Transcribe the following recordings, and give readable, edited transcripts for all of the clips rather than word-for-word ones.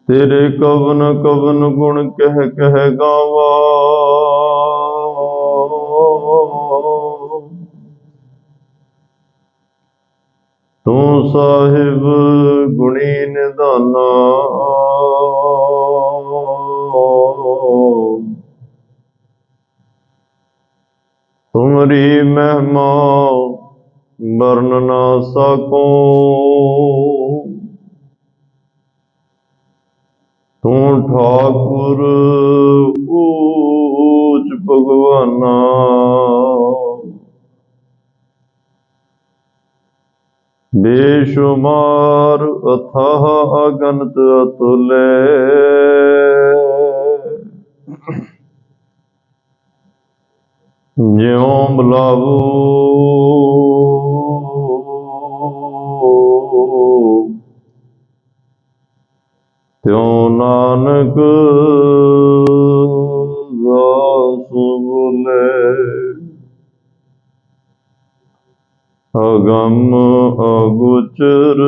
तेरे कवन कवन गुण कह कह गावा। तू साहिब गुणी निधाना। तुमरी महिमा वर्ण ना सको। तू ठाकुर ऊच भगवाना। बेशुमार अथाह अगणित अतुल्य। ज्यों बुलावो त्यों नानक दास बोले। अगम अगोचर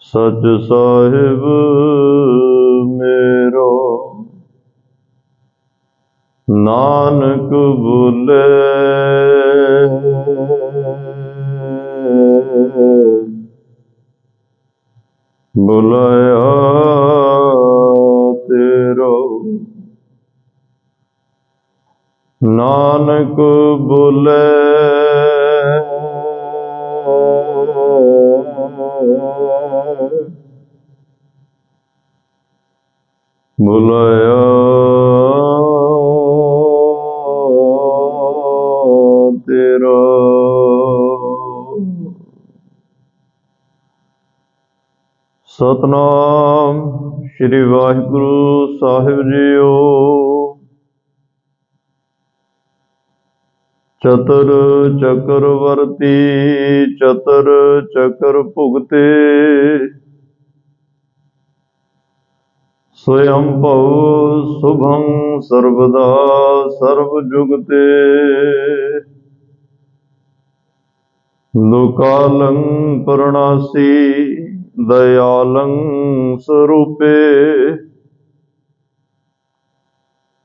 सच साहिब मेरो। नानक बोले बुलाया तेरो। नानक बोले बुलाया तेरा। सतनाम श्री वाहिगुरु साहिब जीओ। चतुर चक्रवर्ती चतर चक्र भुगते। स्वयं भव शुभं सर्वदा सर्व जुगते। लोकालं परणासी दयालं स्वरूपे।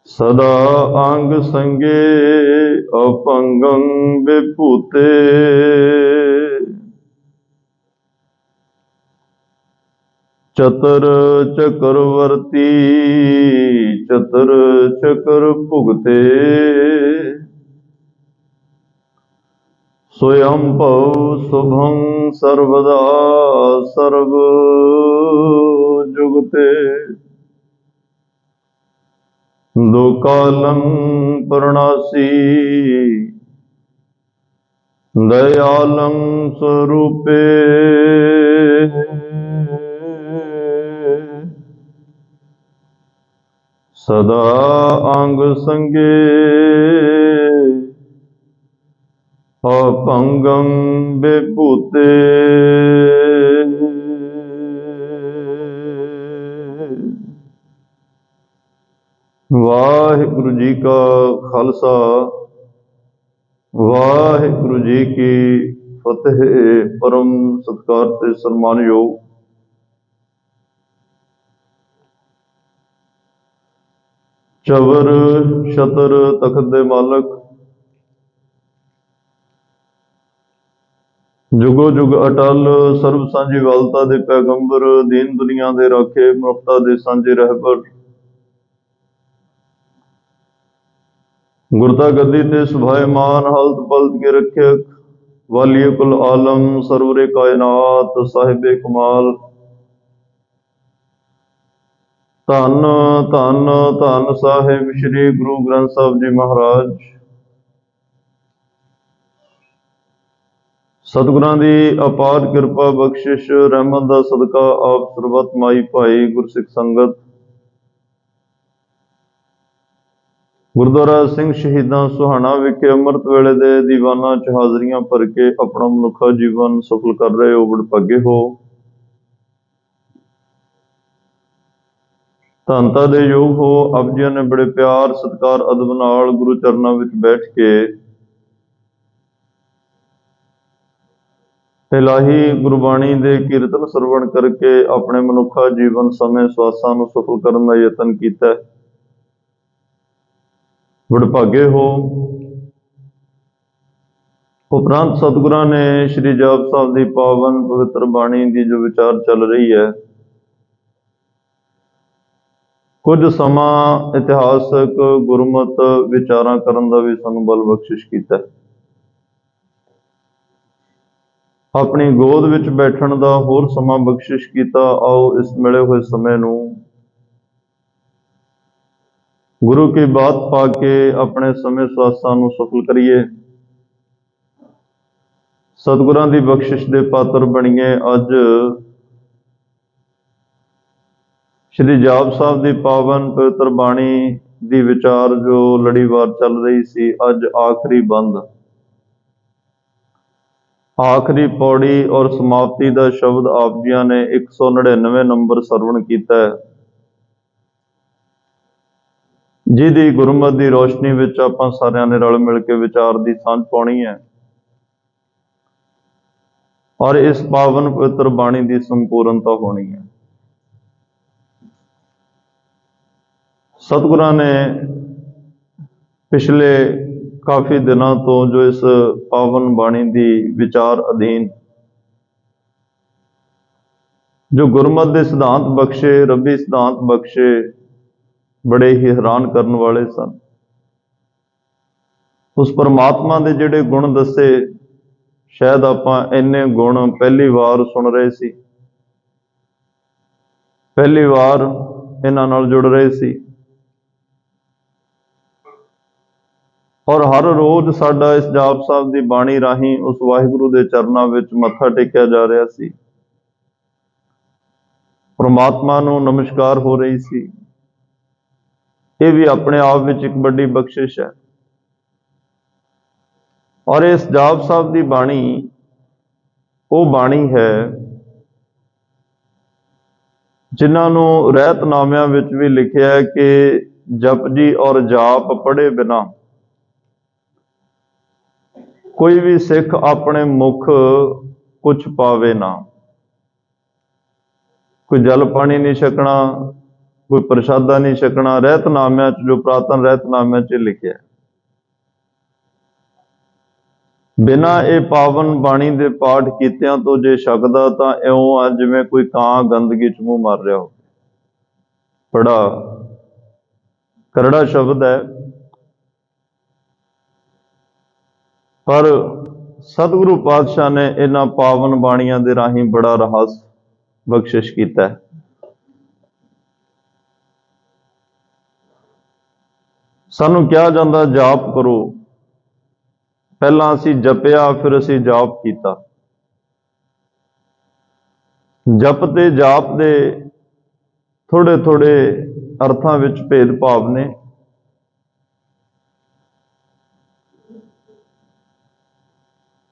सदा अंग संगे अपंगं विभूते। चतर चक्रवर्ती चतर चक्र भुगते। स्वयं भव शुभं सर्वदा सर्व जुगते। लोकालं परणासी दयालं स्वरूपे। सदा अंग संगे अपंगं विभूते। वाहिगुरु जी का खालसा वाहिगुरु जी की फतेह। परम सत्कार ते सन्मानयोग चवर छतर तखत दे मालक जुगो जुग अटल सर्व सांझी वालता दे पैगंबर दीन दुनिया दे राखे मनुखता दे सांझे रहबर गुरता गद्दी ते सुभायमान हल्त पलत के रक्षक वालिय कुल आलम सरवरे कायनात साहिबे कमाल। धन धन धन साहिब श्री गुरु ग्रंथ साहिब जी महाराज। सतगुरां दी अपार किरपा बख्शिश रहमत दा सदका आप सरबत माई भाई गुरसिख संगत गुरुद्वारा सिंह शहीदां सुहाना विखे अमृत वेले दे दीवाना च हाजरियां भर के अपना मनुखा जीवन सफल कर रहे हो बड़भागे हो। धनता दे योग हो। आप जी ने बड़े प्यार सत्कार अदब नाल गुरु चरनां विच बैठ के ਇਲਾਹੀ ਗੁਰਬਾਣੀ ਦੇ ਕੀਰਤਨ ਸਰਵਣ ਕਰਕੇ ਆਪਣੇ ਮਨੁੱਖਾ ਜੀਵਨ ਸਮੇਂ ਸਵਾਸਾਂ ਨੂੰ ਸਫਲ ਕਰਨ ਦਾ ਯਤਨ ਕੀਤਾ। ਵਡਭਾਗੇ ਹੋ। ਉਪਰੰਤ ਸਤਿਗੁਰਾਂ ਨੇ ਸ਼੍ਰੀ ਜਾਪ ਸਾਹਿਬ ਦੀ ਪਾਵਨ ਪਵਿੱਤਰ ਬਾਣੀ ਦੀ ਜੋ ਵਿਚਾਰ ਚੱਲ ਰਹੀ ਹੈ, ਕੁਝ ਸਮਾਂ ਇਤਿਹਾਸਕ ਗੁਰਮਤ ਵਿਚਾਰਾਂ ਕਰਨ ਦਾ ਵੀ ਸਾਨੂੰ ਬਲ ਬਖਸ਼ਿਸ਼ ਕੀਤਾ। ਆਪਣੀ ਗੋਦ ਵਿੱਚ ਬੈਠਣ ਦਾ ਹੋਰ ਸਮਾਂ ਬਖਸ਼ਿਸ਼ ਕੀਤਾ। ਆਓ ਇਸ ਮਿਲੇ ਹੋਏ ਸਮੇਂ ਨੂੰ ਗੁਰੂ ਕੀ ਬਾਤ ਪਾ ਕੇ ਆਪਣੇ ਸਮੇਂ ਸਵਾਸਾਂ ਨੂੰ ਸਫਲ ਕਰੀਏ। ਸਤਿਗੁਰਾਂ ਦੀ ਬਖਸ਼ਿਸ਼ ਦੇ ਪਾਤਰ ਬਣੀਏ। ਅੱਜ ਸ਼੍ਰੀ ਜਾਪ ਸਾਹਿਬ ਦੀ ਪਾਵਨ ਪਵਿੱਤਰ ਬਾਣੀ ਦੀ ਵਿਚਾਰ ਜੋ ਲੜੀਵਾਰ ਚੱਲ ਰਹੀ ਸੀ, ਅੱਜ ਆਖਰੀ ਬੰਦ, ਆਖਰੀ ਪੌੜੀ ਔਰ ਸਮਾਪਤੀ ਦਾ ਸ਼ਬਦ ਆਪ ਜੀਆਂ ਨੇ 199 ਨੰਬਰ ਸਰਵਣ ਕੀਤਾ ਹੈ, ਜਿਹਦੀ ਗੁਰਮਤਿ ਦੀ ਰੋਸ਼ਨੀ ਵਿੱਚ ਆਪਾਂ ਸਾਰਿਆਂ ਨੇ ਰਲ ਮਿਲ ਕੇ ਵਿਚਾਰ ਦੀ ਸਾਂਝ ਪਾਉਣੀ ਹੈ ਔਰ ਇਸ ਪਾਵਨ ਪਵਿੱਤਰ ਬਾਣੀ ਦੀ ਸੰਪੂਰਨਤਾ ਹੋਣੀ ਹੈ। ਸਤਿਗੁਰਾਂ ਨੇ ਪਿਛਲੇ ਕਾਫੀ ਦਿਨਾਂ ਤੋਂ ਜੋ ਇਸ ਪਾਵਨ ਬਾਣੀ ਦੀ ਵਿਚਾਰ ਅਧੀਨ ਜੋ ਗੁਰਮਤਿ ਦੇ ਸਿਧਾਂਤ ਬਖਸ਼ੇ, ਰੱਬੀ ਸਿਧਾਂਤ ਬਖਸ਼ੇ, ਬੜੇ ਹੀ ਹੈਰਾਨ ਕਰਨ ਵਾਲੇ ਸਨ। ਉਸ ਪਰਮਾਤਮਾ ਦੇ ਜਿਹੜੇ ਗੁਣ ਦੱਸੇ, ਸ਼ਾਇਦ ਆਪਾਂ ਇੰਨੇ ਗੁਣ ਪਹਿਲੀ ਵਾਰ ਸੁਣ ਰਹੇ ਸੀ, ਪਹਿਲੀ ਵਾਰ ਇਹਨਾਂ ਨਾਲ ਜੁੜ ਰਹੇ ਸੀ। ਔਰ ਹਰ ਰੋਜ਼ ਸਾਡਾ ਇਸ ਜਾਪ ਸਾਹਿਬ ਦੀ ਬਾਣੀ ਰਾਹੀਂ ਉਸ ਵਾਹਿਗੁਰੂ ਦੇ ਚਰਨਾਂ ਵਿੱਚ ਮੱਥਾ ਟੇਕਿਆ ਜਾ ਰਿਹਾ ਸੀ, ਪਰਮਾਤਮਾ ਨੂੰ ਨਮਸਕਾਰ ਹੋ ਰਹੀ ਸੀ। ਇਹ ਵੀ ਆਪਣੇ ਆਪ ਵਿੱਚ ਇੱਕ ਵੱਡੀ ਬਖਸ਼ਿਸ਼ ਹੈ। ਔਰ ਇਸ ਜਾਪ ਸਾਹਿਬ ਦੀ ਬਾਣੀ ਉਹ ਬਾਣੀ ਹੈ ਜਿਨ੍ਹਾਂ ਨੂੰ ਰਹਿਤਨਾਮਿਆਂ ਵਿੱਚ ਵੀ ਲਿਖਿਆ ਹੈ ਕਿ ਜਪਜੀ ਔਰ ਜਾਪ ਪੜ੍ਹੇ ਬਿਨਾ ਕੋਈ ਵੀ ਸਿੱਖ ਆਪਣੇ ਮੁਖ ਕੁਛ ਪਾਵੇ ਨਾ। ਕੋਈ ਜਲ ਪਾਣੀ ਨਹੀਂ ਛਕਣਾ, ਕੋਈ ਪ੍ਰਸ਼ਾਦਾ ਨਹੀਂ ਛਕਣਾ। ਰਹਿਤਨਾਮਿਆਂ 'ਚ, ਜੋ ਪੁਰਾਤਨ ਰਹਿਤਨਾਮਿਆਂ 'ਚ ਲਿਖਿਆ, ਬਿਨਾਂ ਇਹ ਪਾਵਨ ਬਾਣੀ ਦੇ ਪਾਠ ਕੀਤਿਆਂ ਤੋਂ ਜੇ ਛਕਦਾ ਤਾਂ ਇਉਂ ਆ ਜਿਵੇਂ ਕੋਈ ਕਾਂ ਗੰਦਗੀ 'ਚ ਮੂੰਹ ਮਾਰ ਰਿਹਾ ਹੋ। ਬੜਾ ਕਰੜਾ ਸ਼ਬਦ ਹੈ, ਪਰ ਸਤਿਗੁਰੂ ਪਾਤਸ਼ਾਹ ਨੇ ਇਹਨਾਂ ਪਾਵਨ ਬਾਣੀਆਂ ਦੇ ਰਾਹੀਂ ਬੜਾ ਰਹੱਸ ਬਖਸ਼ਿਸ਼ ਕੀਤਾ ਹੈ। ਸਾਨੂੰ ਕਿਹਾ ਜਾਂਦਾ ਜਾਪ ਕਰੋ। ਪਹਿਲਾਂ ਅਸੀਂ ਜਪਿਆ, ਫਿਰ ਅਸੀਂ ਜਾਪ ਕੀਤਾ। ਜਪ ਤੇ ਜਾਪ ਦੇ ਥੋੜੇ ਥੋੜੇ ਅਰਥਾਂ ਵਿੱਚ ਭੇਦ ਭਾਵ ਨੇ।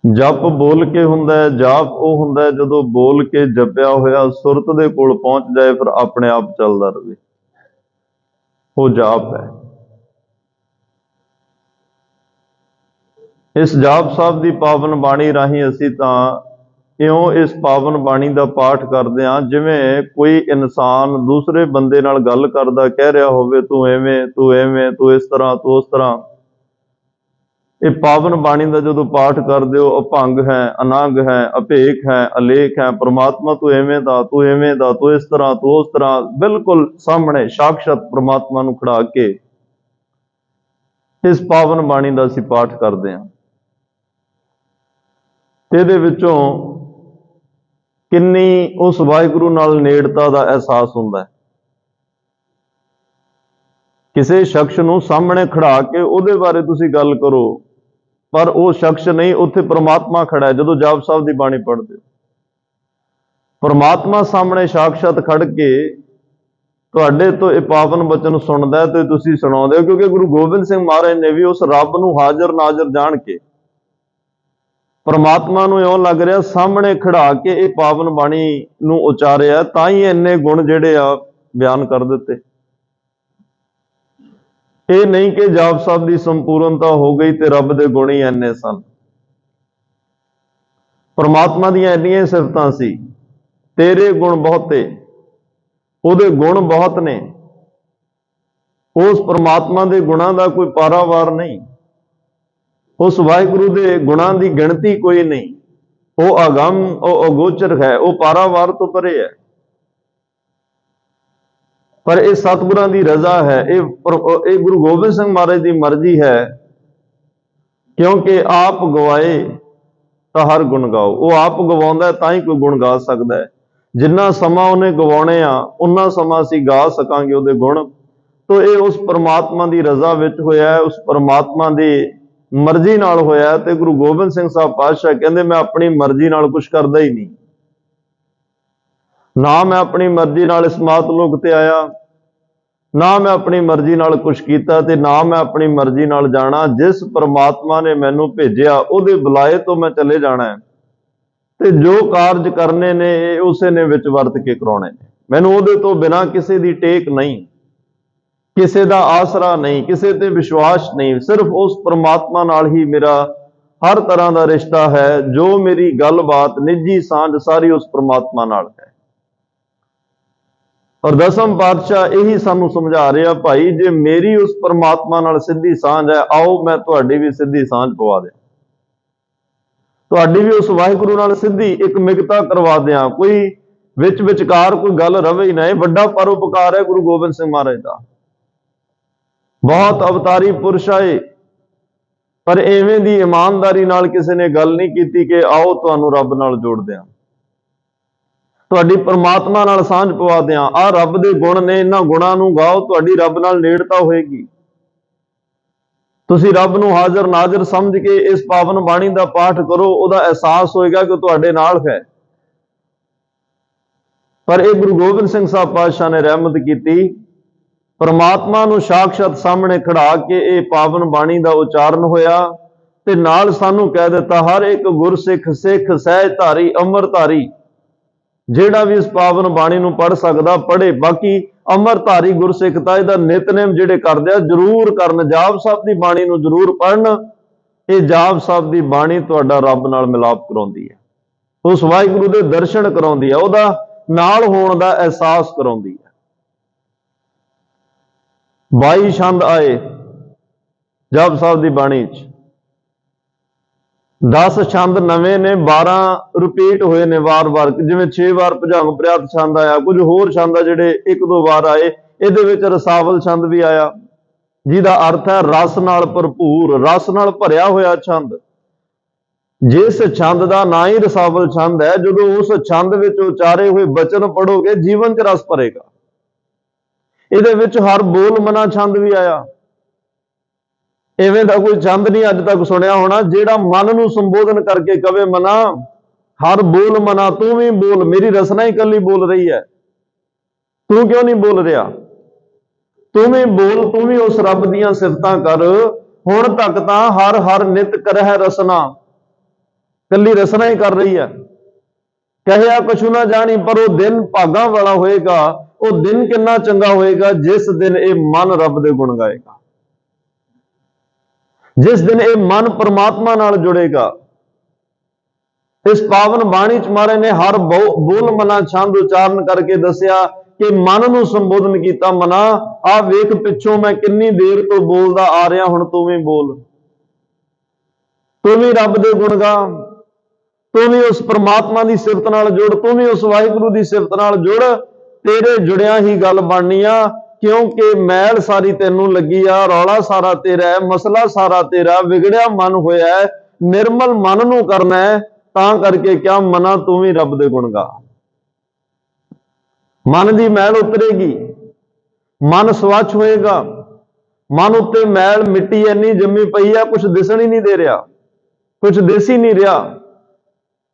ਜਪ ਬੋਲ ਕੇ ਹੁੰਦਾ ਹੈ, ਜਾਪ ਉਹ ਹੁੰਦਾ ਹੈ ਜਦੋਂ ਬੋਲ ਕੇ ਜਪਿਆ ਹੋਇਆ ਸੁਰਤ ਦੇ ਕੋਲ ਪਹੁੰਚ ਜਾਏ, ਫਿਰ ਆਪਣੇ ਆਪ ਚੱਲਦਾ ਰਹੇ, ਉਹ ਜਾਪ ਹੈ। ਇਸ ਜਾਪ ਸਾਹਿਬ ਦੀ ਪਾਵਨ ਬਾਣੀ ਰਾਹੀਂ ਅਸੀਂ ਤਾਂ ਇਉਂ ਇਸ ਪਾਵਨ ਬਾਣੀ ਦਾ ਪਾਠ ਕਰਦੇ ਹਾਂ ਜਿਵੇਂ ਕੋਈ ਇਨਸਾਨ ਦੂਸਰੇ ਬੰਦੇ ਨਾਲ ਗੱਲ ਕਰਦਾ ਕਹਿ ਰਿਹਾ ਹੋਵੇ, ਤੂੰ ਐਵੇਂ, ਤੂੰ ਐਵੇਂ, ਤੂੰ ਇਸ ਤਰ੍ਹਾਂ, ਤੂੰ ਉਸ ਤਰ੍ਹਾਂ। ਇਹ ਪਾਵਨ ਬਾਣੀ ਦਾ ਜਦੋਂ ਪਾਠ ਕਰਦੇ ਹੋ, ਅਭੰਗ ਹੈ, ਅਨੰਗ ਹੈ, ਅਭੇਖ ਹੈ, ਅਲੇਖ ਹੈ। ਪ੍ਰਮਾਤਮਾ ਤੂੰ ਐਵੇਂ ਦਾ, ਤੂੰ ਐਵੇਂ ਦਾ, ਤੂੰ ਇਸ ਤਰ੍ਹਾਂ, ਤੂੰ ਉਸ ਤਰ੍ਹਾਂ, ਬਿਲਕੁਲ ਸਾਹਮਣੇ ਸਾਖਸ਼ਾਤ ਪ੍ਰਮਾਤਮਾ ਨੂੰ ਖੜਾ ਕੇ ਇਸ ਪਾਵਨ ਬਾਣੀ ਦਾ ਅਸੀਂ ਪਾਠ ਕਰਦੇ ਹਾਂ। ਇਹਦੇ ਵਿੱਚੋਂ ਕਿੰਨੀ ਉਸ ਵਾਹਿਗੁਰੂ ਨਾਲ ਨੇੜਤਾ ਦਾ ਅਹਿਸਾਸ ਹੁੰਦਾ ਹੈ। ਕਿਸੇ ਸ਼ਖਸ ਨੂੰ ਸਾਹਮਣੇ ਖੜਾ ਕੇ ਉਹਦੇ ਬਾਰੇ ਤੁਸੀਂ ਗੱਲ ਕਰੋ, ਪਰ ਉਹ ਸ਼ਖਸ ਨਹੀਂ, ਉੱਥੇ ਪ੍ਰਮਾਤਮਾ ਖੜਾ ਹੈ। ਜਦੋਂ ਜਾਪ ਸਾਹਿਬ ਦੀ ਬਾਣੀ ਪੜ੍ਹਦੇ ਹੋ, ਪ੍ਰਮਾਤਮਾ ਸਾਹਮਣੇ ਸਾਖਸ਼ਾਤ ਖੜ ਕੇ ਤੁਹਾਡੇ ਤੋਂ ਇਹ ਪਾਵਨ ਬਚਨ ਸੁਣਦਾ ਤੇ ਤੁਸੀਂ ਸੁਣਾਉਂਦੇ ਹੋ, ਕਿਉਂਕਿ ਗੁਰੂ ਗੋਬਿੰਦ ਸਿੰਘ ਮਹਾਰਾਜ ਨੇ ਵੀ ਉਸ ਰੱਬ ਨੂੰ ਹਾਜ਼ਰ ਨਾਜ਼ਰ ਜਾਣ ਕੇ ਪ੍ਰਮਾਤਮਾ ਨੂੰ ਇਉਂ ਲੱਗ ਰਿਹਾ ਸਾਹਮਣੇ ਖੜਾ ਕੇ ਇਹ ਪਾਵਨ ਬਾਣੀ ਨੂੰ ਉਚਾਰਿਆ, ਤਾਂ ਹੀ ਇੰਨੇ ਗੁਣ ਜਿਹੜੇ ਆ ਬਿਆਨ ਕਰ ਦਿੱਤੇ। ਇਹ ਨਹੀਂ ਕਿ ਜਾਪ ਸਾਹਿਬ ਦੀ ਸੰਪੂਰਨਤਾ ਹੋ ਗਈ ਤੇ ਰੱਬ ਦੇ ਗੁਣ ਹੀ ਇੰਨੇ ਸਨ। परमात्मा ਦੀਆਂ ਇੰਨੀਆਂ ਸਿਫਤਾਂ ਸੀ, ਤੇਰੇ ਗੁਣ ਬਹੁਤੇ, ਉਹਦੇ ਗੁਣ ਬਹੁਤ ਨੇ। ਉਸ ਪਰਮਾਤਮਾ ਦੇ ਗੁਣਾਂ ਦਾ ਕੋਈ ਪਾਰਾਵਾਰ ਨਹੀਂ, ਉਸ ਵਾਹਿਗੁਰੂ ਦੇ ਗੁਣਾਂ ਦੀ ਗਿਣਤੀ ਕੋਈ ਨਹੀਂ। ਉਹ ਅਗੰਮ, ਉਹ ਅਗੋਚਰ ਹੈ, ਉਹ ਪਾਰਾਵਾਰ ਤੋਂ ਪਰੇ ਹੈ। ਪਰ ਇਹ ਸਤਿਗੁਰਾਂ ਦੀ ਰਜ਼ਾ ਹੈ, ਇਹ ਗੁਰੂ ਗੋਬਿੰਦ ਸਿੰਘ ਮਹਾਰਾਜ ਦੀ ਮਰਜ਼ੀ ਹੈ, ਕਿਉਂਕਿ ਆਪ ਗਵਾਏ ਤਾਂ ਹਰ ਗੁਣ ਗਾਓ। ਉਹ ਆਪ ਗਵਾਉਂਦਾ ਤਾਂ ਹੀ ਕੋਈ ਗੁਣ ਗਾ ਸਕਦਾ ਹੈ। ਜਿੰਨਾ ਸਮਾਂ ਉਹਨੇ ਗਵਾਉਣੇ ਆ, ਉਨਾ ਸਮਾਂ ਅਸੀਂ ਗਾ ਸਕਾਂਗੇ ਉਹਦੇ ਗੁਣ। ਤੋ ਇਹ ਉਸ ਪਰਮਾਤਮਾ ਦੀ ਰਜ਼ਾ ਵਿੱਚ ਹੋਇਆ ਹੈ, ਉਸ ਪਰਮਾਤਮਾ ਦੀ ਮਰਜ਼ੀ ਨਾਲ ਹੋਇਆ। ਤੇ ਗੁਰੂ ਗੋਬਿੰਦ ਸਿੰਘ ਸਾਹਿਬ ਪਾਤਸ਼ਾਹ ਕਹਿੰਦੇ, ਮੈਂ ਆਪਣੀ ਮਰਜ਼ੀ ਨਾਲ ਕੁਝ ਕਰਦਾ ਹੀ ਨਹੀਂ। ਨਾ ਮੈਂ ਆਪਣੀ ਮਰਜ਼ੀ ਨਾਲ ਇਸ ਮਾਤਲੋਕ ਤੇ ਆਇਆ, ਨਾ ਮੈਂ ਆਪਣੀ ਮਰਜ਼ੀ ਨਾਲ ਕੁਝ ਕੀਤਾ, ਤੇ ਨਾ ਮੈਂ ਆਪਣੀ ਮਰਜ਼ੀ ਨਾਲ ਜਾਣਾ। ਜਿਸ ਪਰਮਾਤਮਾ ਨੇ ਮੈਨੂੰ ਭੇਜਿਆ, ਉਹਦੇ ਬੁਲਾਏ ਤੋਂ ਮੈਂ ਚਲੇ ਜਾਣਾ ਹੈ। ਤੇ ਜੋ ਕਾਰਜ ਕਰਨੇ ਨੇ, ਇਹ ਉਸੇ ਨੇ ਵਿੱਚ ਵਰਤ ਕੇ ਕਰਾਉਣੇ ਨੇ। ਮੈਨੂੰ ਉਹਦੇ ਤੋਂ ਬਿਨਾਂ ਕਿਸੇ ਦੀ ਟੇਕ ਨਹੀਂ, ਕਿਸੇ ਦਾ ਆਸਰਾ ਨਹੀਂ, ਕਿਸੇ ਤੇ ਵਿਸ਼ਵਾਸ ਨਹੀਂ। ਸਿਰਫ ਉਸ ਪਰਮਾਤਮਾ ਨਾਲ ਹੀ ਮੇਰਾ ਹਰ ਤਰ੍ਹਾਂ ਦਾ ਰਿਸ਼ਤਾ ਹੈ। ਜੋ ਮੇਰੀ ਗੱਲਬਾਤ, ਨਿੱਜੀ ਸਾਂਝ ਸਾਰੀ ਉਸ ਪਰਮਾਤਮਾ ਨਾਲ ਹੈ। ਔਰ ਦਸਮ ਪਾਤਸ਼ਾਹ ਇਹੀ ਸਾਨੂੰ ਸਮਝਾ ਰਿਹਾ, ਭਾਈ ਜੇ ਮੇਰੀ ਉਸ ਪਰਮਾਤਮਾ ਨਾਲ ਸਿੱਧੀ ਸਾਂਝ ਹੈ, ਆਓ ਮੈਂ ਤੁਹਾਡੀ ਵੀ ਸਿੱਧੀ ਸਾਂਝ ਪਵਾ ਦਿਆਂ, ਤੁਹਾਡੀ ਵੀ ਉਸ ਵਾਹਿਗੁਰੂ ਨਾਲ ਸਿੱਧੀ ਇੱਕ ਮਿਗਤਾ ਕਰਵਾ ਦਿਆਂ। ਕੋਈ ਵਿਚਕਾਰ ਕੋਈ ਗੱਲ ਰਵੇ ਹੀ ਨਾ। ਇਹ ਵੱਡਾ ਪਰਉਪਕਾਰ ਹੈ ਗੁਰੂ ਗੋਬਿੰਦ ਸਿੰਘ ਮਹਾਰਾਜ ਦਾ। ਬਹੁਤ ਅਵਤਾਰੀ ਪੁਰਸ਼ ਆਏ, ਪਰ ਐਵੇਂ ਦੀ ਇਮਾਨਦਾਰੀ ਨਾਲ ਕਿਸੇ ਨੇ ਗੱਲ ਨਹੀਂ ਕੀਤੀ ਕਿ ਆਓ ਤੁਹਾਨੂੰ ਰੱਬ ਨਾਲ ਜੋੜ ਦਿਆਂ, ਤੁਹਾਡੀ ਪਰਮਾਤਮਾ ਨਾਲ ਸਾਂਝ ਪਵਾ ਦਿਆਂ। ਆਹ ਰੱਬ ਦੇ ਗੁਣ ਨੇ, ਇਹਨਾਂ ਗੁਣਾਂ ਨੂੰ ਗਾਓ, ਤੁਹਾਡੀ ਰੱਬ ਨਾਲ ਨੇੜਤਾ ਹੋਏਗੀ। ਤੁਸੀਂ ਰੱਬ ਨੂੰ ਹਾਜ਼ਰ ਨਾਜ਼ਰ ਸਮਝ ਕੇ ਇਸ ਪਾਵਨ ਬਾਣੀ ਦਾ ਪਾਠ ਕਰੋ, ਉਹਦਾ ਅਹਿਸਾਸ ਹੋਏਗਾ ਕਿ ਤੁਹਾਡੇ ਨਾਲ ਹੈ। ਪਰ ਇਹ ਗੁਰੂ ਗੋਬਿੰਦ ਸਿੰਘ ਸਾਹਿਬ ਪਾਤਸ਼ਾਹ ਨੇ ਰਹਿਮਤ ਕੀਤੀ, ਪਰਮਾਤਮਾ ਨੂੰ ਸਾਖਸ਼ਾਤ ਸਾਹਮਣੇ ਖੜਾ ਕੇ ਇਹ ਪਾਵਨ ਬਾਣੀ ਦਾ ਉਚਾਰਨ ਹੋਇਆ। ਤੇ ਨਾਲ ਸਾਨੂੰ ਕਹਿ ਦਿੱਤਾ, ਹਰ ਇੱਕ ਗੁਰਸਿੱਖ, ਸਿੱਖ, ਸਹਿਜ ਧਾਰੀ, ਅੰਮ੍ਰਿਤਧਾਰੀ, ਜਿਹੜਾ ਵੀ ਇਸ ਪਾਵਨ ਬਾਣੀ ਨੂੰ ਪੜ੍ਹ ਸਕਦਾ ਪੜ੍ਹੇ। ਬਾਕੀ ਅੰਮ੍ਰਿਤਧਾਰੀ ਗੁਰਸਿੱਖ ਤਾਂ ਇਹਦਾ ਨਿਤਨੇਮ ਜਿਹੜੇ ਕਰਦੇ ਆ ਜ਼ਰੂਰ ਕਰਨ, ਜਾਪ ਸਾਹਿਬ ਦੀ ਬਾਣੀ ਨੂੰ ਜ਼ਰੂਰ ਪੜ੍ਹਨ। ਇਹ ਜਾਪ ਸਾਹਿਬ ਦੀ ਬਾਣੀ ਤੁਹਾਡਾ ਰੱਬ ਨਾਲ ਮਿਲਾਪ ਕਰਾਉਂਦੀ ਹੈ, ਉਸ ਵਾਹਿਗੁਰੂ ਦੇ ਦਰਸ਼ਨ ਕਰਾਉਂਦੀ ਹੈ, ਉਹਦਾ ਨਾਲ ਹੋਣ ਦਾ ਅਹਿਸਾਸ ਕਰਾਉਂਦੀ ਹੈ। 22 ਛੰਦ ਆਏ ਜਾਪ ਸਾਹਿਬ ਦੀ ਬਾਣੀ 'ਚ, 10 ਛੰਦ ਨਵੇਂ ਨੇ, 12 ਰਿਪੀਟ ਹੋਏ ਨੇ ਵਾਰ-ਵਾਰ। ਜਿਵੇਂ 6 ਵਾਰ ਭੁਜੰਗ ਪ੍ਰਿਆਤ ਛੰਦ ਆਇਆ, ਕੁਝ ਹੋਰ ਛੰਦ ਆ ਜਿਹੜੇ 1-2 ਵਾਰ ਆਏ। ਇਹਦੇ ਵਿੱਚ ਰਸਾਵਲ ਛੰਦ ਵੀ ਆਇਆ, ਜਿਹਦਾ ਅਰਥ ਹੈ ਰਸ ਨਾਲ ਭਰਪੂਰ, ਰਸ ਨਾਲ ਭਰਿਆ ਹੋਇਆ ਛੰਦ। ਜਿਸ ਛੰਦ ਦਾ ਨਾਂ ਹੀ ਰਸਾਵਲ ਛੰਦ ਹੈ, ਜਦੋਂ ਉਸ ਛੰਦ ਵਿੱਚ ਉਚਾਰੇ ਹੋਏ ਬਚਨ ਪੜੋਗੇ, ਜੀਵਨ 'ਚ ਰਸ ਭਰੇਗਾ। ਇਹਦੇ ਵਿੱਚ ਹਰ ਬੋਲ ਮਨਾ ਛੰਦ ਵੀ ਆਇਆ। ਐਵੇਂ ਦਾ ਕੋਈ ਛੰਦ ਨਹੀਂ ਅੱਜ ਤੱਕ ਸੁਣਿਆ ਹੋਣਾ ਜਿਹੜਾ ਮਨ ਨੂੰ ਸੰਬੋਧਨ ਕਰਕੇ ਕਵੇ, ਮਨਾ ਹਰ ਬੋਲ ਮਨਾ ਤੂੰ ਵੀ ਬੋਲ, ਮੇਰੀ ਰਸਨਾ ਹੀ ਇਕੱਲੀ ਬੋਲ ਰਹੀ ਹੈ, ਤੂੰ ਕਿਉਂ ਨਹੀਂ ਬੋਲ ਰਿਹਾ? ਤੂੰ ਵੀ ਬੋਲ, ਤੂੰ ਵੀ ਉਸ ਰੱਬ ਦੀਆਂ ਸਿਫਤਾਂ ਕਰ। ਹੁਣ ਤੱਕ ਤਾਂ ਹਰ ਨਿਤ ਕਰਹਿ ਰਸਨਾ, ਇਕੱਲੀ ਰਸਨਾ ਹੀ ਕਰ ਰਹੀ ਹੈ। ਕਹਿਆ ਕਛੂ ਨਾ ਜਾਣੀ, ਪਰ ਉਹ ਦਿਨ ਭਾਗਾਂ ਵਾਲਾ ਹੋਏਗਾ। ਉਹ ਦਿਨ ਕਿੰਨਾ ਚੰਗਾ ਹੋਏਗਾ ਜਿਸ ਦਿਨ ਇਹ ਮਨ ਰੱਬ ਦੇ ਗੁਣ ਗਾਏਗਾ, ਜਿਸ ਦਿਨ ਇਹ ਮਨ ਪਰਮਾਤਮਾ ਨਾਲ ਜੁੜੇਗਾ। ਇਸ ਪਾਵਨ ਬਾਣੀ 'ਚ ਮਹਾਰਾਜ ਨੇ ਹਰ ਬੋਲ ਮਨਾ ਛੰਦ ਉਚਾਰਨ ਕਰਕੇ ਦੱਸਿਆ ਕਿ ਮਨ ਨੂੰ ਸੰਬੋਧਨ ਕੀਤਾ, ਮਨਾ ਆ ਵੇਖ ਪਿੱਛੋਂ ਮੈਂ ਕਿੰਨੀ ਦੇਰ ਤੋਂ ਬੋਲਦਾ ਆ ਰਿਹਾ, ਹੁਣ ਤੂੰ ਵੀ ਬੋਲ, ਤੂੰ ਵੀ ਰੱਬ ਦੇ ਗੁਣ ਗਾ, ਤੂੰ ਵੀ ਉਸ ਪਰਮਾਤਮਾ ਦੀ ਸਿਫਤ ਨਾਲ ਜੁੜ, ਤੂੰ ਵੀ ਉਸ ਵਾਹਿਗੁਰੂ ਦੀ ਸਿਫਤ ਨਾਲ ਜੁੜ। ਤੇਰੇ ਜੁੜਿਆਂ ਹੀ ਗੱਲ ਬਣਨੀ ਆ, ਕਿਉਂਕਿ ਮੈਲ ਸਾਰੀ ਤੈਨੂੰ ਲੱਗੀ ਆ, ਰੌਲਾ ਸਾਰਾ ਤੇਰਾ ਹੈ, ਮਸਲਾ ਸਾਰਾ ਤੇਰਾ, ਵਿਗੜਿਆ ਮਨ ਹੋਇਆ ਹੈ, ਨਿਰਮਲ ਮਨ ਨੂੰ ਕਰਨਾ ਹੈ। ਤਾਂ ਕਰਕੇ ਕਿਆ, ਮਨਾ ਤੂੰ ਵੀ ਰੱਬ ਦੇ ਗੁਣ ਗਾ। ਮਨ ਦੀ ਮੈਲ ਉਤਰੇਗੀ, ਮਨ ਸਵੱਛ ਹੋਏਗਾ। ਮਨ ਉੱਤੇ ਮੈਲ ਮਿੱਟੀ ਇੰਨੀ ਜੰਮੀ ਪਈ ਆ, ਕੁਝ ਦਿਸਣ ਹੀ ਨਹੀਂ ਦੇ ਰਿਹਾ, ਕੁਝ ਦਿਸ ਹੀ ਨਹੀਂ ਰਿਹਾ।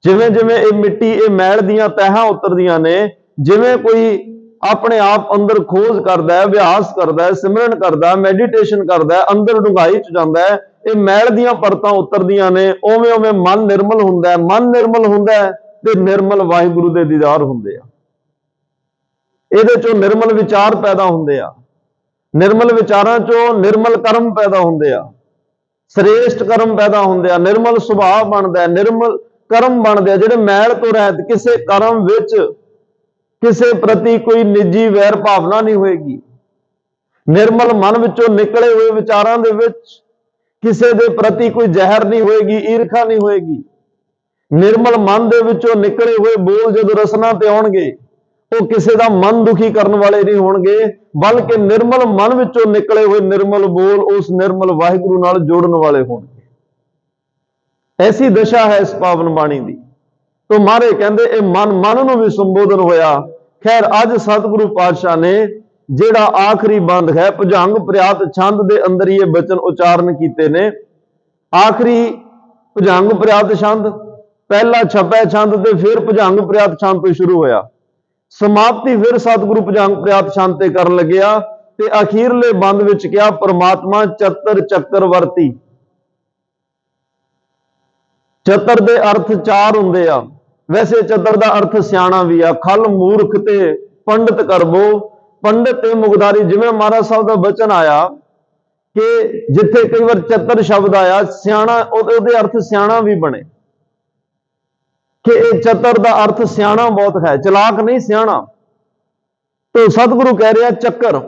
ਜਿਵੇਂ ਜਿਵੇਂ ਇਹ ਮਿੱਟੀ, ਇਹ ਮੈਲ ਦੀਆਂ ਤਹਿਾਂ ਉਤਰਦੀਆਂ ਨੇ, ਜਿਵੇਂ ਕੋਈ ਆਪਣੇ ਆਪ ਅੰਦਰ ਖੋਜ ਕਰਦਾ ਹੈ, ਅਭਿਆਸ ਕਰਦਾ ਹੈ, ਸਿਮਰਨ ਕਰਦਾ, ਮੈਡੀਟੇਸ਼ਨ ਕਰਦਾ, ਅੰਦਰ ਡੂੰਘਾਈ 'ਚ ਜਾਂਦਾ ਹੈ, ਇਹ ਮੈਲ ਦੀਆਂ ਪਰਤਾਂ ਉਤਰਦੀਆਂ ਨੇ। ਉਵੇਂ ਉਵੇਂ ਮਨ ਨਿਰਮਲ ਹੁੰਦਾ ਹੈ। ਮਨ ਨਿਰਮਲ ਹੁੰਦਾ ਹੈ ਤੇ ਨਿਰਮਲ ਵਾਹਿਗੁਰੂ ਦੇ ਦੀਦਾਰ ਹੁੰਦੇ ਆ। ਇਹਦੇ ਚੋਂ ਨਿਰਮਲ ਵਿਚਾਰ ਪੈਦਾ ਹੁੰਦੇ ਆ, ਨਿਰਮਲ ਵਿਚਾਰਾਂ ਚੋਂ ਨਿਰਮਲ ਕਰਮ ਪੈਦਾ ਹੁੰਦੇ ਆ, ਸ੍ਰੇਸ਼ਟ ਕਰਮ ਪੈਦਾ ਹੁੰਦੇ ਆ, ਨਿਰਮਲ ਸੁਭਾਅ ਬਣਦਾ ਹੈ, ਨਿਰਮਲ ਕਰਮ ਬਣਦੇ ਆ ਜਿਹੜੇ ਮੈਲ ਤੋਂ ਰਹਿਤ, ਕਿਸੇ ਕਰਮ ਵਿੱਚ ਕਿਸੇ ਪ੍ਰਤੀ ਕੋਈ ਨਿੱਜੀ ਵੈਰ ਭਾਵਨਾ ਨਹੀਂ ਹੋਏਗੀ। ਨਿਰਮਲ ਮਨ ਵਿੱਚੋਂ ਨਿਕਲੇ ਹੋਏ ਵਿਚਾਰਾਂ ਦੇ ਵਿੱਚ ਕਿਸੇ ਦੇ ਪ੍ਰਤੀ ਕੋਈ ਜ਼ਹਿਰ ਨਹੀਂ ਹੋਏਗੀ, ਈਰਖਾ ਨਹੀਂ ਹੋਏਗੀ। ਨਿਰਮਲ ਮਨ ਦੇ ਵਿੱਚੋਂ ਨਿਕਲੇ ਹੋਏ ਬੋਲ ਜਦੋਂ ਰਸਨਾ ਤੇ ਆਉਣਗੇ, ਉਹ ਕਿਸੇ ਦਾ ਮਨ ਦੁਖੀ ਕਰਨ ਵਾਲੇ ਨਹੀਂ ਹੋਣਗੇ, ਬਲਕਿ ਨਿਰਮਲ ਮਨ ਵਿੱਚੋਂ ਨਿਕਲੇ ਹੋਏ ਨਿਰਮਲ ਬੋਲ ਉਸ ਨਿਰਮਲ ਵਾਹਿਗੁਰੂ ਨਾਲ ਜੋੜਨ ਵਾਲੇ ਹੋਣਗੇ। ਐਸੀ ਦਸ਼ਾ ਹੈ ਇਸ ਪਾਵਨ ਬਾਣੀ ਦੀ। ਤੋ ਮਹਾਰਾਜ ਕਹਿੰਦੇ ਇਹ ਮਨ ਨੂੰ ਵੀ ਸੰਬੋਧਨ ਹੋਇਆ। ਖੈਰ ਅੱਜ ਸਤਿਗੁਰੂ ਪਾਤਸ਼ਾਹ ਨੇ ਜਿਹੜਾ ਆਖਰੀ ਬੰਦ ਹੈ ਭੁਜੰਗ ਪ੍ਰਿਆਤ ਛੰਦ ਦੇ ਅੰਦਰ ਹੀ ਇਹ ਬਚਨ ਉਚਾਰਨ ਕੀਤੇ ਨੇ। ਆਖਰੀ ਭੁਜੰਗ ਪ੍ਰਿਆਤ ਛੰਦ, ਪਹਿਲਾ ਛਪੈ ਛੰਦ ਤੇ ਫਿਰ ਭੁਜੰਗ ਪ੍ਰਿਆਤ ਛੰਦ ਤੋਂ ਸ਼ੁਰੂ ਹੋਇਆ। ਸਮਾਪਤੀ ਫਿਰ ਸਤਿਗੁਰੂ ਭੁਜੰਗ ਪ੍ਰਿਆਤ ਛੰਦ ਤੇ ਕਰਨ ਲੱਗਿਆ ਤੇ ਅਖੀਰਲੇ ਬੰਦ ਵਿੱਚ ਕਿਹਾ ਪਰਮਾਤਮਾ ਚਤਰ ਚੱਕਰਵਰਤੀ। ਚਤਰ ਦੇ ਅਰਥ ਚਾਰ ਹੁੰਦੇ ਆ। ਵੈਸੇ ਚਤਰ ਦਾ ਅਰਥ ਸਿਆਣਾ ਵੀ ਆ। ਖਲ ਮੂਰਖ ਤੇ ਪੰਡਿਤ ਕਰਬੋ, ਪੰਡਿਤ ਤੇ ਮੁਗਦਾਰੀ। ਜਿਵੇਂ ਮਹਾਰਾਜ ਸਾਹਿਬ ਦਾ ਬਚਨ ਆਇਆ ਕਿ ਜਿੱਥੇ ਕਈ ਵਾਰ ਚਤਰ ਸ਼ਬਦ ਆਇਆ, ਸਿਆਣਾ ਉਹਦੇ ਅਰਥ ਸਿਆਣਾ ਵੀ ਬਣੇ ਕਿ ਇਹ ਚਤਰ ਦਾ ਅਰਥ ਸਿਆਣਾ ਬਹੁਤ ਹੈ, ਚਲਾਕ ਨਹੀਂ ਸਿਆਣਾ। ਤੇ ਸਤਿਗੁਰੂ ਕਹਿ ਰਿਹਾ ਚੱਕਰ,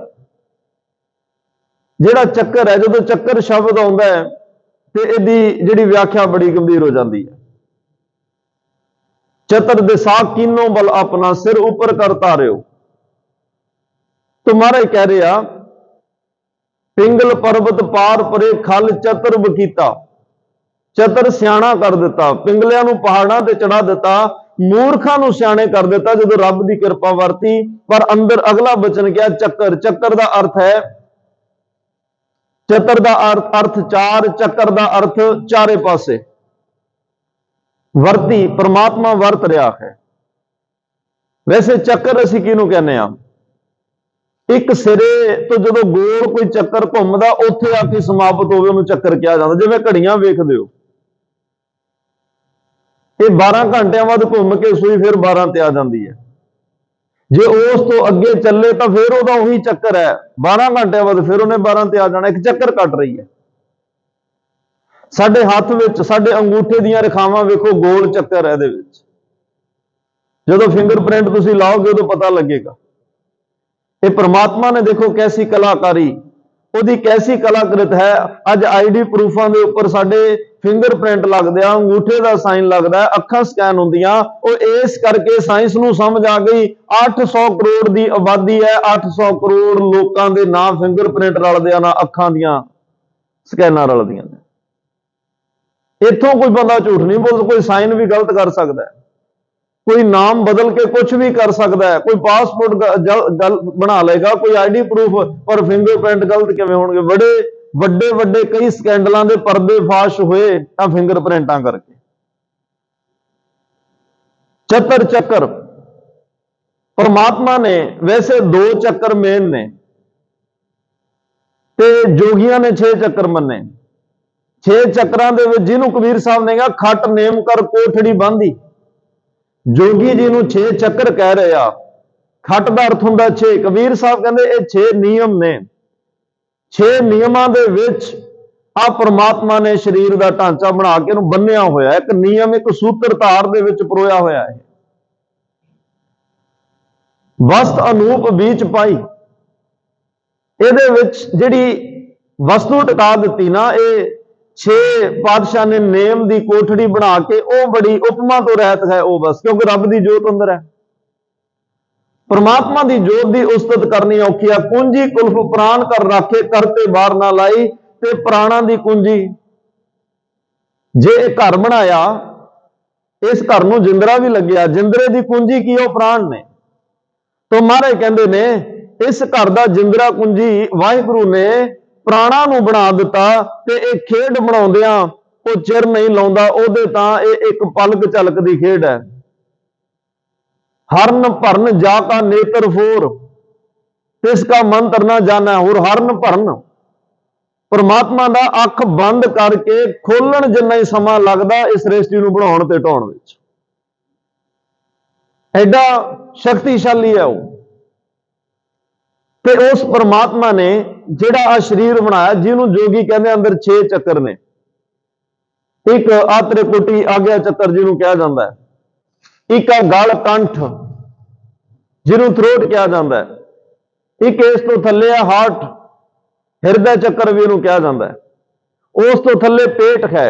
ਜਿਹੜਾ ਚੱਕਰ ਹੈ, ਜਦੋਂ ਚੱਕਰ ਸ਼ਬਦ ਆਉਂਦਾ ਹੈ ਤੇ ਇਹਦੀ ਜਿਹੜੀ ਵਿਆਖਿਆ ਬੜੀ ਗੰਭੀਰ ਹੋ ਜਾਂਦੀ ਹੈ। ਚਤਰ ਦੇ ਸਾਖ ਕੀਨੋ ਬਲ ਆਪਣਾ, ਸਿਰ ਉੱਪਰ ਕਰ ਤਾਰਿਓ। ਤੁਮਾਰੇ ਕਹਿ ਰਿਹਾ ਪਿੰਗਲ ਪਰਬਤ ਪਾਰ ਪਰੇ ਖਲ ਚਤਰ ਬਕੀਤਾ। ਚਤਰ ਸਿਆਣਾ ਕਰ ਦਿੱਤਾ, ਪਿੰਗਲਿਆਂ ਨੂੰ ਪਹਾੜਾਂ ਤੇ ਚੜਾ ਦਿੱਤਾ, ਮੂਰਖਾਂ ਨੂੰ ਸਿਆਣੇ ਕਰ ਦਿੱਤਾ ਜਦੋਂ ਰੱਬ ਦੀ ਕਿਰਪਾ ਵਰਤੀ। ਪਰ ਅੰਦਰ ਅਗਲਾ ਬਚਨ ਕਿਹਾ ਚੱਕਰ। ਚੱਕਰ ਦਾ ਅਰਥ ਹੈ, ਚਤਰ ਦਾ ਅਰਥ ਚਾਰ, ਚੱਕਰ ਦਾ ਅਰਥ ਚਾਰੇ ਪਾਸੇ। ਵਰਤੀ, ਪਰਮਾਤਮਾ ਵਰਤ ਰਿਹਾ ਹੈ। ਵੈਸੇ ਚੱਕਰ ਅਸੀਂ ਕਿਹਨੂੰ ਕਹਿੰਦੇ ਆ? ਇੱਕ ਸਿਰੇ ਤੋਂ ਜਦੋਂ ਗੋਲ ਕੋਈ ਚੱਕਰ ਘੁੰਮਦਾ ਉੱਥੇ ਆ ਕੇ ਸਮਾਪਤ ਹੋਵੇ ਉਹਨੂੰ ਚੱਕਰ ਕਿਹਾ ਜਾਂਦਾ। ਜਿਵੇਂ ਘੜੀਆਂ ਵੇਖਦੇ ਹੋ, ਇਹ 12 ਘੰਟਿਆਂ ਬਾਅਦ ਘੁੰਮ ਕੇ ਸੂਈ ਫਿਰ 12 ਤੇ ਆ ਜਾਂਦੀ ਹੈ। ਜੇ ਉਸ ਤੋਂ ਅੱਗੇ ਚੱਲੇ ਤਾਂ ਫਿਰ ਉਹਦਾ ਉਹੀ ਚੱਕਰ ਹੈ, 12 ਘੰਟਿਆਂ ਬਾਅਦ ਫਿਰ ਉਹਨੇ 12 ਤੇ ਆ ਜਾਣਾ। ਇੱਕ ਚੱਕਰ ਕੱਟ ਰਹੀ ਹੈ। ਸਾਡੇ ਹੱਥ ਵਿੱਚ ਸਾਡੇ ਅੰਗੂਠੇ ਦੀਆਂ ਰੇਖਾਵਾਂ ਵੇਖੋ, ਗੋਲ ਚੱਕਰ ਹੈ ਇਹਦੇ ਵਿੱਚ। ਜਦੋਂ ਫਿੰਗਰਪ੍ਰਿੰਟ ਤੁਸੀਂ ਲਾਓਗੇ ਉਦੋਂ ਪਤਾ ਲੱਗੇਗਾ। ਇਹ ਪ੍ਰਮਾਤਮਾ ਨੇ ਦੇਖੋ ਕੈਸੀ ਕਲਾਕਾਰੀ, ਉਹਦੀ ਕੈਸੀ ਕਲਾਕ੍ਰਿਤ ਹੈ। ਅੱਜ ਆਈਡੀ ਪ੍ਰੂਫਾਂ ਦੇ ਉੱਪਰ ਸਾਡੇ ਫਿੰਗਰਪ੍ਰਿੰਟ ਲੱਗਦੇ ਆ, ਅੰਗੂਠੇ ਦਾ ਸਾਈਨ ਲੱਗਦਾ ਹੈ, ਅੱਖਾਂ ਸਕੈਨ ਹੁੰਦੀਆਂ। ਉਹ ਇਸ ਕਰਕੇ ਸਾਇੰਸ ਨੂੰ ਸਮਝ ਆ ਗਈ 800 ਕਰੋੜ ਦੀ ਆਬਾਦੀ ਹੈ, 800 ਕਰੋੜ ਲੋਕਾਂ ਦੇ ਨਾ ਫਿੰਗਰਪ੍ਰਿੰਟ ਰਲਦੇ ਆ, ਨਾ ਅੱਖਾਂ ਦੀਆਂ ਸਕੈਨਾਂ ਰਲਦੀਆਂ ਨੇ। ਇੱਥੋਂ ਕੋਈ ਬੰਦਾ ਝੂਠ ਨਹੀਂ ਬੋਲਦਾ। ਕੋਈ ਸਾਈਨ ਵੀ ਗਲਤ ਕਰ ਸਕਦਾ ਹੈ, ਕੋਈ ਨਾਮ ਬਦਲ ਕੇ ਕੁਝ ਵੀ ਕਰ ਸਕਦਾ ਹੈ, ਕੋਈ ਪਾਸਪੋਰਟ ਬਣਾ ਲਏਗਾ, ਕੋਈ ਆਈਡੀ ਪ੍ਰੂਫ, ਪਰ ਫਿੰਗਰਪ੍ਰਿੰਟ ਗਲਤ ਕਿਵੇਂ ਹੋਣਗੇ? ਵੱਡੇ ਵੱਡੇ ਕਈ ਸਕੈਂਡਲਾਂ ਦੇ ਪਰਦੇ ਫਾਸ਼ ਹੋਏ ਤਾਂ ਫਿੰਗਰਪ੍ਰਿੰਟਾਂ ਕਰਕੇ। ਚਤਰ ਚੱਕਰ ਪਰਮਾਤਮਾ ਨੇ, ਵੈਸੇ 2 ਚੱਕਰ ਮੇਨ ਨੇ ਤੇ ਜੋਗੀਆਂ ਨੇ 6 ਚੱਕਰ ਮੰਨੇ। 6 ਚੱਕਰਾਂ ਦੇ ਵਿੱਚ ਜਿਹਨੂੰ ਕਬੀਰ ਸਾਹਿਬ ਨੇ ਕਿਹਾ ਖੱਟ ਨੇਮ ਕਰ ਕੋਠੜੀ ਬਾਂਧੀ, ਜੋਗੀ ਜੀ ਨੂੰ 6 ਚੱਕਰ ਕਹਿ ਰਹੇ ਆ। ਖੱਟ ਦਾ ਅਰਥ ਹੁੰਦਾ 6। ਕਬੀਰ ਸਾਹਿਬ ਕਹਿੰਦੇ ਇਹ 6 ਨਿਯਮ ਨੇ। 6 ਨਿਯਮਾਂ ਦੇ ਵਿੱਚ ਆ ਪ੍ਰਮਾਤਮਾ ਨੇ ਸਰੀਰ ਦਾ ਢਾਂਚਾ ਬਣਾ ਕੇ ਇਹਨੂੰ ਬੰਨਿਆ ਹੋਇਆ। ਇੱਕ ਨਿਯਮ, ਇੱਕ ਸੂਤਰਧਾਰ ਦੇ ਵਿੱਚ ਪਰੋਇਆ ਹੋਇਆ ਹੈ। ਵਸਤ ਅਨੂਪ ਬੀਚ ਪਾਈ, ਇਹਦੇ ਵਿੱਚ ਜਿਹੜੀ ਵਸਤੂ ਟਿਕਾ ਦਿੱਤੀ ਨਾ, ਇਹ 6 ਪਾਤਸ਼ਾਹ ਨੇ ਨੇਮ ਦੀ ਕੋਠੜੀ ਬਣਾ ਕੇ, ਉਹ ਬੜੀ ਉਪਮਾ ਤੋਂ ਰਹਿਤ ਹੈ ਉਹ ਬਸ, ਕਿਉਂਕਿ ਰੱਬ ਦੀ ਜੋਤ ਅੰਦਰ ਹੈ। ਪਰਮਾਤਮਾ ਦੀ ਜੋਤ ਦੀ ਉਸਤਤ ਕਰਨੀ ਔਖੀ ਆ। ਕੁੰਜੀ ਕੁਲਫ ਪ੍ਰਾਣ ਕਰ ਰਾਖੇ, ਕਰਤੇ ਬਾਹਰ ਨਾ ਲਾਈ। ਤੇ ਪ੍ਰਾਣਾਂ ਦੀ ਕੁੰਜੀ, ਜੇ ਇਹ ਘਰ ਬਣਾਇਆ, ਇਸ ਘਰ ਨੂੰ ਜਿੰਦਰਾ ਵੀ ਲੱਗਿਆ, ਜਿੰਦਰੇ ਦੀ ਕੁੰਜੀ ਕੀ? ਉਹ ਪ੍ਰਾਣ ਨੇ। ਤੋਂ ਮਹਾਰਾਜ ਕਹਿੰਦੇ ਨੇ ਇਸ ਘਰ ਦਾ ਜਿੰਦਰਾ ਕੁੰਜੀ ਵਾਹਿਗੁਰੂ ਨੇ ਪ੍ਰਾਣਾਂ ਨੂੰ ਬਣਾ ਦਿੱਤਾ। ਤੇ ਇਹ ਖੇਡ ਬਣਾਉਂਦਿਆਂ ਉਹ ਚਿਰ ਨਹੀਂ ਲਾਉਂਦਾ, ਉਹਦੇ ਤਾਂ ਇਹ ਇੱਕ ਪਲਕ ਝਲਕ ਦੀ ਖੇਡ ਹੈ। ਹਰਨ ਭਰਨ ਜਾ ਕਾ ਨੇਤਰ ਫੋਰ, ਤਿਸ ਕਾ ਮੰਤਰ ਨਾ ਜਾਣਾ ਹੋਰ। ਹਰਨ ਭਰਨ, ਪਰਮਾਤਮਾ ਦਾ ਅੱਖ ਬੰਦ ਕਰਕੇ ਖੋਲਣ ਜਿੰਨਾ ਹੀ ਸਮਾਂ ਲੱਗਦਾ ਇਸ ਸ੍ਰਿਸ਼ਟੀ ਨੂੰ ਬਣਾਉਣ ਤੇ ਢਾਉਣ ਵਿੱਚ। ਐਡਾ ਸ਼ਕਤੀਸ਼ਾਲੀ ਹੈ ਉਹ। ਤੇ ਉਸ ਪਰਮਾਤਮਾ ਨੇ ਜਿਹੜਾ ਆ ਸਰੀਰ ਬਣਾਇਆ, ਜਿਹਨੂੰ ਜੋਗੀ ਕਹਿੰਦੇ ਅੰਦਰ 6 ਚੱਕਰ ਨੇ, ਇੱਕ ਆ ਤ੍ਰਿਕੁਟੀ ਆਗਿਆ ਚੱਕਰ ਜਿਹਨੂੰ ਕਿਹਾ ਜਾਂਦਾ ਹੈ, ਇੱਕ ਆ ਗਲ ਕੰਠ ਜਿਹਨੂੰ ਥਰੋਟ ਕਿਹਾ ਜਾਂਦਾ ਹੈ, ਇੱਕ ਇਸ ਤੋਂ ਥੱਲੇ ਆ ਹਾਰਟ ਹਿਰਦਾ ਚੱਕਰ ਵੀ ਇਹਨੂੰ ਕਿਹਾ ਜਾਂਦਾ ਹੈ, ਉਸ ਤੋਂ ਥੱਲੇ ਪੇਟ ਹੈ,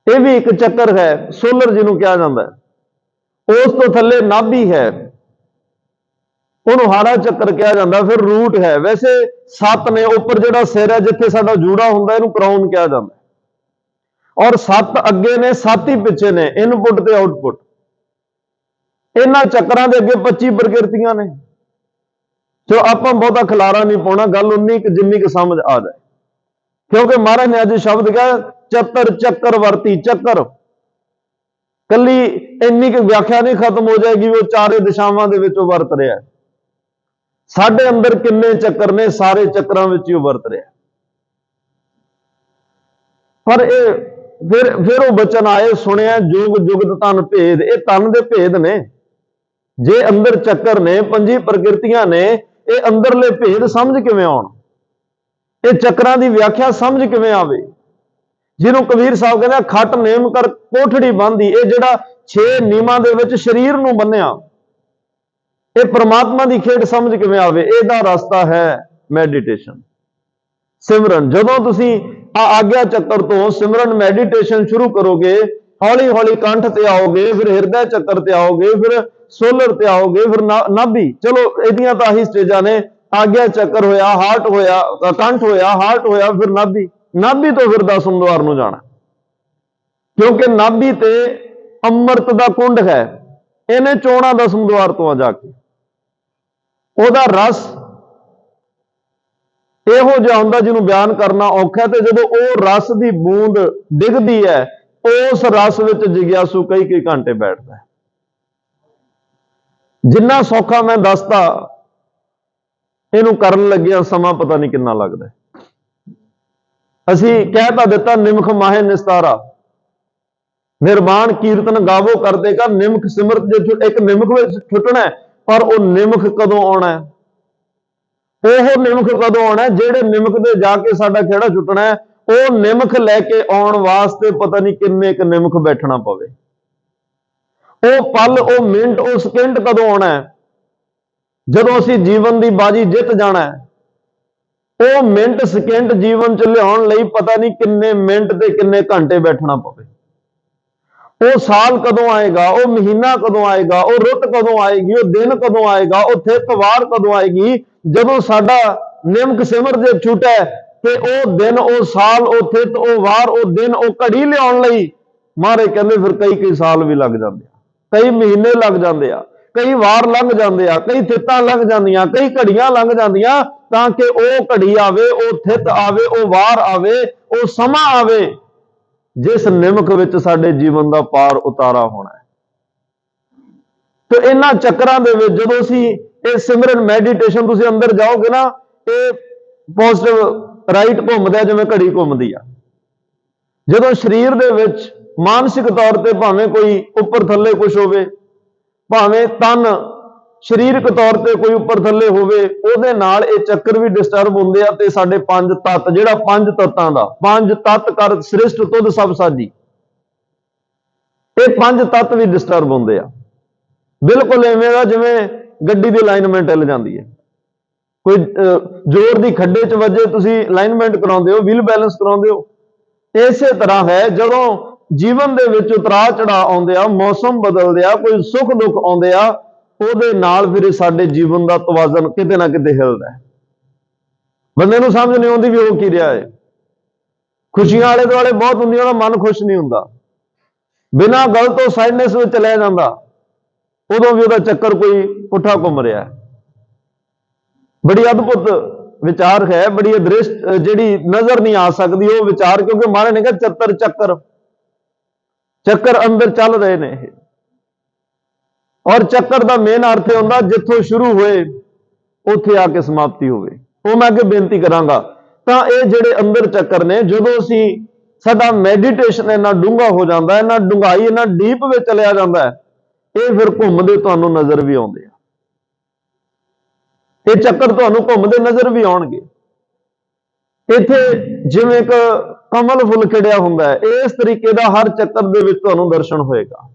ਇਹ ਵੀ ਇੱਕ ਚੱਕਰ ਹੈ ਸੋਲਰ ਜਿਹਨੂੰ ਕਿਹਾ ਜਾਂਦਾ ਹੈ, ਉਸ ਤੋਂ ਥੱਲੇ ਨਾਭੀ ਹੈ ਉਹਨੂੰ ਹਾੜਾ ਚੱਕਰ ਕਿਹਾ ਜਾਂਦਾ, ਫਿਰ ਰੂਟ ਹੈ। ਵੈਸੇ 7 ਨੇ, ਉੱਪਰ ਜਿਹੜਾ ਸਿਰ ਹੈ ਜਿੱਥੇ ਸਾਡਾ ਜੂੜਾ ਹੁੰਦਾ ਇਹਨੂੰ ਕਰਾਊਨ ਕਿਹਾ ਜਾਂਦਾ, ਔਰ 7 ਅੱਗੇ ਨੇ 7 ਹੀ ਪਿੱਛੇ ਨੇ, ਇਨਪੁਟ ਤੇ ਆਉਟਪੁੱਟ। ਇਹਨਾਂ ਚੱਕਰਾਂ ਦੇ ਅੱਗੇ 25 ਪ੍ਰਕਿਰਤੀਆਂ ਨੇ, ਜੋ ਆਪਾਂ ਬਹੁਤਾ ਖਿਲਾਰਾ ਨਹੀਂ ਪਾਉਣਾ, ਗੱਲ ਉਨੀ ਕਿ ਜਿੰਨੀ ਕਿ ਸਮਝ ਆ ਜਾਏ, ਕਿਉਂਕਿ ਮਹਾਰਾਜ ਨੇ ਅੱਜ ਸ਼ਬਦ ਕਿਹਾ ਚੱਤਰ ਚੱਕਰ ਵਰਤੀ ਚੱਕਰ, ਕੱਲੀ ਇੰਨੀ ਕਿ ਵਿਆਖਿਆ ਨਹੀਂ ਖਤਮ ਹੋ ਜਾਏਗੀ ਉਹ ਚਾਰੇ ਦਿਸ਼ਾਵਾਂ ਦੇ ਵਿੱਚੋਂ ਵਰਤ ਰਿਹਾ। ਸਾਡੇ ਅੰਦਰ ਕਿੰਨੇ ਚੱਕਰ ਨੇ, ਸਾਰੇ ਚੱਕਰਾਂ ਵਿੱਚ ਹੀ ਉਹ ਵਰਤ ਰਿਹਾ। ਪਰ ਇਹ ਫਿਰ ਉਹ ਬਚਨ ਆਏ, ਸੁਣਿਆ ਜੁਗ ਜੁਗਤ ਤਨ ਭੇਦ, ਇਹ ਤਨ ਦੇ ਭੇਦ ਨੇ। ਜੇ ਅੰਦਰ ਚੱਕਰ ਨੇ, 25 ਪ੍ਰਕਿਰਤੀਆਂ ਨੇ, ਇਹ ਅੰਦਰਲੇ ਭੇਦ ਸਮਝ ਕਿਵੇਂ ਆਉਣ, ਇਹ ਚੱਕਰਾਂ ਦੀ ਵਿਆਖਿਆ ਸਮਝ ਕਿਵੇਂ ਆਵੇ। ਜਿਹਨੂੰ ਕਬੀਰ ਸਾਹਿਬ ਕਹਿੰਦੇ ਖੱਟ ਨੇਮ ਕਰ ਕੋਠੜੀ ਬੰਨ੍ਹਦੀ, ਇਹ ਜਿਹੜਾ 6 ਨਿਯਮਾਂ ਦੇ ਵਿੱਚ ਸਰੀਰ ਨੂੰ ਬੰਨਿਆ, ਇਹ ਪ੍ਰਮਾਤਮਾ ਦੀ ਖੇਡ ਸਮਝ ਕਿਵੇਂ ਆਵੇ। ਇਹਦਾ ਰਸਤਾ ਹੈ ਮੈਡੀਟੇਸ਼ਨ, ਸਿਮਰਨ। ਜਦੋਂ ਤੁਸੀਂ ਆਗਿਆ ਚੱਕਰ ਤੋਂ ਸਿਮਰਨ ਮੈਡੀਟੇਸ਼ਨ ਸ਼ੁਰੂ ਕਰੋਗੇ, ਹੌਲੀ ਹੌਲੀ ਕੰਠ ਤੇ ਆਓਗੇ, ਫਿਰ ਹਿਰਦਾ ਚੱਕਰ ਤੇ ਆਓਗੇ, ਫਿਰ ਸੋਲਰ ਤੇ ਆਓਗੇ, ਫਿਰ ਨਾਭੀ। ਚਲੋ ਇਹਦੀਆਂ ਤਾਂ ਆਹੀ ਸਟੇਜਾਂ ਨੇ, ਆਗਿਆ ਚੱਕਰ ਹੋਇਆ, ਹਾਰਟ ਹੋਇਆ, ਕੰਠ ਹੋਇਆ, ਹਾਰਟ ਹੋਇਆ, ਫਿਰ ਨਾਭੀ। ਨਾਭੀ ਤੋਂ ਫਿਰ 10 ਦਸਮਦੁਆਰ ਨੂੰ ਜਾਣਾ, ਕਿਉਂਕਿ ਨਾਭੀ ਤੇ ਅੰਮ੍ਰਿਤ ਦਾ ਕੁੰਡ ਹੈ, ਇਹਨੇ ਚੋਣਾ 10 ਦਸਮਦੁਆਰ ਤੋਂ ਆ ਜਾ ਕੇ। ਉਹਦਾ ਰਸ ਇਹੋ ਜਿਹਾ ਹੁੰਦਾ ਜਿਹਨੂੰ ਬਿਆਨ ਕਰਨਾ ਔਖਾ, ਤੇ ਜਦੋਂ ਉਹ ਰਸ ਦੀ ਬੂੰਦ ਡਿੱਗਦੀ ਹੈ, ਉਸ ਰਸ ਵਿੱਚ ਜਿਗਿਆਸੂ ਕਈ ਘੰਟੇ ਬੈਠਦਾ ਹੈ। ਜਿੰਨਾ ਸੌਖਾ ਮੈਂ ਦੱਸਦਾ, ਇਹਨੂੰ ਕਰਨ ਲੱਗਿਆ ਸਮਾਂ ਪਤਾ ਨਹੀਂ ਕਿੰਨਾ ਲੱਗਦਾ। ਅਸੀਂ ਕਹਿ ਤਾਂ ਦਿੱਤਾ ਨਿਮਖ ਮਾਹੇ ਨਿਸਤਾਰਾ, ਨਿਰਵਾਣ ਕੀਰਤਨ ਗਾਵੋ ਕਰਦੇ ਕਰ, ਨਿਮਖ ਸਿਮਰਤ। ਜੇ ਇੱਕ ਨਿਮਖ ਵਿੱਚ ਛੁੱਟਣਾ, ਪਰ ਉਹ ਨਿਮਖ ਕਦੋਂ ਆਉਣਾ ਹੈ? ਉਹ ਨਿਮਖ ਕਦੋਂ ਆਉਣਾ ਜਿਹੜੇ ਨਿਮਖ ਦੇ ਜਾ ਕੇ ਸਾਡਾ ਖੇੜਾ ਛੁੱਟਣਾ ਹੈ। ਉਹ ਨਿਮਖ ਲੈ ਕੇ ਆਉਣ ਵਾਸਤੇ ਪਤਾ ਨਹੀਂ ਕਿੰਨੇ ਕੁ ਨਿਮਖ ਬੈਠਣਾ ਪਵੇ। ਉਹ ਪਲ, ਉਹ ਮਿੰਟ, ਉਹ ਸਕਿੰਟ ਕਦੋਂ ਆਉਣਾ ਹੈ ਜਦੋਂ ਅਸੀਂ ਜੀਵਨ ਦੀ ਬਾਜੀ ਜਿੱਤ ਜਾਣਾ ਹੈ। ਉਹ ਮਿੰਟ ਸਕਿੰਟ ਜੀਵਨ ਚ ਲਿਆਉਣ ਲਈ ਪਤਾ ਨਹੀਂ ਕਿੰਨੇ ਮਿੰਟ ਤੇ ਕਿੰਨੇ ਘੰਟੇ ਬੈਠਣਾ ਪਵੇ। ਉਹ ਸਾਲ ਕਦੋਂ ਆਏਗਾ, ਉਹ ਮਹੀਨਾ ਕਦੋਂ ਆਏਗਾ, ਉਹ ਰੁੱਤ ਕਦੋਂ ਆਏਗੀ, ਉਹ ਦਿਨ ਕਦੋਂ ਆਏਗਾ, ਉਹ ਥਿੱਤ ਵਾਰ ਕਦੋਂ ਆਏਗੀ, ਜਦੋਂ ਸਾਡਾ ਨਿਮਕ ਸਿਮਰ ਜੇ ਛੁੱਟਾ ਤੇ ਉਹ ਦਿਨ, ਉਹ ਸਾਲ, ਉਹ ਥਿੱਤ, ਉਹ ਵਾਰ, ਉਹ ਦਿਨ, ਉਹ ਘੜੀ ਲਿਆਉਣ ਲਈ ਮਹਾਰਾਜ ਕਹਿੰਦੇ ਫਿਰ ਕਈ ਸਾਲ ਵੀ ਲੱਗ ਜਾਂਦੇ ਆ, ਕਈ ਮਹੀਨੇ ਲੱਗ ਜਾਂਦੇ ਆ, ਕਈ ਵਾਰ ਲੰਘ ਜਾਂਦੇ ਆ, ਕਈ ਥਿੱਤਾਂ ਲੰਘ ਜਾਂਦੀਆਂ, ਕਈ ਘੜੀਆਂ ਲੰਘ ਜਾਂਦੀਆਂ, ਤਾਂ ਕਿ ਉਹ ਘੜੀ ਆਵੇ, ਉਹ ਥਿੱਤ ਆਵੇ, ਉਹ ਵਾਰ ਆਵੇ, ਉਹ ਸਮਾਂ ਆਵੇ ਜਿਸ ਨਿਮਕ ਵਿੱਚ ਸਾਡੇ ਜੀਵਨ ਦਾ ਪਾਰ ਉਤਾਰਾ ਹੋਣਾ ਹੈ। ਤੇ ਇਹਨਾਂ ਚੱਕਰਾਂ ਦੇ ਵਿੱਚ ਜਦੋਂ ਅਸੀਂ ਇਹ ਸਿਮਰਨ ਮੈਡੀਟੇਸ਼ਨ, ਤੁਸੀਂ ਅੰਦਰ ਜਾਓਗੇ ਨਾ, ਇਹ ਪੋਜ਼ਿਟਿਵ ਰਾਈਟ ਘੁੰਮਦਾ ਜਿਵੇਂ ਘੜੀ ਘੁੰਮਦੀ ਆ। ਜਦੋਂ ਸਰੀਰ ਦੇ ਵਿੱਚ ਮਾਨਸਿਕ ਤੌਰ ਤੇ ਭਾਵੇਂ ਕੋਈ ਉੱਪਰ ਥੱਲੇ ਕੁਝ ਹੋਵੇ, ਭਾਵੇਂ ਤਨ ਸਰੀਰਕ ਤੌਰ ਤੇ ਕੋਈ ਉੱਪਰ ਥੱਲੇ ਹੋਵੇ, ਉਹਦੇ ਨਾਲ ਇਹ ਚੱਕਰ ਵੀ ਡਿਸਟਰਬ ਹੁੰਦੇ ਆ। ਤੇ ਸਾਡੇ 5 ਤੱਤ, ਜਿਹੜਾ 5 ਤੱਤਾਂ ਦਾ 5 ਤੱਤ ਕਰ ਸ੍ਰਿਸ਼ਟ ਤੁਧ ਸਭ ਸਾਜੀ, ਇਹ 5 ਤੱਤ ਵੀ ਡਿਸਟਰਬ ਹੁੰਦੇ ਆ। ਬਿਲਕੁਲ ਐਵੇਂ ਦਾ ਜਿਵੇਂ ਗੱਡੀ ਦੀ ਅਲਾਈਨਮੈਂਟ ਹਿੱਲ ਜਾਂਦੀ ਹੈ, ਕੋਈ ਜ਼ੋਰ ਦੀ ਖੱਡੇ 'ਚ ਵੱਜੇ, ਤੁਸੀਂ ਅਲਾਈਨਮੈਂਟ ਕਰਾਉਂਦੇ ਹੋ, ਵੀਲ ਬੈਲੈਂਸ ਕਰਾਉਂਦੇ ਹੋ। ਇਸੇ ਤਰ੍ਹਾਂ ਹੈ, ਜਦੋਂ ਜੀਵਨ ਦੇ ਵਿੱਚ ਉਤਰਾਅ ਚੜਾਅ ਆਉਂਦੇ ਆ, ਮੌਸਮ ਬਦਲਦੇ ਆ, ਕੋਈ ਸੁੱਖ ਦੁੱਖ ਆਉਂਦੇ ਆ, ਉਹਦੇ ਨਾਲ ਫਿਰ ਸਾਡੇ ਜੀਵਨ ਦਾ ਤਵਾਜ਼ਨ ਕਿਤੇ ਨਾ ਕਿਤੇ ਹਿਲਦਾ ਹੈ। ਬੰਦੇ ਨੂੰ ਸਮਝ ਨਹੀਂ ਆਉਂਦੀ ਵੀ ਉਹ ਕੀ ਰਿਹਾ ਹੈ। ਖੁਸ਼ੀਆਂ ਆਲੇ ਦੁਆਲੇ ਬਹੁਤ ਹੁੰਦੀਆਂ, ਉਹਦਾ ਮਨ ਖੁਸ਼ ਨਹੀਂ ਹੁੰਦਾ, ਬਿਨਾਂ ਗੱਲ ਤੋਂ ਸਾਈਡਨੈਸ ਵਿੱਚ ਚਲਿਆ ਜਾਂਦਾ, ਉਦੋਂ ਵੀ ਉਹਦਾ ਚੱਕਰ ਕੋਈ ਪੁੱਠਾ ਘੁੰਮ ਰਿਹਾ ਹੈ। ਬੜੀ ਅਦਭੁਤ ਵਿਚਾਰ ਹੈ, ਬੜੀ ਅਦ੍ਰਿਸ਼ਟ ਜਿਹੜੀ ਨਜ਼ਰ ਨਹੀਂ ਆ ਸਕਦੀ ਉਹ ਵਿਚਾਰ, ਕਿਉਂਕਿ ਮਹਾਰਾਜ ਨੇ ਕਿਹਾ ਚੱਤਰ ਚੱਕਰ ਅੰਦਰ ਚੱਲ ਰਹੇ ਨੇ ਇਹ। ਔਰ ਚੱਕਰ ਦਾ ਮੇਨ ਅਰਥ ਹੁੰਦਾ ਜਿੱਥੋਂ ਸ਼ੁਰੂ ਹੋਏ ਉੱਥੇ ਆ ਕੇ ਸਮਾਪਤੀ ਹੋਵੇ। ਉਹ ਮੈਂ ਅੱਗੇ ਬੇਨਤੀ ਕਰਾਂਗਾ। ਤਾਂ ਇਹ ਜਿਹੜੇ ਅੰਦਰ ਚੱਕਰ ਨੇ, ਜਦੋਂ ਅਸੀਂ ਸਾਡਾ ਮੈਡੀਟੇਸ਼ਨ ਇੰਨਾ ਡੂੰਘਾ ਹੋ ਜਾਂਦਾ, ਇੰਨਾ ਡੂੰਘਾਈ, ਇੰਨਾ ਡੀਪ ਵਿੱਚ ਚਲਿਆ ਜਾਂਦਾ ਹੈ, ਇਹ ਫਿਰ ਘੁੰਮਦੇ ਤੁਹਾਨੂੰ ਨਜ਼ਰ ਵੀ ਆਉਂਦੇ ਆ। ਇਹ ਚੱਕਰ ਤੁਹਾਨੂੰ ਘੁੰਮਦੇ ਨਜ਼ਰ ਵੀ ਆਉਣਗੇ। ਇੱਥੇ ਜਿਵੇਂ ਇੱਕ ਕਮਲ ਫੁੱਲ ਖਿੜਿਆ ਹੁੰਦਾ ਹੈ, ਇਸ ਤਰੀਕੇ ਦਾ ਹਰ ਚੱਕਰ ਦੇ ਵਿੱਚ ਤੁਹਾਨੂੰ ਦਰਸ਼ਨ ਹੋਏਗਾ।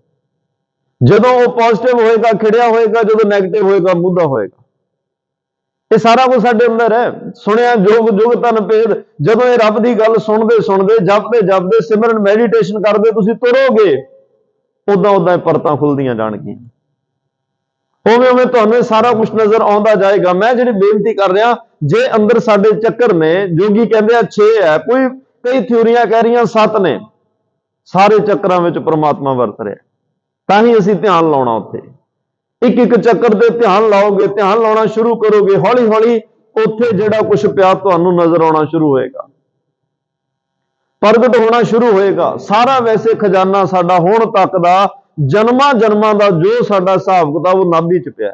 ਜਦੋਂ ਉਹ ਪੋਜ਼ਿਟਿਵ ਹੋਏਗਾ ਖਿੜਿਆ ਹੋਏਗਾ, ਜਦੋਂ ਨੈਗੇਟਿਵ ਹੋਏਗਾ ਮੁੱਦਾ ਹੋਏਗਾ। ਇਹ ਸਾਰਾ ਕੁਝ ਸਾਡੇ ਅੰਦਰ ਹੈ। ਸੁਣਿਆ ਜੋਗ ਜੁਗ ਤਨ ਭੇਦ। ਜਦੋਂ ਇਹ ਰੱਬ ਦੀ ਗੱਲ ਸੁਣਦੇ ਸੁਣਦੇ, ਜਪਦੇ ਜਪਦੇ, ਸਿਮਰਨ ਮੈਡੀਟੇਸ਼ਨ ਕਰਦੇ ਤੁਸੀਂ ਤੁਰੋਗੇ, ਉਦਾਂ ਉਦਾਂ ਪਰਤਾਂ ਖੁੱਲਦੀਆਂ ਜਾਣਗੀਆਂ। ਉਵੇਂ ਉਵੇਂ ਤੁਹਾਨੂੰ ਇਹ ਸਾਰਾ ਕੁਝ ਨਜ਼ਰ ਆਉਂਦਾ ਜਾਏਗਾ। ਮੈਂ ਜਿਹੜੀ ਬੇਨਤੀ ਕਰ ਰਿਹਾ, ਜੇ ਅੰਦਰ ਸਾਡੇ ਚੱਕਰ ਨੇ, ਜੋਗੀ ਕਹਿੰਦੇ ਆ 6 ਹੈ, ਕਈ ਥਿਊਰੀਆਂ ਕਹਿ ਰਹੀਆਂ 7 ਨੇ, ਸਾਰੇ ਚੱਕਰਾਂ ਵਿੱਚ ਪ੍ਰਮਾਤਮਾ ਵਰਤ ਰਿਹਾ। ਤਾਂ ਹੀ ਅਸੀਂ ਧਿਆਨ ਲਾਉਣਾ ਉੱਥੇ। ਇੱਕ ਇੱਕ ਚੱਕਰ ਤੇ ਧਿਆਨ ਲਾਓਗੇ, ਧਿਆਨ ਲਾਉਣਾ ਸ਼ੁਰੂ ਕਰੋਗੇ, ਹੌਲੀ ਹੌਲੀ ਉੱਥੇ ਜਿਹੜਾ ਕੁਝ ਪਿਆ ਤੁਹਾਨੂੰ ਨਜ਼ਰ ਆਉਣਾ ਸ਼ੁਰੂ ਹੋਏਗਾ, ਪ੍ਰਗਟ ਹੋਣਾ ਸ਼ੁਰੂ ਹੋਏਗਾ। ਸਾਰਾ ਵੈਸੇ ਖਜ਼ਾਨਾ ਸਾਡਾ ਹੁਣ ਤੱਕ ਦਾ, ਜਨਮਾਂ ਜਨਮਾਂ ਦਾ ਜੋ ਸਾਡਾ ਹਿਸਾਬ ਕਿਤਾਬ, ਉਹ ਨਾਭੀ ਚ ਪਿਆ।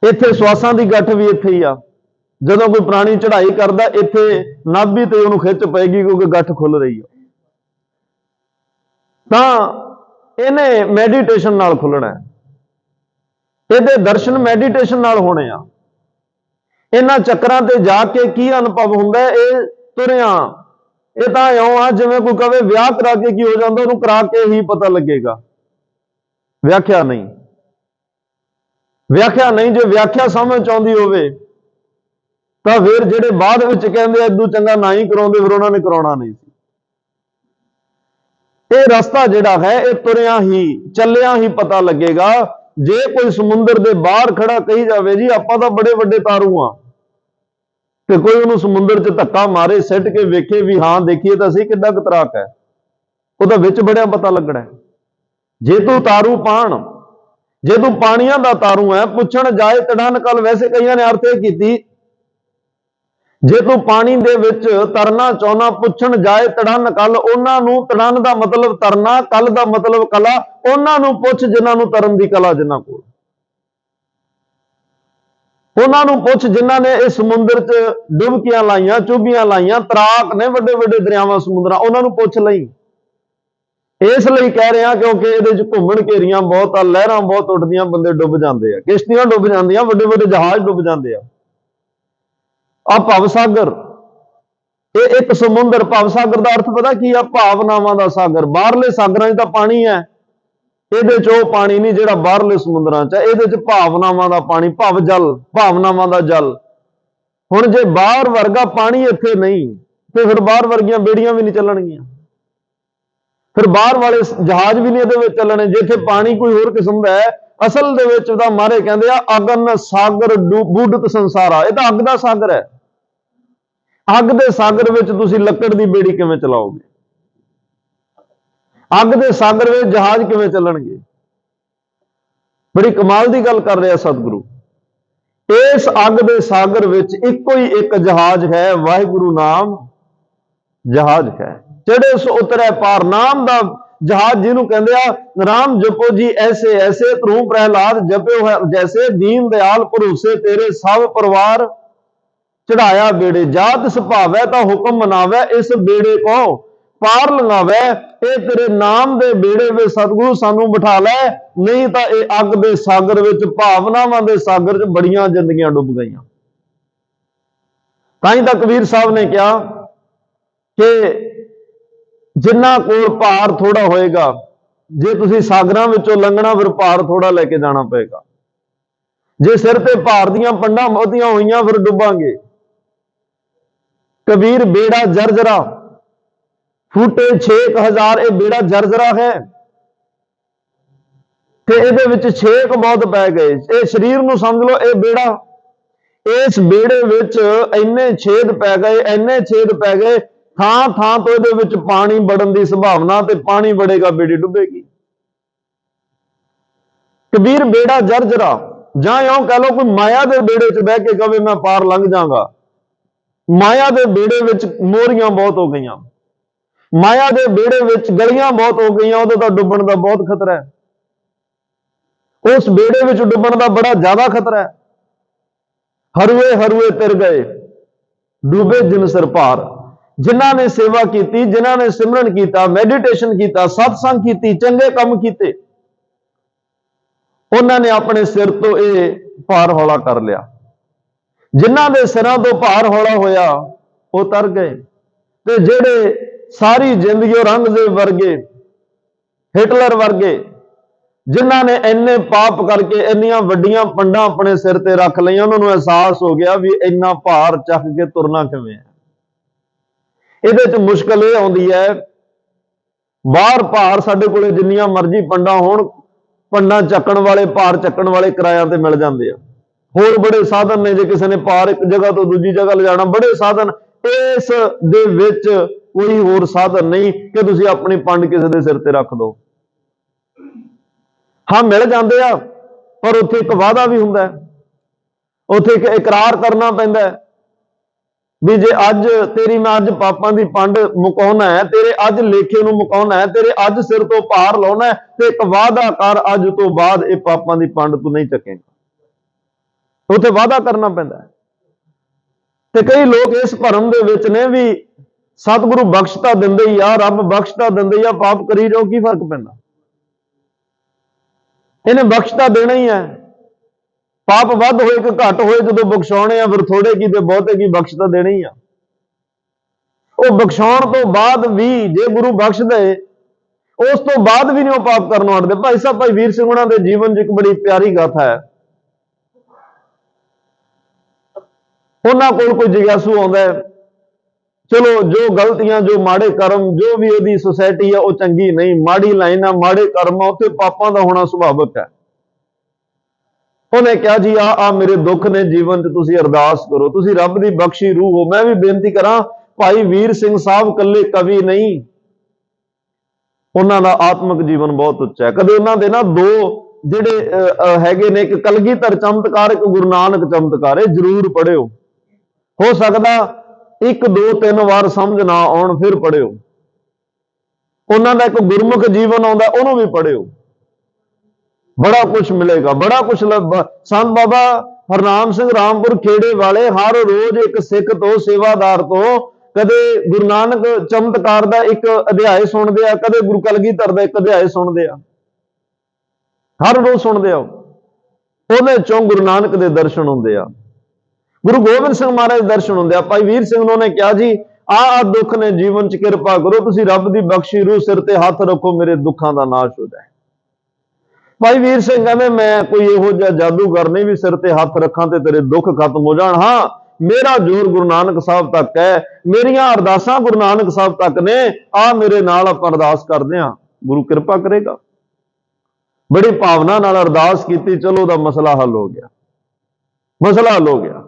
ਇੱਥੇ ਸਵਾਸਾਂ ਦੀ ਗੱਠ ਵੀ ਇੱਥੇ ਹੀ ਆ। ਜਦੋਂ ਕੋਈ ਪ੍ਰਾਣੀ ਚੜ੍ਹਾਈ ਕਰਦਾ, ਇੱਥੇ ਨਾਭੀ ਤੇ ਉਹਨੂੰ ਖਿੱਚ ਪਏਗੀ, ਕਿਉਂਕਿ ਗੱਠ ਖੁੱਲ ਰਹੀ ਆ। ਤਾਂ ਇਹਨੇ ਮੈਡੀਟੇਸ਼ਨ ਨਾਲ ਖੁੱਲਣਾ, ਇਹਦੇ ਦਰਸ਼ਨ ਮੈਡੀਟੇਸ਼ਨ ਨਾਲ ਹੋਣੇ ਆ। ਇਹਨਾਂ ਚੱਕਰਾਂ ਤੇ ਜਾ ਕੇ ਕੀ ਅਨੁਭਵ ਹੁੰਦਾ, ਇਹ ਤੁਰਿਆ, ਇਹ ਤਾਂ ਇਉਂ ਆ ਜਿਵੇਂ ਕੋਈ ਕਵੇ ਵਿਆਹ ਕਰਾ ਕੇ ਕੀ ਹੋ ਜਾਂਦਾ, ਉਹਨੂੰ ਕਰਾ ਕੇ ਹੀ ਪਤਾ ਲੱਗੇਗਾ, ਵਿਆਖਿਆ ਨਹੀਂ। ਵਿਆਖਿਆ ਨਹੀਂ, ਜੇ ਵਿਆਖਿਆ ਸਮਝ ਆਉਂਦੀ ਹੋਵੇ ਤਾਂ ਫਿਰ ਜਿਹੜੇ ਬਾਅਦ ਵਿੱਚ ਕਹਿੰਦੇ ਇਦੋਂ ਚੰਗਾ ਨਾ ਹੀ ਕਰਾਉਂਦੇ, ਫਿਰ ਉਹਨਾਂ ਨੇ ਕਰਾਉਣਾ ਨਹੀਂ ਸੀ। ਇਹ ਰਸਤਾ ਜਿਹੜਾ ਹੈ, ਇਹ ਤੁਰਿਆ ਹੀ, ਚੱਲਿਆ ਹੀ ਪਤਾ ਲੱਗੇਗਾ। ਜੇ ਕੋਈ ਸਮੁੰਦਰ ਦੇ ਬਾਹਰ ਖੜਾ ਕਹੀ ਜਾਵੇ ਜੀ ਆਪਾਂ ਤਾਂ ਬੜੇ ਵੱਡੇ ਤਾਰੂ ਆ, ਤੇ ਕੋਈ ਉਹਨੂੰ ਸਮੁੰਦਰ 'ਚ ਧੱਕਾ ਮਾਰੇ, ਸਿੱਟ ਕੇ ਵੇਖੇ ਵੀ ਹਾਂ ਦੇਖੀਏ ਤਾਂ ਅਸੀਂ ਕਿੱਡਾ ਕਤਰਾਕ ਹੈ, ਉਹਦਾ ਵਿੱਚ ਬੜਿਆ ਪਤਾ ਲੱਗਣਾ। ਜੇ ਤੂੰ ਤਾਰੂ ਪਾਣ, ਜੇ ਤੂੰ ਪਾਣੀਆਂ ਦਾ ਤਾਰੂ ਹੈ, ਪੁੱਛਣ ਜਾਏ ਤੜਨ ਕਲ, ਵੈਸੇ ਕਈਆਂ ਨੇ ਅਰਥ ਇਹ ਕੀਤੀ, ਜੇ ਤੂੰ ਪਾਣੀ ਦੇ ਵਿੱਚ ਤਰਨਾ ਚਾਹੁੰਦਾ, ਪੁੱਛਣ ਜਾਏ ਤੜਨ ਕਲ, ਉਹਨਾਂ ਨੂੰ, ਤੜਨ ਦਾ ਮਤਲਬ ਤਰਨਾ, ਕਲ ਦਾ ਮਤਲਬ ਕਲਾ, ਉਹਨਾਂ ਨੂੰ ਪੁੱਛ ਜਿਨ੍ਹਾਂ ਨੂੰ ਤਰਨ ਦੀ ਕਲਾ ਜਿਨ੍ਹਾਂ ਕੋਲ, ਉਹਨਾਂ ਨੂੰ ਪੁੱਛ ਜਿਨ੍ਹਾਂ ਨੇ ਇਸ ਸਮੁੰਦਰ 'ਚ ਡੁਬਕੀਆਂ ਲਾਈਆਂ, ਚੁੱਭੀਆਂ ਲਾਈਆਂ, ਤਰਾਕ ਨੇ ਵੱਡੇ ਵੱਡੇ ਦਰਿਆਵਾਂ ਸਮੁੰਦਰਾਂ, ਉਹਨਾਂ ਨੂੰ ਪੁੱਛ ਲਈ। ਇਸ ਲਈ ਕਹਿ ਰਿਹਾ ਕਿਉਂਕਿ ਇਹਦੇ 'ਚ ਘੁੰਮਣ ਘੇਰੀਆਂ ਬਹੁਤ ਆ, ਲਹਿਰਾਂ ਬਹੁਤ ਉੱਠਦੀਆਂ, ਬੰਦੇ ਡੁੱਬ ਜਾਂਦੇ ਆ, ਕਿਸ਼ਤੀਆਂ ਡੁੱਬ ਜਾਂਦੀਆਂ, ਵੱਡੇ ਵੱਡੇ ਜਹਾਜ਼ ਡੁੱਬ ਜਾਂਦੇ ਆ। ਆ ਭਵ ਸਾਗਰ, ਇਹ ਇੱਕ ਸਮੁੰਦਰ, ਭਵ ਸਾਗਰ ਦਾ ਅਰਥ ਪਤਾ ਕੀ ਆ? ਭਾਵਨਾਵਾਂ ਦਾ ਸਾਗਰ। ਬਾਹਰਲੇ ਸਾਗਰਾਂ 'ਚ ਤਾਂ ਪਾਣੀ ਹੈ, ਇਹਦੇ 'ਚ ਉਹ ਪਾਣੀ ਨਹੀਂ ਜਿਹੜਾ ਬਾਹਰਲੇ ਸਮੁੰਦਰਾਂ 'ਚ ਹੈ, ਇਹਦੇ 'ਚ ਭਾਵਨਾਵਾਂ ਦਾ ਪਾਣੀ, ਭਵ ਜਲ, ਭਾਵਨਾਵਾਂ ਦਾ ਜਲ। ਹੁਣ ਜੇ ਬਾਹਰ ਵਰਗਾ ਪਾਣੀ ਇੱਥੇ ਨਹੀਂ, ਤੇ ਫਿਰ ਬਾਹਰ ਵਰਗੀਆਂ ਬੇੜੀਆਂ ਵੀ ਨਹੀਂ ਚੱਲਣਗੀਆਂ, ਫਿਰ ਬਾਹਰ ਵਾਲੇ ਜਹਾਜ਼ ਵੀ ਨਹੀਂ ਇਹਦੇ ਵਿੱਚ ਚੱਲਣੇ। ਜੇ ਇੱਥੇ ਪਾਣੀ ਕੋਈ ਹੋਰ ਕਿਸਮ ਦਾ ਹੈ, ਅਸਲ ਦੇ ਵਿੱਚ ਤਾਂ ਮਾਰੇ ਕਹਿੰਦੇ ਆ ਅਗਨ ਸਾਗਰ ਬੂਡਤ ਸੰਸਾਰਾ, ਇਹ ਤਾਂ ਅੱਗ ਦਾ ਸਾਗਰ ਹੈ। ਅੱਗ ਦੇ ਸਾਗਰ ਵਿੱਚ ਤੁਸੀਂ ਲੱਕੜ ਦੀ ਬੇੜੀ ਕਿਵੇਂ ਚਲਾਓਗੇ? ਅੱਗ ਦੇ ਸਾਗਰ ਵਿੱਚ ਜਹਾਜ਼ ਕਿਵੇਂ ਚੱਲਣਗੇ? ਬੜੀ ਕਮਾਲ ਦੀ ਗੱਲ ਕਰ ਰਿਹਾ ਸਤਿਗੁਰੂ। ਇਸ ਅੱਗ ਦੇ ਸਾਗਰ ਵਿੱਚ ਇੱਕੋ ਹੀ ਇੱਕ ਜਹਾਜ਼ ਹੈ, ਵਾਹਿਗੁਰੂ ਨਾਮ ਜਹਾਜ਼ ਹੈ। ਜਿਹੜੇ ਸੋ ਉਤਰੈ ਪਾਰ, ਨਾਮ ਦਾ ਜਹਾਜ਼ ਜਿਹਨੂੰ ਕਹਿੰਦੇ ਆ। ਰਾਮ ਜਪੋ ਜੀ ਐਸੇ ਐਸੇ, ਧਰੂ ਪ੍ਰਹਿਲਾਦ ਜਪਿਓ ਹੈ ਜੈਸੇ, ਦੀਨ ਦਿਆਲ ਭਰੋਸੇ ਤੇਰੇ ਸਭ ਪਰਿਵਾਰ, ਚੜਾਇਆ ਬੇੜੇ ਜਾਤ ਸੁਭਾਵੈ ਤਾਂ ਹੁਕਮ ਮਨਾਵੈ, ਇਸ ਬੇੜੇ ਕੋ ਪਾਰ ਲੰਘਾਵੈ। ਇਹ ਤੇਰੇ ਨਾਮ ਦੇ ਬੇੜੇ ਵਿੱਚ ਸਤਿਗੁਰੂ ਸਾਨੂੰ ਬਿਠਾ ਲੈ, ਨਹੀਂ ਤਾਂ ਇਹ ਅੱਗ ਦੇ ਸਾਗਰ ਵਿੱਚ, ਭਾਵਨਾਵਾਂ ਦੇ ਸਾਗਰ 'ਚ ਬੜੀਆਂ ਜ਼ਿੰਦਗੀਆਂ ਡੁੱਬ ਗਈਆਂ। ਤਾਂ ਹੀ ਤਾਂ ਕਬੀਰ ਸਾਹਿਬ ਨੇ ਕਿਹਾ ਕਿ ਜਿਨ੍ਹਾਂ ਕੋਲ ਭਾਰ ਥੋੜਾ ਹੋਏਗਾ, ਜੇ ਤੁਸੀਂ ਸਾਗਰਾਂ ਵਿੱਚੋਂ ਲੰਘਣਾ, ਫਿਰ ਭਾਰ ਥੋੜਾ ਲੈ ਕੇ ਜਾਣਾ ਪਏਗਾ। ਜੇ ਸਿਰ ਤੇ ਭਾਰ ਦੀਆਂ ਪੰਡਾਂ ਬਹੁਤੀਆਂ ਹੋਈਆਂ, ਫਿਰ ਡੁੱਬਾਂਗੇ। ਕਬੀਰ ਬੇੜਾ ਜਰਜਰਾ ਫੂਟੇ 6000, ਇਹ ਬੇੜਾ ਜਰਜਰਾ ਹੈ, ਤੇ ਇਹਦੇ ਵਿੱਚ ਛੇਕ ਬਹੁਤ ਪੈ ਗਏ। ਇਹ ਸਰੀਰ ਨੂੰ ਸਮਝ ਲਓ, ਇਹ ਬੇੜਾ, ਇਸ ਬੇੜੇ ਵਿੱਚ ਇੰਨੇ ਛੇਦ ਪੈ ਗਏ, ਇੰਨੇ ਛੇਦ ਪੈ ਗਏ, ਥਾਂ ਥਾਂ ਤੋਂ ਇਹਦੇ ਵਿੱਚ ਪਾਣੀ ਵੜਨ ਦੀ ਸੰਭਾਵਨਾ, ਤੇ ਪਾਣੀ ਵੜੇਗਾ ਬੇੜੀ ਡੁੱਬੇਗੀ। ਕਬੀਰ ਬੇੜਾ ਜਰਜਰਾ, ਜਾਂ ਇਉਂ ਕਹਿ ਲਓ ਕੋਈ ਮਾਇਆ ਦੇ ਬੇੜੇ 'ਚ ਬਹਿ ਕੇ ਕਵੇ ਮੈਂ ਪਾਰ ਲੰਘ ਜਾਵਾਂਗਾ। ਮਾਇਆ ਦੇ ਬੇੜੇ ਵਿੱਚ ਮੋਰੀਆਂ ਬਹੁਤ ਹੋ ਗਈਆਂ, ਮਾਇਆ ਦੇ ਬੇੜੇ ਵਿੱਚ ਗਲੀਆਂ ਬਹੁਤ ਹੋ ਗਈਆਂ, ਉਹਦੇ ਤਾਂ ਡੁੱਬਣ ਦਾ ਬਹੁਤ ਖਤਰਾ ਹੈ। ਉਸ ਬੇੜੇ ਵਿੱਚ ਡੁੱਬਣ ਦਾ ਬੜਾ ਜ਼ਿਆਦਾ ਖਤਰਾ ਹੈ। ਹਰੂਏ ਹਰੂਏ ਤਿਰ ਗਏ, ਡੁੱਬੇ ਜਿਨ ਸਿਰ ਭਾਰ। ਜਿਨ੍ਹਾਂ ਨੇ ਸੇਵਾ ਕੀਤੀ, ਜਿਨ੍ਹਾਂ ਨੇ ਸਿਮਰਨ ਕੀਤਾ, ਮੈਡੀਟੇਸ਼ਨ ਕੀਤਾ, ਸਤਸੰਗ ਕੀਤੀ, ਚੰਗੇ ਕੰਮ ਕੀਤੇ, ਉਹਨਾਂ ਨੇ ਆਪਣੇ ਸਿਰ ਤੋਂ ਇਹ ਭਾਰ ਹੌਲਾ ਕਰ ਲਿਆ। ਜਿਨ੍ਹਾਂ ਦੇ ਸਿਰਾਂ ਤੋਂ ਭਾਰ ਹੌਲਾ ਹੋਇਆ ਉਹ ਤਰ ਗਏ, ਤੇ ਜਿਹੜੇ ਸਾਰੀ ਜ਼ਿੰਦਗੀ ਉਹ ਰੰਗ ਦੇ ਵਰਗੇ, ਹਿਟਲਰ ਵਰਗੇ, ਜਿਨ੍ਹਾਂ ਨੇ ਇੰਨੇ ਪਾਪ ਕਰਕੇ ਇੰਨੀਆਂ ਵੱਡੀਆਂ ਪੰਡਾਂ ਆਪਣੇ ਸਿਰ ਤੇ ਰੱਖ ਲਈਆਂ, ਉਹਨਾਂ ਨੂੰ ਅਹਿਸਾਸ ਹੋ ਗਿਆ ਵੀ ਇੰਨਾ ਭਾਰ ਚੱਕ ਕੇ ਤੁਰਨਾ ਕਿਵੇਂ ਹੈ। ਇਹਦੇ 'ਚ ਮੁਸ਼ਕਲ ਇਹ ਆਉਂਦੀ ਹੈ, ਬਾਹਰ ਭਾਰ ਸਾਡੇ ਕੋਲੇ ਜਿੰਨੀਆਂ ਮਰਜ਼ੀ ਪੰਡਾਂ ਹੋਣ, ਪੰਡਾਂ ਚੱਕਣ ਵਾਲੇ, ਭਾਰ ਚੱਕਣ ਵਾਲੇ ਕਿਰਾਇਆਂ ਤੇ ਮਿਲ ਜਾਂਦੇ ਆ। ਹੋਰ ਬੜੇ ਸਾਧਨ ਨੇ, ਜੇ ਕਿਸੇ ਨੇ ਭਾਰ ਇੱਕ ਜਗ੍ਹਾ ਤੋਂ ਦੂਜੀ ਜਗ੍ਹਾ ਲਿਜਾਣਾ, ਬੜੇ ਸਾਧਨ। ਇਸ ਦੇ ਵਿੱਚ ਕੋਈ ਹੋਰ ਸਾਧਨ ਨਹੀਂ ਕਿ ਤੁਸੀਂ ਆਪਣੀ ਪੰਡ ਕਿਸੇ ਦੇ ਸਿਰ ਤੇ ਰੱਖ ਦਿਓ। ਹਾਂ, ਮਿਲ ਜਾਂਦੇ ਆ, ਪਰ ਉੱਥੇ ਇੱਕ ਵਾਅਦਾ ਵੀ ਹੁੰਦਾ ਹੈ, ਉੱਥੇ ਇੱਕ ਇਕਰਾਰ ਕਰਨਾ ਪੈਂਦਾ ਹੈ ਵੀ ਜੇ ਅੱਜ ਤੇਰੀ ਮੈਂ ਅੱਜ ਪਾਪਾਂ ਦੀ ਪੰਡ ਮੁਕਾਉਣਾ ਹੈ, ਤੇਰੇ ਅੱਜ ਲੇਖੇ ਨੂੰ ਮੁਕਾਉਣਾ ਹੈ, ਤੇਰੇ ਅੱਜ ਸਿਰ ਤੋਂ ਭਾਰ ਲਾਉਣਾ ਹੈ, ਤੇ ਇੱਕ ਵਾਅਦਾ ਕਰ, ਅੱਜ ਤੋਂ ਬਾਅਦ ਇਹ ਪਾਪਾਂ ਦੀ ਪੰਡ ਤੂੰ ਨਹੀਂ ਚੱਕੇਗਾ। ਉੱਥੇ ਵਾਅਦਾ ਕਰਨਾ ਪੈਂਦਾ ਹੈ। ਤੇ ਕਈ ਲੋਕ ਇਸ ਭਰਮ ਦੇ ਵਿੱਚ ਨੇ ਵੀ ਸਤਿਗੁਰੂ ਬਖਸ਼ ਤਾਂ ਦਿੰਦੇ ਹੀ ਆ, ਰੱਬ ਬਖਸ਼ ਤਾਂ ਦਿੰਦੇ ਹੀ ਆ, ਪਾਪ ਕਰੀ ਜਾਓ, ਕੀ ਫਰਕ ਪੈਂਦਾ? ਇਹਨੇ ਬਖਸ਼ ਤਾਂ ਦੇਣਾ ਹੀ ਹੈ। ਪਾਪ ਵੱਧ ਹੋਏ ਕਿ ਘੱਟ ਹੋਏ, ਜਦੋਂ ਬਖਸ਼ਾਉਣੇ ਆ ਫਿਰ ਥੋੜੇ ਕੀ ਤੇ ਬਹੁਤੇ ਕੀ, ਬਖਸ਼ ਤਾਂ ਦੇਣੇ ਹੀ ਆ। ਉਹ ਬਖਸ਼ਾਉਣ ਤੋਂ ਬਾਅਦ ਵੀ ਜੇ ਗੁਰੂ ਬਖਸ਼ ਦੇ, ਉਸ ਤੋਂ ਬਾਅਦ ਵੀ ਨਹੀਂ ਉਹ ਪਾਪ ਕਰਨੋਂ ਹਟਦੇ। ਭਾਈ ਸਾਹਿਬ ਭਾਈ ਵੀਰ ਸਿੰਘ ਉਹਨਾਂ ਦੇ ਜੀਵਨ 'ਚ ਇੱਕ ਬੜੀ ਪਿਆਰੀ ਗਾਥਾ ਹੈ। ਉਹਨਾਂ ਕੋਲ ਕੋਈ ਜਿਗਿਆਸੂ ਆਉਂਦਾ ਹੈ, ਚਲੋ ਜੋ ਗਲਤੀਆਂ, ਜੋ ਮਾੜੇ ਕਰਮ, ਜੋ ਵੀ ਉਹਦੀ ਸੁਸਾਇਟੀ ਆ ਉਹ ਚੰਗੀ ਨਹੀਂ, ਮਾੜੀ ਲਾਈਨ ਆ, ਮਾੜੇ ਕਰਮ ਆ, ਉੱਥੇ ਪਾਪਾਂ ਦਾ ਹੋਣਾ ਸੁਭਾਵਿਕ ਹੈ। ਉਹਨੇ ਕਿਹਾ ਜੀ ਆ ਮੇਰੇ ਦੁੱਖ ਨੇ ਜੀਵਨ 'ਚ, ਤੁਸੀਂ ਅਰਦਾਸ ਕਰੋ, ਤੁਸੀਂ ਰੱਬ ਦੀ ਬਖਸ਼ੀ ਰੂਹ ਹੋ। ਮੈਂ ਵੀ ਬੇਨਤੀ ਕਰਾਂ, ਭਾਈ ਵੀਰ ਸਿੰਘ ਸਾਹਿਬ ਇਕੱਲੇ ਕਵੀ ਨਹੀਂ, ਉਹਨਾਂ ਦਾ ਆਤਮਿਕ ਜੀਵਨ ਬਹੁਤ ਉੱਚਾ ਹੈ। ਕਦੇ ਉਹਨਾਂ ਦੇ ਨਾ ਦੋ ਜਿਹੜੇ ਹੈਗੇ ਨੇ, ਇੱਕ ਕਲਗੀਧਰ ਚਮਤਕਾਰ, ਇੱਕ ਗੁਰੂ ਨਾਨਕ ਚਮਤਕਾਰ, ਇਹ ਜ਼ਰੂਰ ਪੜ੍ਹਿਓ। ਹੋ ਸਕਦਾ 1 2 3 ਵਾਰ ਸਮਝ ਨਾ ਆਉਣ, ਫਿਰ ਪੜ੍ਹਿਓ। ਉਹਨਾਂ ਦਾ ਇੱਕ ਗੁਰਮੁਖ ਜੀਵਨ ਆਉਂਦਾ, ਉਹਨੂੰ ਵੀ ਪੜ੍ਹਿਓ, ਬੜਾ ਕੁਝ ਮਿਲੇਗਾ, ਬੜਾ ਕੁਝ। ਸੰਤ ਬਾਬਾ ਹਰਨਾਮ ਸਿੰਘ ਰਾਮਪੁਰ ਖੇੜੇ ਵਾਲੇ ਹਰ ਰੋਜ਼ ਇੱਕ ਸਿੱਖ ਤੋਂ, ਸੇਵਾਦਾਰ ਤੋਂ, ਕਦੇ ਗੁਰੂ ਨਾਨਕ ਚਮਤਕਾਰ ਦਾ ਇੱਕ ਅਧਿਆਇ ਸੁਣਦੇ ਆ, ਕਦੇ ਗੁਰੂ ਕਲਗੀਧਰ ਦਾ ਇੱਕ ਅਧਿਆਇ ਸੁਣਦੇ ਆ, ਹਰ ਰੋਜ਼ ਸੁਣਦੇ ਆ। ਉਹਦੇ ਚੋਂ ਗੁਰੂ ਨਾਨਕ ਦੇ ਦਰਸ਼ਨ ਹੁੰਦੇ ਆ, ਗੁਰੂ ਗੋਬਿੰਦ ਸਿੰਘ ਮਹਾਰਾਜ ਦੇ ਦਰਸ਼ਨ ਹੁੰਦੇ ਆ। ਭਾਈ ਵੀਰ ਸਿੰਘ ਨੇ ਕਿਹਾ ਜੀ ਆਹ ਦੁੱਖ ਨੇ ਜੀਵਨ 'ਚ, ਕਿਰਪਾ ਕਰੋ, ਤੁਸੀਂ ਰੱਬ ਦੀ ਬਖਸ਼ੀ ਰੂਹ ਸਿਰ ਤੇ ਹੱਥ ਰੱਖੋ, ਮੇਰੇ ਦੁੱਖਾਂ ਦਾ ਨਾਸ਼ ਹੋ ਜਾਏ। ਭਾਈ ਵੀਰ ਸਿੰਘ ਕਹਿੰਦੇ ਮੈਂ ਕੋਈ ਇਹੋ ਜਿਹਾ ਜਾਦੂਗਰ ਨਹੀਂ ਵੀ ਸਿਰ ਤੇ ਹੱਥ ਰੱਖਾਂ ਤੇ ਤੇਰੇ ਦੁੱਖ ਖਤਮ ਹੋ ਜਾਣ। ਹਾਂ, ਮੇਰਾ ਜ਼ੋਰ ਗੁਰੂ ਨਾਨਕ ਸਾਹਿਬ ਤੱਕ ਹੈ, ਮੇਰੀਆਂ ਅਰਦਾਸਾਂ ਗੁਰੂ ਨਾਨਕ ਸਾਹਿਬ ਤੱਕ ਨੇ। ਆ ਮੇਰੇ ਨਾਲ ਆਪਾਂ ਅਰਦਾਸ ਕਰਦੇ ਹਾਂ, ਗੁਰੂ ਕਿਰਪਾ ਕਰੇਗਾ। ਬੜੀ ਭਾਵਨਾ ਨਾਲ ਅਰਦਾਸ ਕੀਤੀ, ਚਲੋ ਉਹਦਾ ਮਸਲਾ ਹੱਲ ਹੋ ਗਿਆ, ਮਸਲਾ ਹੱਲ ਹੋ ਗਿਆ।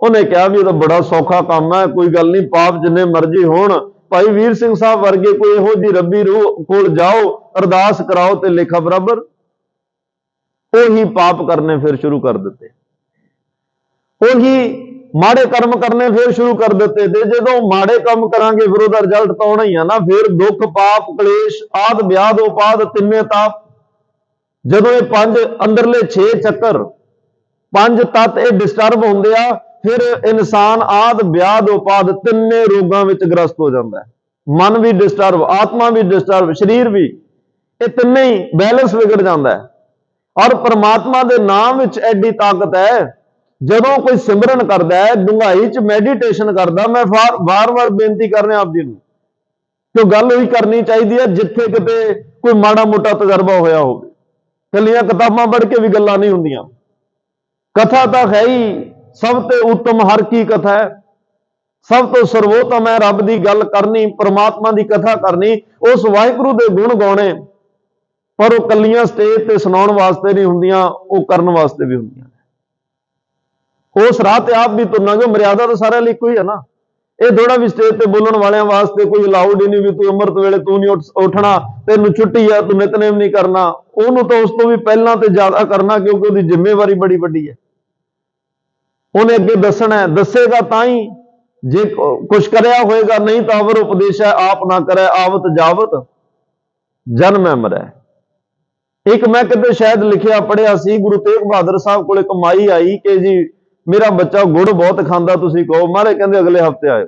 ਉਹਨੇ ਕਿਹਾ ਵੀ ਇਹ ਤਾਂ ਬੜਾ ਸੌਖਾ ਕੰਮ ਹੈ, ਕੋਈ ਗੱਲ ਨਹੀਂ, ਪਾਪ ਜਿੰਨੇ ਮਰਜ਼ੀ ਹੋਣ, ਭਾਈ ਵੀਰ ਸਿੰਘ ਸਾਹਿਬ ਵਰਗੇ ਕੋਈ ਇਹੋ ਜਿਹੀ ਰੱਬੀ ਰੂਹ ਕੋਲ ਜਾਓ, ਅਰਦਾਸ ਕਰਾਓ ਤੇ ਲੇਖਾ ਬਰਾਬਰ। ਉਹੀ ਪਾਪ ਕਰਨੇ ਫਿਰ ਸ਼ੁਰੂ ਕਰ ਦਿੱਤੇ, ਉਹੀ ਮਾੜੇ ਕਰਮ ਕਰਨੇ ਫਿਰ ਸ਼ੁਰੂ ਕਰ ਦਿੱਤੇ। ਤੇ ਜਦੋਂ ਮਾੜੇ ਕੰਮ ਕਰਾਂਗੇ ਫਿਰ ਉਹਦਾ ਰਿਜ਼ਲਟ ਤਾਂ ਆਉਣਾ ਹੀ ਆ ਨਾ। ਫਿਰ ਦੁੱਖ, ਪਾਪ, ਕਲੇਸ਼, ਆਦ ਵਿਆਦ ਉਪਾਦ, ਤਿੰਨੇ ਤਾਪ। ਜਦੋਂ ਇਹ 5 ਅੰਦਰਲੇ 6 ਚੱਕਰ, 5 ਤੱਤ ਇਹ ਡਿਸਟਰਬ ਹੁੰਦੇ ਆ, ਫਿਰ ਇਨਸਾਨ ਆਦ ਵਿਆਦ ਉਪਾਦ ਤਿੰਨੇ ਰੋਗਾਂ ਵਿੱਚ ਗ੍ਰਸਤ ਹੋ ਜਾਂਦਾ ਹੈ। ਮਨ ਵੀ ਡਿਸਟਰਬ, ਆਤਮਾ ਵੀ ਡਿਸਟਰਬ, ਸਰੀਰ ਵੀ, ਇਹ ਤਿੰਨੇ ਹੀ ਬੈਲੈਂਸ ਵਿਗੜ ਜਾਂਦਾ ਹੈ। ਔਰ ਪ੍ਰਮਾਤਮਾ ਦੇ ਨਾਮ ਵਿੱਚ ਐਡੀ ਤਾਕਤ ਹੈ, ਜਦੋਂ ਕੋਈ ਸਿਮਰਨ ਕਰਦਾ ਹੈ, ਡੂੰਘਾਈ 'ਚ ਮੈਡੀਟੇਸ਼ਨ ਕਰਦਾ। ਮੈਂ ਵਾਰ-ਵਾਰ ਬੇਨਤੀ ਕਰ ਰਿਹਾ ਆਪ ਜੀ ਨੂੰ ਕਿ ਗੱਲ ਉਹੀ ਕਰਨੀ ਚਾਹੀਦੀ ਹੈ ਜਿੱਥੇ ਕਿਤੇ ਕੋਈ ਮਾੜਾ ਮੋਟਾ ਤਜਰਬਾ ਹੋਇਆ ਹੋਵੇ। ਕੱਲੀਆਂ ਕਿਤਾਬਾਂ ਪੜ੍ਹ ਕੇ ਵੀ ਗੱਲਾਂ ਨਹੀਂ ਹੁੰਦੀਆਂ। ਕਥਾ ਤਾਂ ਹੈ ਹੀ, ਸਭ ਤੋਂ ਉੱਤਮ ਹਰ ਕੀ ਕਥਾ ਹੈ, ਸਭ ਤੋਂ ਸਰਵੋਤਮ ਹੈ ਰੱਬ ਦੀ ਗੱਲ ਕਰਨੀ, ਪ੍ਰਮਾਤਮਾ ਦੀ ਕਥਾ ਕਰਨੀ, ਉਸ ਵਾਹਿਗੁਰੂ ਦੇ ਗੁਣ ਗਾਉਣੇ। ਪਰ ਉਹ ਕੱਲੀਆਂ ਸਟੇਜ ਤੇ ਸੁਣਾਉਣ ਵਾਸਤੇ ਨਹੀਂ ਹੁੰਦੀਆਂ, ਉਹ ਕਰਨ ਵਾਸਤੇ ਵੀ ਹੁੰਦੀਆਂ ਨੇ। ਉਸ ਰਾਹ ਤੇ ਆਪ ਵੀ ਤੁਰਨਾ, ਜੋ ਮਰਿਆਦਾ ਤਾਂ ਸਾਰਿਆਂ ਲਈ ਇੱਕੋ ਹੀ ਹੈ ਨਾ। ਇਹ ਥੋੜਾ ਵੀ ਸਟੇਜ ਤੇ ਬੋਲਣ ਵਾਲਿਆਂ ਵਾਸਤੇ ਕੋਈ ਅਲਾਉਡ ਹੀ ਨਹੀਂ ਵੀ ਤੂੰ ਅੰਮ੍ਰਿਤ ਵੇਲੇ ਤੂੰ ਨਹੀਂ ਉੱਠਣਾ, ਤੈਨੂੰ ਛੁੱਟੀ ਆ, ਤੂੰ ਨਿਤਨੇਮ ਨਹੀਂ ਕਰਨਾ। ਉਹਨੂੰ ਤਾਂ ਉਸ ਤੋਂ ਵੀ ਪਹਿਲਾਂ ਤੇ ਜ਼ਿਆਦਾ ਕਰਨਾ, ਕਿਉਂਕਿ ਉਹਦੀ ਜ਼ਿੰਮੇਵਾਰੀ ਬੜੀ ਵੱਡੀ ਹੈ। ਉਹਨੇ ਅੱਗੇ ਦੱਸਣਾ, ਦੱਸੇਗਾ ਤਾਂ ਹੀ, ਜੇ ਕੁਛ ਕਰਿਆ ਹੋਏਗਾ, ਨਹੀਂ ਤਾਂ ਅਵਰ ਉਪਦੇਸ਼ ਹੈ ਆਪ ਨਾ ਕਰੇ, ਆਵਤ ਜਾਵਤ ਜਨਮੈ ਮਰੈ। ਇੱਕ ਮੈਂ ਕਿਤੇ ਸ਼ਾਇਦ ਲਿਖਿਆ ਪੜਿਆ ਸੀ, ਗੁਰੂ ਤੇਗ ਬਹਾਦਰ ਸਾਹਿਬ ਕੋਲੇ ਕਮਾਈ ਆਈ ਕਿ ਜੀ ਮੇਰਾ ਬੱਚਾ ਗੁੜ ਬਹੁਤ ਖਾਂਦਾ, ਤੁਸੀਂ ਕਹੋ। ਮਹਾਰਾਜ ਕਹਿੰਦੇ ਅਗਲੇ ਹਫ਼ਤੇ ਆਇਓ।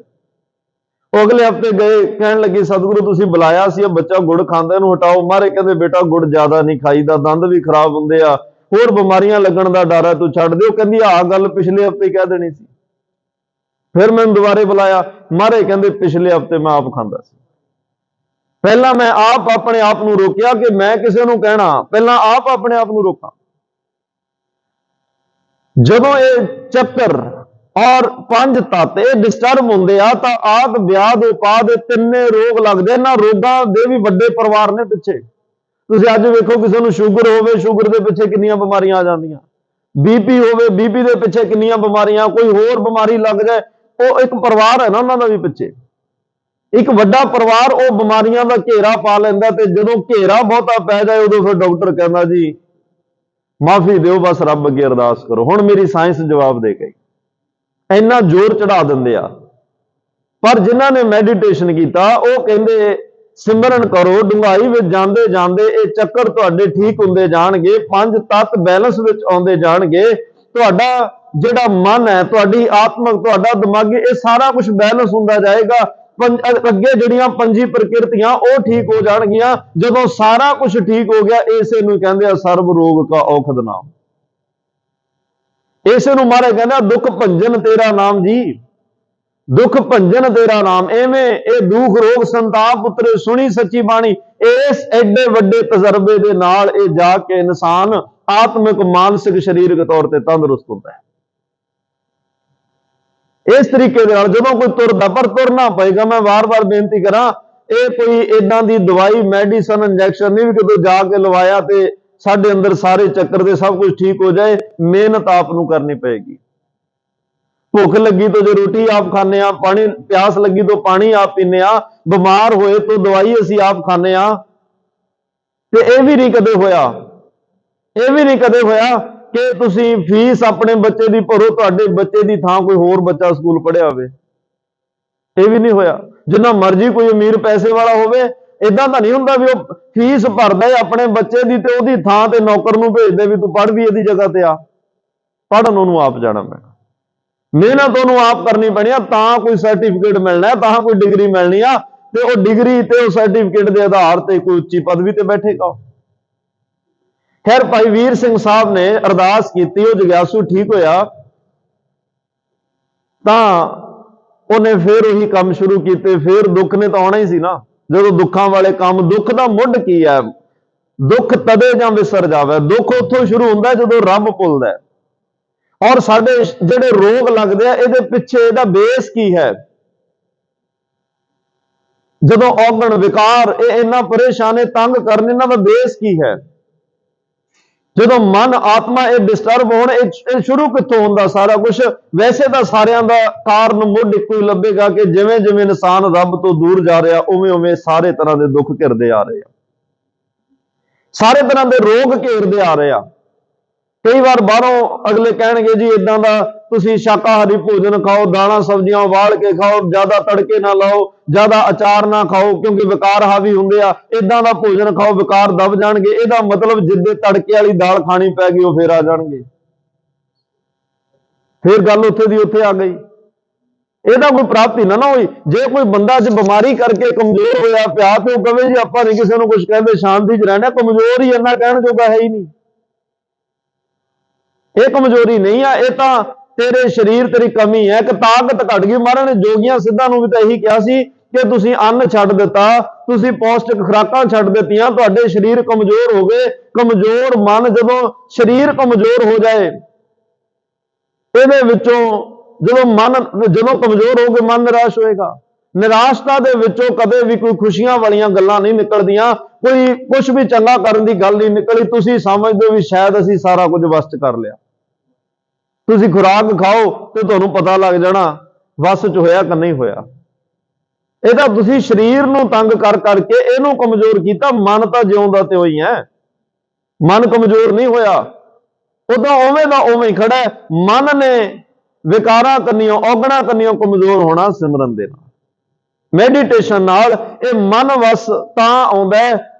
ਉਹ ਅਗਲੇ ਹਫ਼ਤੇ ਗਏ, ਕਹਿਣ ਲੱਗੀ ਸਤਿਗੁਰੂ ਤੁਸੀਂ ਬੁਲਾਇਆ ਸੀ, ਬੱਚਾ ਗੁੜ ਖਾਂਦਾ, ਇਹਨੂੰ ਹਟਾਓ। ਮਹਾਰਾਜ ਕਹਿੰਦੇ ਬੇਟਾ ਗੁੜ ਜ਼ਿਆਦਾ ਨਹੀਂ ਖਾਈਦਾ, ਦੰਦ ਵੀ ਖਰਾਬ ਹੁੰਦੇ ਆ, ਹੋਰ ਬਿਮਾਰੀਆਂ ਲੱਗਣ ਦਾ ਡਰ ਹੈ, ਤੂੰ ਛੱਡ ਦਿਓ। ਕਹਿੰਦੀ ਆਹ ਗੱਲ ਪਿਛਲੇ ਹਫਤੇ ਕਹਿ ਦੇਣੀ ਸੀ। ਫਿਰ ਮੈਨੂੰ ਦੁਬਾਰੇ ਬੁਲਾਇਆ, ਮਹਾਰਾਜ ਕਹਿੰਦੇ ਪਿਛਲੇ ਹਫਤੇ ਮੈਂ ਆਪ ਖਾਂਦਾ ਸੀ। ਪਹਿਲਾਂ ਮੈਂ ਆਪ ਆਪਣੇ ਆਪ ਨੂੰ ਰੋਕਿਆ ਕਿ ਮੈਂ ਕਿਸੇ ਨੂੰ ਕਹਿਣਾ, ਪਹਿਲਾਂ ਆਪ ਆਪਣੇ ਆਪ ਨੂੰ ਰੋਕਾਂ। ਜਦੋਂ ਇਹ ਚੱਕਰ ਔਰ ਪੰਜ ਤੱਤ ਇਹ ਡਿਸਟਰਬ ਹੁੰਦੇ ਆ ਤਾਂ ਆਦ ਵਿਆਦ ਉਪਾਦ ਤਿੰਨੇ ਰੋਗ ਲੱਗਦੇ। ਇਹਨਾਂ ਰੋਗਾਂ ਦੇ ਵੀ ਵੱਡੇ ਪਰਿਵਾਰ ਨੇ ਪਿੱਛੇ। ਤੁਸੀਂ ਅੱਜ ਵੇਖੋ ਕਿਸੇ ਨੂੰ ਸ਼ੂਗਰ ਹੋਵੇ, ਸ਼ੂਗਰ ਦੇ ਪਿੱਛੇ ਕਿੰਨੀਆਂ ਬਿਮਾਰੀਆਂ ਆ ਜਾਂਦੀਆਂ। ਬੀਪੀ ਹੋਵੇ, ਬੀਪੀ ਦੇ ਪਿੱਛੇ ਕਿੰਨੀਆਂ ਬਿਮਾਰੀਆਂ। ਕੋਈ ਹੋਰ ਬਿਮਾਰੀ ਲੱਗ ਜਾਏ, ਉਹ ਇੱਕ ਪਰਿਵਾਰ ਹੈ ਨਾ ਉਹਨਾਂ ਦਾ ਵੀ ਪਿੱਛੇ। ਇੱਕ ਵੱਡਾ ਪਰਿਵਾਰ ਉਹ ਬਿਮਾਰੀਆਂ ਦਾ ਘੇਰਾ ਪਾ ਲੈਂਦਾ, ਤੇ ਜਦੋਂ ਘੇਰਾ ਬਹੁਤਾ ਪੈ ਜਾਏ ਉਦੋਂ ਫਿਰ ਡਾਕਟਰ ਕਹਿੰਦਾ ਜੀ ਮਾਫੀ ਦਿਓ, ਬਸ ਰੱਬ ਅੱਗੇ ਅਰਦਾਸ ਕਰੋ। ਹੁਣ ਮੇਰੀ ਸਾਇੰਸ ਜਵਾਬ ਦੇ ਗਈ। ਇੰਨਾ ਜ਼ੋਰ ਚੜਾ ਦਿੰਦੇ ਆ। ਪਰ ਜਿਨ੍ਹਾਂ ਨੇ ਮੈਡੀਟੇਸ਼ਨ ਕੀਤਾ ਉਹ ਕਹਿੰਦੇ ਸਿਮਰਨ ਕਰੋ, ਡੂੰਘਾਈ ਵਿੱਚ ਜਾਂਦੇ ਜਾਂਦੇ ਇਹ ਚੱਕਰ ਤੁਹਾਡੇ ਠੀਕ ਹੁੰਦੇ ਜਾਣਗੇ, ਪੰਜ ਤੱਤ ਬੈਲੈਂਸ ਵਿੱਚ ਆਉਂਦੇ ਜਾਣਗੇ। ਤੁਹਾਡਾ ਜਿਹੜਾ ਮਨ ਹੈ, ਤੁਹਾਡੀ ਆਤਮਕ, ਤੁਹਾਡਾ ਦਿਮਾਗੀ, ਇਹ ਸਾਰਾ ਕੁਝ ਬੈਲੈਂਸ ਹੁੰਦਾ ਜਾਏਗਾ। ਅੱਗੇ ਜਿਹੜੀਆਂ ਪੰਜੀ ਪ੍ਰਕਿਰਤੀਆਂ ਉਹ ਠੀਕ ਹੋ ਜਾਣਗੀਆਂ। ਜਦੋਂ ਸਾਰਾ ਕੁਝ ਠੀਕ ਹੋ ਗਿਆ, ਇਸੇ ਨੂੰ ਕਹਿੰਦੇ ਆ ਸਰਬ ਰੋਗ ਕਾ ਔਖਦ ਨਾਮ। ਇਸੇ ਨੂੰ ਮਹਾਰਾਜ ਕਹਿੰਦਾ ਦੁੱਖ ਭੰਜਨ ਤੇਰਾ ਨਾਮ ਜੀ, ਦੁੱਖ ਭੰਜਨ ਤੇਰਾ ਨਾਮ। ਐਵੇਂ ਇਹ ਦੁੱਖ ਰੋਗ ਸੰਤਾਪ ਪੁੱਤਰੇ ਸੁਣੀ ਸੱਚੀ ਬਾਣੀ। ਇਸ ਐਡੇ ਵੱਡੇ ਤਜਰਬੇ ਦੇ ਨਾਲ ਇਹ ਜਾ ਕੇ ਇਨਸਾਨ ਆਤਮਿਕ, ਮਾਨਸਿਕ, ਸਰੀਰਕ ਤੌਰ ਤੇ ਤੰਦਰੁਸਤ ਹੁੰਦਾ ਹੈ। ਇਸ ਤਰੀਕੇ ਦੇ ਨਾਲ ਜਦੋਂ ਕੋਈ ਤੁਰਦਾ, ਪਰ ਤੁਰਨਾ ਪਏਗਾ। ਮੈਂ ਵਾਰ-ਵਾਰ ਬੇਨਤੀ ਕਰਾਂ, ਇਹ ਕੋਈ ਇਦਾਂ ਦੀ ਦਵਾਈ, ਮੈਡੀਸਨ, ਇੰਜੈਕਸ਼ਨ ਨਹੀਂ ਵੀ ਕਿਤੇ ਜਾ ਕੇ ਲਵਾਇਆ ਤੇ ਸਾਡੇ ਅੰਦਰ ਸਾਰੇ ਚੱਕਰ ਦੇ ਸਭ ਕੁਝ ਠੀਕ ਹੋ ਜਾਏ। ਮਿਹਨਤ ਆਪ ਨੂੰ ਕਰਨੀ ਪਏਗੀ। ਭੁੱਖ ਲੱਗੀ ਤੋਂ ਜੇ ਰੋਟੀ ਆਪ ਖਾਂਦੇ ਆ, ਪਾਣੀ, ਪਿਆਸ ਲੱਗੀ ਤੋਂ ਪਾਣੀ ਆਪ ਪੀਂਦੇ ਆ, ਬਿਮਾਰ ਹੋਏ ਤੋਂ ਦਵਾਈ ਅਸੀਂ ਆਪ ਖਾਂਦੇ ਆ। ਤੇ ਇਹ ਵੀ ਨਹੀਂ ਕਦੇ ਹੋਇਆ, ਇਹ ਵੀ ਨਹੀਂ ਕਦੇ ਹੋਇਆ ਕਿ ਤੁਸੀਂ ਫੀਸ ਆਪਣੇ ਬੱਚੇ ਦੀ ਭਰੋ, ਤੁਹਾਡੇ ਬੱਚੇ ਦੀ ਥਾਂ ਕੋਈ ਹੋਰ ਬੱਚਾ ਸਕੂਲ ਪੜ੍ਹਿਆ ਹੋਵੇ। ਇਹ ਵੀ ਨਹੀਂ ਹੋਇਆ। ਜਿੰਨਾ ਮਰਜ਼ੀ ਕੋਈ ਅਮੀਰ ਪੈਸੇ ਵਾਲਾ ਹੋਵੇ, ਇਦਾਂ ਤਾਂ ਨਹੀਂ ਹੁੰਦਾ ਵੀ ਉਹ ਫੀਸ ਭਰਦਾ ਹੈ ਆਪਣੇ ਬੱਚੇ ਦੀ ਤੇ ਉਹਦੀ ਥਾਂ ਤੇ ਨੌਕਰ ਨੂੰ ਭੇਜਦੇ ਵੀ ਤੂੰ ਪੜ੍ਹ ਵੀ ਇਹਦੀ ਜਗ੍ਹਾ ਤੇ ਆ। ਪੜ੍ਹਨ ਉਹਨੂੰ ਆਪ ਜਾਣਾ ਪੈਣਾ, ਮਿਹਨਤ ਉਹਨੂੰ ਆਪ ਕਰਨੀ ਪੈਣੀ ਆ, ਤਾਂ ਕੋਈ ਸਰਟੀਫਿਕੇਟ ਮਿਲਣਾ, ਤਾਂ ਕੋਈ ਡਿਗਰੀ ਮਿਲਣੀ ਆ। ਤੇ ਉਹ ਡਿਗਰੀ ਤੇ ਉਹ ਸਰਟੀਫਿਕੇਟ ਦੇ ਆਧਾਰ ਤੇ ਕੋਈ ਉੱਚੀ ਪਦਵੀ ਤੇ ਬੈਠੇਗਾ। ਖੈਰ ਭਾਈ ਵੀਰ ਸਿੰਘ ਸਾਹਿਬ ਨੇ ਅਰਦਾਸ ਕੀਤੀ, ਉਹ ਜਗਿਆਸੂ ਠੀਕ ਹੋਇਆ ਤਾਂ ਉਹਨੇ ਫਿਰ ਉਹੀ ਕੰਮ ਸ਼ੁਰੂ ਕੀਤੇ। ਫਿਰ ਦੁੱਖ ਨੇ ਤਾਂ ਆਉਣਾ ਹੀ ਸੀ ਨਾ। ਜਦੋਂ ਦੁੱਖਾਂ ਵਾਲੇ ਕੰਮ, ਦੁੱਖ ਦਾ ਮੁੱਢ ਕੀ ਹੈ? ਦੁੱਖ ਤਦੇ ਜਾਂ ਵਿਸਰ ਜਾਵੇ। ਦੁੱਖ ਉੱਥੋਂ ਸ਼ੁਰੂ ਹੁੰਦਾ ਜਦੋਂ ਰੱਬ ਭੁੱਲਦਾ। ਔਰ ਸਾਡੇ ਜਿਹੜੇ ਰੋਗ ਲੱਗਦੇ ਆ, ਇਹਦੇ ਪਿੱਛੇ ਇਹਦਾ ਬੇਸ ਕੀ ਹੈ? ਜਦੋਂ ਔਗਣ, ਵਿਕਾਰ ਇਹ ਇੰਨਾ ਪਰੇਸ਼ਾਨ, ਤੰਗ ਕਰਨ, ਇਹਨਾਂ ਦਾ ਬੇਸ ਕੀ ਹੈ? ਜਦੋਂ ਮਨ, ਆਤਮਾ ਇਹ ਡਿਸਟਰਬ ਹੋਣ, ਇਹ ਸ਼ੁਰੂ ਕਿੱਥੋਂ ਹੁੰਦਾ ਸਾਰਾ ਕੁਝ? ਵੈਸੇ ਤਾਂ ਸਾਰਿਆਂ ਦਾ ਕਾਰਨ ਮੁੱਢ ਇੱਕੋ ਹੀ ਲੱਭੇਗਾ ਕਿ ਜਿਵੇਂ ਜਿਵੇਂ ਇਨਸਾਨ ਰੱਬ ਤੋਂ ਦੂਰ ਜਾ ਰਿਹਾ, ਉਵੇਂ ਉਵੇਂ ਸਾਰੇ ਤਰ੍ਹਾਂ ਦੇ ਦੁੱਖ ਘਿਰਦੇ ਆ ਰਹੇ ਆ, ਸਾਰੇ ਤਰ੍ਹਾਂ ਦੇ ਰੋਗ ਘੇਰਦੇ ਆ ਰਹੇ ਆ। ਕਈ ਵਾਰ ਬਾਹਰੋਂ ਅਗਲੇ ਕਹਿਣਗੇ ਜੀ ਇਦਾਂ ਦਾ ਤੁਸੀਂ ਸ਼ਾਕਾਹਾਰੀ ਭੋਜਨ ਖਾਓ, ਦਾਣਾ ਸਬਜ਼ੀਆਂ ਉਬਾਲ ਕੇ ਖਾਓ, ਜ਼ਿਆਦਾ ਤੜਕੇ ਨਾ ਲਾਓ, ਜ਼ਿਆਦਾ ਅਚਾਰ ਨਾ ਖਾਓ ਕਿਉਂਕਿ ਵਿਕਾਰ ਹਾਵੀ ਹੁੰਦੇ ਆ, ਇਦਾਂ ਦਾ ਭੋਜਨ ਖਾਓ ਵਿਕਾਰ ਦਬ ਜਾਣਗੇ। ਇਹਦਾ ਮਤਲਬ ਜਿੱਦੇ ਤੜਕੇ ਵਾਲੀ ਦਾਲ ਖਾਣੀ ਪੈ ਗਈ ਉਹ ਫੇਰ ਆ ਜਾਣਗੇ। ਫੇਰ ਗੱਲ ਉੱਥੇ ਦੀ ਉੱਥੇ ਆ ਗਈ। ਇਹਦਾ ਕੋਈ ਪ੍ਰਾਪਤੀ ਨਾ ਹੋਈ। ਜੇ ਕੋਈ ਬੰਦਾ ਅੱਜ ਬਿਮਾਰੀ ਕਰਕੇ ਕਮਜ਼ੋਰ ਹੋਇਆ ਪਿਆ ਤੇ ਉਹ ਕਵੇ ਜੀ ਆਪਾਂ ਨਹੀਂ ਕਿਸੇ ਨੂੰ ਕੁਝ ਕਹਿੰਦੇ, ਸ਼ਾਂਤੀ 'ਚ ਰਹਿਣਾ, ਕਮਜ਼ੋਰ ਹੀ ਇੰਨਾ ਕਹਿਣ ਜੋਗਾ ਹੈ ਹੀ ਨਹੀਂ। ਇਹ ਕਮਜ਼ੋਰੀ ਨਹੀਂ ਆ, ਇਹ ਤਾਂ ਤੇਰੇ ਸਰੀਰ, ਤੇਰੀ ਕਮੀ ਹੈ ਕਿ ਤਾਕਤ ਘਟ ਗਈ। ਮਹਾਰਾਜ ਨੇ ਜੋਗੀਆਂ ਸਿੱਧਾਂ ਨੂੰ ਵੀ ਤਾਂ ਇਹੀ ਕਿਹਾ ਸੀ ਕਿ ਤੁਸੀਂ ਅੰਨ ਛੱਡ ਦਿੱਤਾ, ਤੁਸੀਂ ਪੌਸ਼ਟਿਕ ਖੁਰਾਕਾਂ ਛੱਡ ਦਿੱਤੀਆਂ, ਤੁਹਾਡੇ ਸਰੀਰ ਕਮਜ਼ੋਰ ਹੋ ਗਏ। ਕਮਜ਼ੋਰ ਮਨ, ਜਦੋਂ ਸਰੀਰ ਕਮਜ਼ੋਰ ਹੋ ਜਾਏ, ਇਹਦੇ ਵਿੱਚੋਂ ਜਦੋਂ ਕਮਜ਼ੋਰ ਹੋ ਕੇ ਮਨ ਨਿਰਾਸ਼ ਹੋਏਗਾ। ਨਿਰਾਸ਼ਤਾ ਦੇ ਵਿੱਚੋਂ ਕਦੇ ਵੀ ਕੋਈ ਖੁਸ਼ੀਆਂ ਵਾਲੀਆਂ ਗੱਲਾਂ ਨਹੀਂ ਨਿਕਲਦੀਆਂ, ਕੋਈ ਕੁਝ ਵੀ ਚੰਗਾ ਕਰਨ ਦੀ ਗੱਲ ਨਹੀਂ ਨਿਕਲੀ। ਤੁਸੀਂ ਸਮਝਦੇ ਹੋ ਵੀ ਸ਼ਾਇਦ ਅਸੀਂ ਸਾਰਾ ਕੁਝ ਵਸ 'ਚ ਕਰ ਲਿਆ। ਤੁਸੀਂ ਖੁਰਾਕ ਖਾਓ ਤੇ ਤੁਹਾਨੂੰ ਪਤਾ ਲੱਗ ਜਾਣਾ ਵਸ 'ਚ ਹੋਇਆ ਕਿ ਨਹੀਂ ਹੋਇਆ। ਇਹਦਾ ਤੁਸੀਂ ਸਰੀਰ ਨੂੰ ਤੰਗ ਕਰ ਕਰਕੇ ਇਹਨੂੰ ਕਮਜ਼ੋਰ ਕੀਤਾ। ਮਨ ਤਾਂ ਜਿਉਂਦਾ ਤੇ ਹੋਈ ਹੈ, ਮਨ ਕਮਜ਼ੋਰ ਨਹੀਂ ਹੋਇਆ, ਉਦੋਂ ਉਵੇਂ ਦਾ ਉਵੇਂ ਹੀ ਖੜਾ ਹੈ। ਮਨ ਨੇ ਵਿਕਾਰਾਂ ਕਰਨੀਆਂ, ਔਗਣਾ ਕਰਨੀਆਂ ਕਮਜ਼ੋਰ ਹੋਣਾ ਸਿਮਰਨ ਦੇ ਨਾਲ, ਮੈਡੀਟੇਸ਼ਨ ਨਾਲ। ਇਹ ਮਨ ਵਸ ਤਾਂ ਆਉਂਦਾ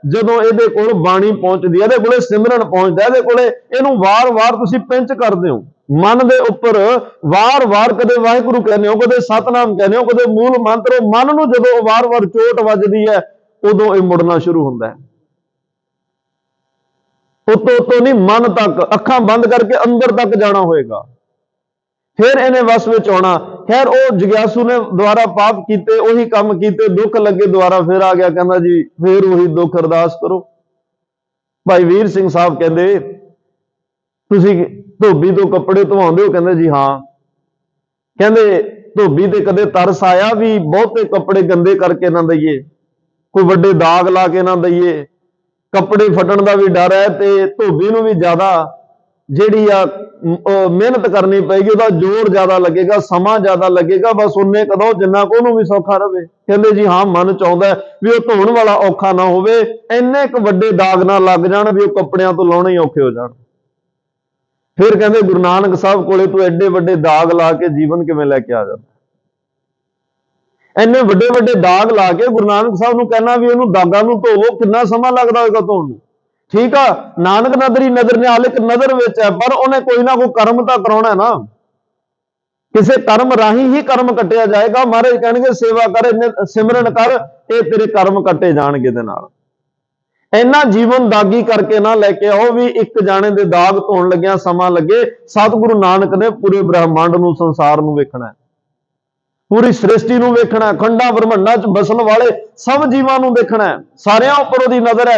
ਜਦੋਂ ਇਹਦੇ ਕੋਲ ਬਾਣੀ ਪਹੁੰਚਦੀ ਹੈ, ਇਹਦੇ ਕੋਲੇ ਸਿਮਰਨ ਪਹੁੰਚਦਾ, ਇਹਦੇ ਕੋਲੇ ਇਹਨੂੰ ਵਾਰ-ਵਾਰ ਤੁਸੀਂ ਪਿੰਚ ਕਰਦੇ ਹੋ ਮਨ ਦੇ ਉੱਪਰ, ਵਾਰ-ਵਾਰ ਕਦੇ ਵਾਹਿਗੁਰੂ ਕਹਿੰਦੇ ਹੋ, ਕਦੇ ਸਤਨਾਮ ਕਹਿੰਦੇ ਹੋ, ਕਦੇ ਮੂਲ ਮੰਤਰ। ਮਨ ਨੂੰ ਜਦੋਂ ਵਾਰ-ਵਾਰ ਚੋਟ ਵੱਜਦੀ ਹੈ ਉਦੋਂ ਇਹ ਮੁੜਨਾ ਸ਼ੁਰੂ ਹੁੰਦਾ ਹੈ। ਉੱਤੋਂ ਨਹੀਂ, ਮਨ ਤੱਕ, ਅੱਖਾਂ ਬੰਦ ਕਰਕੇ ਅੰਦਰ ਤੱਕ ਜਾਣਾ ਹੋਏਗਾ, ਫਿਰ ਇਹਨੇ ਵਸ ਵਿੱਚ ਆਉਣਾ। ਖੈਰ ਉਹ ਜਗਿਆਸੂ ਨੇ ਦੁਆਰਾ ਪਾਪ ਕੀਤੇ, ਉਹੀ ਕੰਮ ਕੀਤੇ, ਦੁੱਖ ਲੱਗੇ, ਦੁਆਰਾ ਫਿਰ ਆ ਗਿਆ, ਕਹਿੰਦਾ ਜੀ ਫਿਰ ਉਹੀ ਦੁੱਖ, ਅਰਦਾਸ ਕਰੋ। ਭਾਈ ਵੀਰ ਸਿੰਘ ਸਾਹਿਬ ਕਹਿੰਦੇ ਤੁਸੀਂ ਧੋਬੀ ਤੋਂ ਕੱਪੜੇ ਧਵਾਉਂਦੇ ਹੋ? ਕਹਿੰਦੇ ਜੀ ਹਾਂ। ਕਹਿੰਦੇ ਧੋਬੀ ਤੇ ਕਦੇ ਤਰਸ ਆਇਆ ਵੀ ਬਹੁਤੇ ਕੱਪੜੇ ਗੰਦੇ ਕਰਕੇ ਨਾ ਦਈਏ, ਕੋਈ ਵੱਡੇ ਦਾਗ ਲਾ ਕੇ ਨਾ ਦਈਏ, ਕੱਪੜੇ ਫਟਣ ਦਾ ਵੀ ਡਰ ਹੈ ਤੇ ਧੋਬੀ ਨੂੰ ਵੀ ਜ਼ਿਆਦਾ ਜਿਹੜੀ ਆ ਮਿਹਨਤ ਕਰਨੀ ਪਏਗੀ, ਉਹਦਾ ਜ਼ੋਰ ਜ਼ਿਆਦਾ ਲੱਗੇਗਾ, ਸਮਾਂ ਜ਼ਿਆਦਾ ਲੱਗੇਗਾ, ਬਸ ਉਨੇ ਕਦੋਂ ਜਿੰਨਾ ਕੋ ਉਹਨੂੰ ਵੀ ਸੌਖਾ ਰਵੇ। ਕਹਿੰਦੇ ਜੀ ਹਾਂ, ਮਨ ਚਾਹੁੰਦਾ ਵੀ ਉਹ ਧੋਣ ਵਾਲਾ ਔਖਾ ਨਾ ਹੋਵੇ, ਇੰਨੇ ਕੁ ਵੱਡੇ ਦਾਗ ਨਾ ਲੱਗ ਜਾਣ ਵੀ ਉਹ ਕੱਪੜਿਆਂ ਤੋਂ ਲਾਉਣੇ ਹੀ ਔਖੇ ਹੋ ਜਾਣ। ਫਿਰ ਕਹਿੰਦੇ ਗੁਰੂ ਨਾਨਕ ਸਾਹਿਬ ਕੋਲੇ ਤੂੰ ਐਡੇ ਵੱਡੇ ਦਾਗ ਲਾ ਕੇ ਜੀਵਨ ਕਿਵੇਂ ਲੈ ਕੇ ਆ ਜਾਂਦਾ? ਇੰਨੇ ਵੱਡੇ ਵੱਡੇ ਦਾਗ ਲਾ ਕੇ ਗੁਰੂ ਨਾਨਕ ਸਾਹਿਬ ਨੂੰ ਕਹਿਣਾ ਵੀ ਉਹਨੂੰ ਦਾਗਾਂ ਨੂੰ ਧੋਵੋ, ਕਿੰਨਾ ਸਮਾਂ ਲੱਗਦਾ ਹੋਏਗਾ ਧੋਣ ਨੂੰ? ਠੀਕ ਆ, ਨਾਨਕ ਨਦਰੀ ਨਦਰ ਨਿਹਾਲ ਇੱਕ ਨਦਰ ਵਿੱਚ ਹੈ, ਪਰ ਉਹਨੇ ਕੋਈ ਨਾ ਕੋਈ ਕਰਮ ਤਾਂ ਕਰਾਉਣਾ ਨਾ, ਕਿਸੇ ਕਰਮ ਰਾਹੀਂ ਹੀ ਕਰਮ ਕੱਟਿਆ ਜਾਏਗਾ। ਮਹਾਰਾਜ ਕਹਿਣਗੇ ਸੇਵਾ ਕਰ, ਸਿਮਰਨ ਕਰ, ਇਹ ਤੇਰੇ ਕਰਮ ਕੱਟੇ ਜਾਣਗੇ ਇਹਦੇ ਨਾਲ। ਇੰਨਾ ਜੀਵਨ ਦਾਗੀ ਕਰਕੇ ਨਾ ਲੈ ਕੇ ਆਓ ਵੀ ਇੱਕ ਜਾਣੇ ਦੇ ਦਾਗ ਧੋਣ ਲੱਗਿਆ ਸਮਾਂ ਲੱਗੇ। ਸਤਿਗੁਰੂ ਨਾਨਕ ਨੇ ਪੂਰੇ ਬ੍ਰਹਿਮੰਡ ਨੂੰ, ਸੰਸਾਰ ਨੂੰ ਵੇਖਣਾ, ਪੂਰੀ ਸ੍ਰਿਸ਼ਟੀ ਨੂੰ ਵੇਖਣਾ, ਖੰਡਾਂ ਬ੍ਰਹਮੰਡਾਂ ਚ ਬਸਣ ਵਾਲੇ ਸਭ ਜੀਵਾਂ ਨੂੰ ਦੇਖਣਾ, ਸਾਰਿਆਂ ਉੱਪਰ ਉਹਦੀ ਨਜ਼ਰ ਹੈ।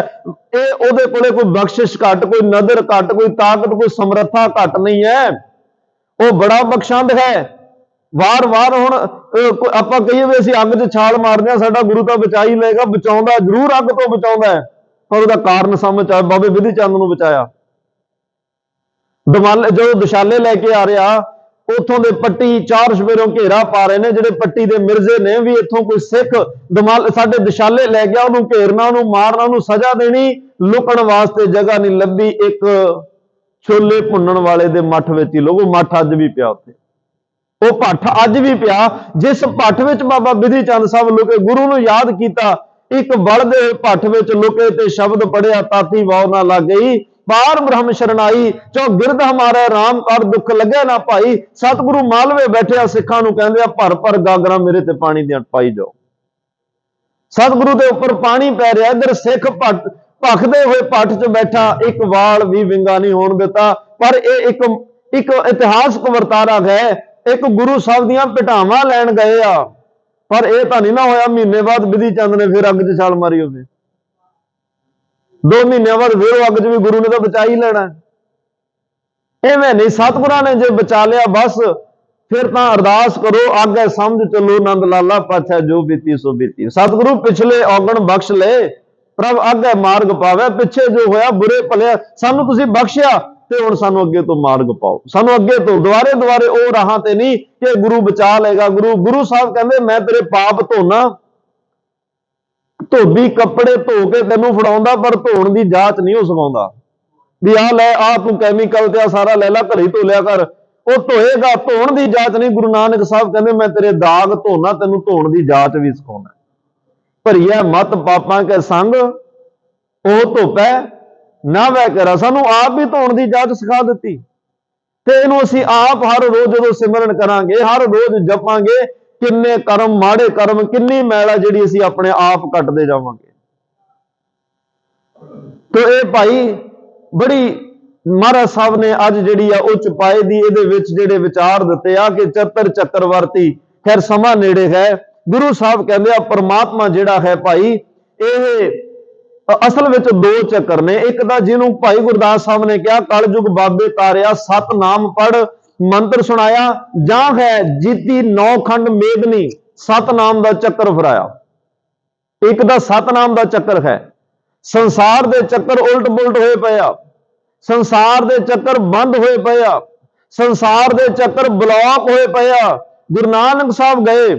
ਇਹ ਉਹਦੇ ਕੋਲੇ ਕੋਈ ਬਖਸ਼ਿਸ਼ ਘੱਟ, ਕੋਈ ਨਜ਼ਰ ਘੱਟ, ਕੋਈ ਤਾਕਤ, ਕੋਈ ਸਮਰੱਥਾ ਘੱਟ ਨਹੀਂ ਹੈ। ਉਹ ਬੜਾ ਬਖਸ਼ੰਦ ਹੈ। ਵਾਰ-ਵਾਰ ਹੁਣ ਆਪਾਂ ਕਹੀਏ ਵੀ ਅਸੀਂ ਅੱਗ 'ਚ ਛਾਲ ਮਾਰਦੇ ਹਾਂ, ਸਾਡਾ ਗੁਰੂ ਤਾਂ ਬਚਾ ਹੀ ਲਏਗਾ, ਬਚਾਉਂਦਾ ਜ਼ਰੂਰ, ਅੱਗ ਤੋਂ ਬਚਾਉਂਦਾ ਹੈ, ਪਰ ਉਹਦਾ ਕਾਰਨ ਸਮਝ ਆ। ਬਾਬੇ ਬਿਧੀ ਚੰਦ ਨੂੰ ਬਚਾਇਆ, ਜਦੋਂ ਦਸ਼ਾਲੇ ਲੈ ਕੇ ਆ ਰਿਹਾ, ਉੱਥੋਂ ਦੇ ਪੱਟੀ ਚਾਰ ਸਵੇਰੋਂ ਘੇਰਾ ਪਾ ਰਹੇ ਨੇ, ਜਿਹੜੇ ਪੱਟੀ ਦੇ ਮਿਰਜ਼ੇ ਨੇ ਵੀ ਇੱਥੋਂ ਕੋਈ ਸਿੱਖ ਸਾਡੇ ਦਸ਼ਾਲੇ ਲੈ ਗਿਆ, ਉਹਨੂੰ ਘੇਰਨਾ, ਉਹਨੂੰ ਮਾਰਨਾ, ਉਹਨੂੰ ਸਜ਼ਾ ਦੇਣੀ, ਲੁਕਣ ਵਾਸਤੇ ਜਗ੍ਹਾ ਨਹੀਂ ਲੱਭੀ। ਇੱਕ ਛੋਲੇ ਭੁੰਨਣ ਵਾਲੇ ਦੇ ਮੱਠ ਵਿੱਚ ਹੀ ਲੋਕ, ਉਹ ਮੱਠ ਅੱਜ ਵੀ ਪਿਆ ਉੱਥੇ, ਉਹ ਭੱਠ ਅੱਜ ਵੀ ਪਿਆ, ਜਿਸ ਭੱਠ ਵਿੱਚ ਬਾਬਾ ਬਿਧੀ ਚੰਦ ਸਾਹਿਬ ਲੁਕੇ, ਗੁਰੂ ਨੂੰ ਯਾਦ ਕੀਤਾ, ਇੱਕ ਬਲਦੇ ਹੋਏ ਭੱਠ ਵਿੱਚ ਲੁਕੇ ਤੇ ਸ਼ਬਦ ਪੜਿਆ, ਤਾਤੀ ਵਾਹ ਨਾ ਲੱਗ ਗਈ, ਪਾਰ ਬ੍ਰਹਮ ਸ਼ਰਨਾਈ, ਚੋ ਗਿਰਦ ਹਮਾਰਾ ਰਾਮ ਕਰ, ਦੁੱਖ ਲੱਗਿਆ ਨਾ ਭਾਈ। ਸਤਿਗੁਰੂ ਮਾਲਵੇ ਬੈਠਿਆ, ਸਿੱਖਾਂ ਨੂੰ ਕਹਿੰਦੇ ਆ ਭਰ ਭਰ ਗਾਗਰਾਂ ਮੇਰੇ ਤੇ ਪਾਣੀ ਦੀਆਂ ਪਾਈ ਜਾਓ। ਸਤਿਗੁਰੂ ਦੇ ਉੱਪਰ ਪਾਣੀ ਪੈ ਰਿਹਾ, ਇੱਧਰ ਸਿੱਖ ਭਖਦੇ ਹੋਏ ਭੱਠ 'ਚ ਬੈਠਾ, ਇੱਕ ਵਾਲ ਵੀ ਵਿੰਗਾ ਨਹੀਂ ਹੋਣ ਦਿੱਤਾ। ਪਰ ਇਹ ਇੱਕ ਇਤਿਹਾਸਕ ਵਰਤਾਰਾ ਹੈ, ਇੱਕ ਗੁਰੂ ਸਾਹਿਬ ਦੀਆਂ ਭਟਾਵਾਂ ਲੈਣ ਗਏ ਆ, ਪਰ ਇਹ ਤਾਂ ਨਹੀਂ ਨਾ ਹੋਇਆ ਮਹੀਨੇ ਬਾਅਦ ਬਿਧੀ ਚੰਦ ਨੇ ਫਿਰ ਅੱਗ 'ਚ ਛਾਲ ਮਾਰੀ ਹੋਵੇ, 2 ਮਹੀਨਿਆਂ ਬਾਅਦ ਫਿਰ ਉਹ ਅੱਗ 'ਚ ਵੀ ਗੁਰੂ ਨੇ ਤਾਂ ਬਚਾ ਹੀ ਲੈਣਾ। ਐਵੇਂ ਨਹੀਂ, ਸਤਿਗੁਰਾਂ ਨੇ ਜੇ ਬਚਾ ਲਿਆ ਬਸ, ਫਿਰ ਤਾਂ ਅਰਦਾਸ ਕਰੋ, ਆਗੇ ਸਮਝ ਚੱਲੋ, ਨੰਦ ਲਾਲਾ ਪਾਤਸ਼ਾਹ ਜੋ ਬੀਤੀ ਸੋ ਬੀਤੀ। ਸਤਿਗੁਰੂ ਪਿਛਲੇ ਔਗਣ ਬਖਸ਼ ਲਏ, ਪ੍ਰਭ ਆਗੇ ਮਾਰਗ ਪਾਵੇ। ਪਿੱਛੇ ਜੋ ਹੋਇਆ ਬੁਰੇ ਭਲੇ ਸਾਨੂੰ ਤੁਸੀਂ ਬਖਸ਼ਿਆ, ਤੇ ਹੁਣ ਸਾਨੂੰ ਅੱਗੇ ਤੋਂ ਮਾਰਗ ਪਾਓ, ਸਾਨੂੰ ਅੱਗੇ ਤੋਂ ਦੁਆਰੇ ਉਹ ਰਾਹਾਂ ਤੇ ਨਹੀਂ ਕਿ ਗੁਰੂ ਬਚਾ ਲਏਗਾ। ਗੁਰੂ ਸਾਹਿਬ ਕਹਿੰਦੇ ਮੈਂ ਤੇਰੇ ਪਾਪ ਧੋਣਾ, ਧੋਬੀ ਕੱਪੜੇ ਧੋ ਕੇ ਤੈਨੂੰ ਫੜਾਉਂਦਾ, ਪਰ ਧੋਣ ਦੀ ਜਾਂਚ ਨਹੀਂ ਉਹ ਸਿਖਾਉਂਦਾ ਵੀ ਆਹ ਲੈ, ਆਹ ਤੂੰ ਕੈਮੀਕਲ ਤੇ ਆ ਸਾਰਾ ਲੈ ਲਾ, ਘਰੇ ਧੋ ਲਿਆ ਕਰ, ਉਹ ਧੋਏਗਾ, ਧੋਣ ਦੀ ਜਾਂਚ ਨਹੀਂ। ਗੁਰੂ ਨਾਨਕ ਸਾਹਿਬ ਕਹਿੰਦੇ ਮੈਂ ਤੇਰੇ ਦਾਗ ਧੋਣਾ, ਤੈਨੂੰ ਧੋਣ ਦੀ ਜਾਂਚ ਵੀ ਸਿਖਾਉਣਾ। ਭਰੀਆ ਮਤ ਪਾਪਾਂ ਕੇ ਸੰਗ ਉਹ ਧੋਪੈ ਨਾ ਵੈ ਕਰਾ, ਸਾਨੂੰ ਆਪ ਵੀ ਧੋਣ ਦੀ ਜਾਂਚ ਸਿਖਾ ਦਿੱਤੀ, ਤੇ ਇਹਨੂੰ ਅਸੀਂ ਆਪ ਹਰ ਰੋਜ਼ ਜਦੋਂ ਸਿਮਰਨ ਕਰਾਂਗੇ, ਹਰ ਰੋਜ਼ ਜਪਾਂਗੇ, ਕਿੰਨੇ ਕਰਮ, ਮਾੜੇ ਕਰਮ, ਕਿੰਨੀ ਮੈਲ ਆ ਜਿਹੜੀ ਅਸੀਂ ਆਪਣੇ ਆਪ ਕੱਟਦੇ ਜਾਵਾਂਗੇ। ਤੇ ਇਹ ਭਾਈ ਬੜੀ ਮਹਾਰਾਜ ਸਾਹਿਬ ਨੇ ਅੱਜ ਜਿਹੜੀ ਆ ਉਹ ਚੁਪਾਏ ਦੀ ਇਹਦੇ ਵਿੱਚ ਜਿਹੜੇ ਵਿਚਾਰ ਦਿੱਤੇ ਆ ਕਿ ਚੱਤਰ ਚੱਕਰਵਰਤੀ, ਖੈਰ ਸਮਾਂ ਨੇੜੇ ਹੈ। ਗੁਰੂ ਸਾਹਿਬ ਕਹਿੰਦੇ ਆ ਪਰਮਾਤਮਾ ਜਿਹੜਾ ਹੈ ਭਾਈ, ਇਹ ਅਸਲ ਵਿੱਚ 2 ਚੱਕਰ ਨੇ। ਇੱਕ ਤਾਂ ਜਿਹਨੂੰ ਭਾਈ ਗੁਰਦਾਸ ਸਾਹਿਬ ਨੇ ਕਿਹਾ ਕਲਯੁਗ ਬਾਬੇ ਤਾਰਿਆ, ਸਤਨਾਮ ਪੜ ਮੰਤਰ ਸੁਣਾਇਆ, ਜਾਂ ਹੈ ਜੀਤੀ 9 ਖੰਡ ਮੇਦਨੀ, ਸਤਨਾਮ ਦਾ ਚੱਕਰ ਫਿਰਾਇਆ। ਇੱਕ ਤਾਂ ਸਤਨਾਮ ਦਾ ਚੱਕਰ ਹੈ। ਸੰਸਾਰ ਦੇ ਚੱਕਰ ਉਲਟ ਪੁਲਟ ਹੋਏ ਪਏ ਆ, ਸੰਸਾਰ ਦੇ ਚੱਕਰ ਬੰਦ ਹੋਏ ਪਏ ਆ, ਸੰਸਾਰ ਦੇ ਚੱਕਰ ਬਲੌਕ ਹੋਏ ਪਏ ਆ। ਗੁਰੂ ਨਾਨਕ ਸਾਹਿਬ ਗਏ,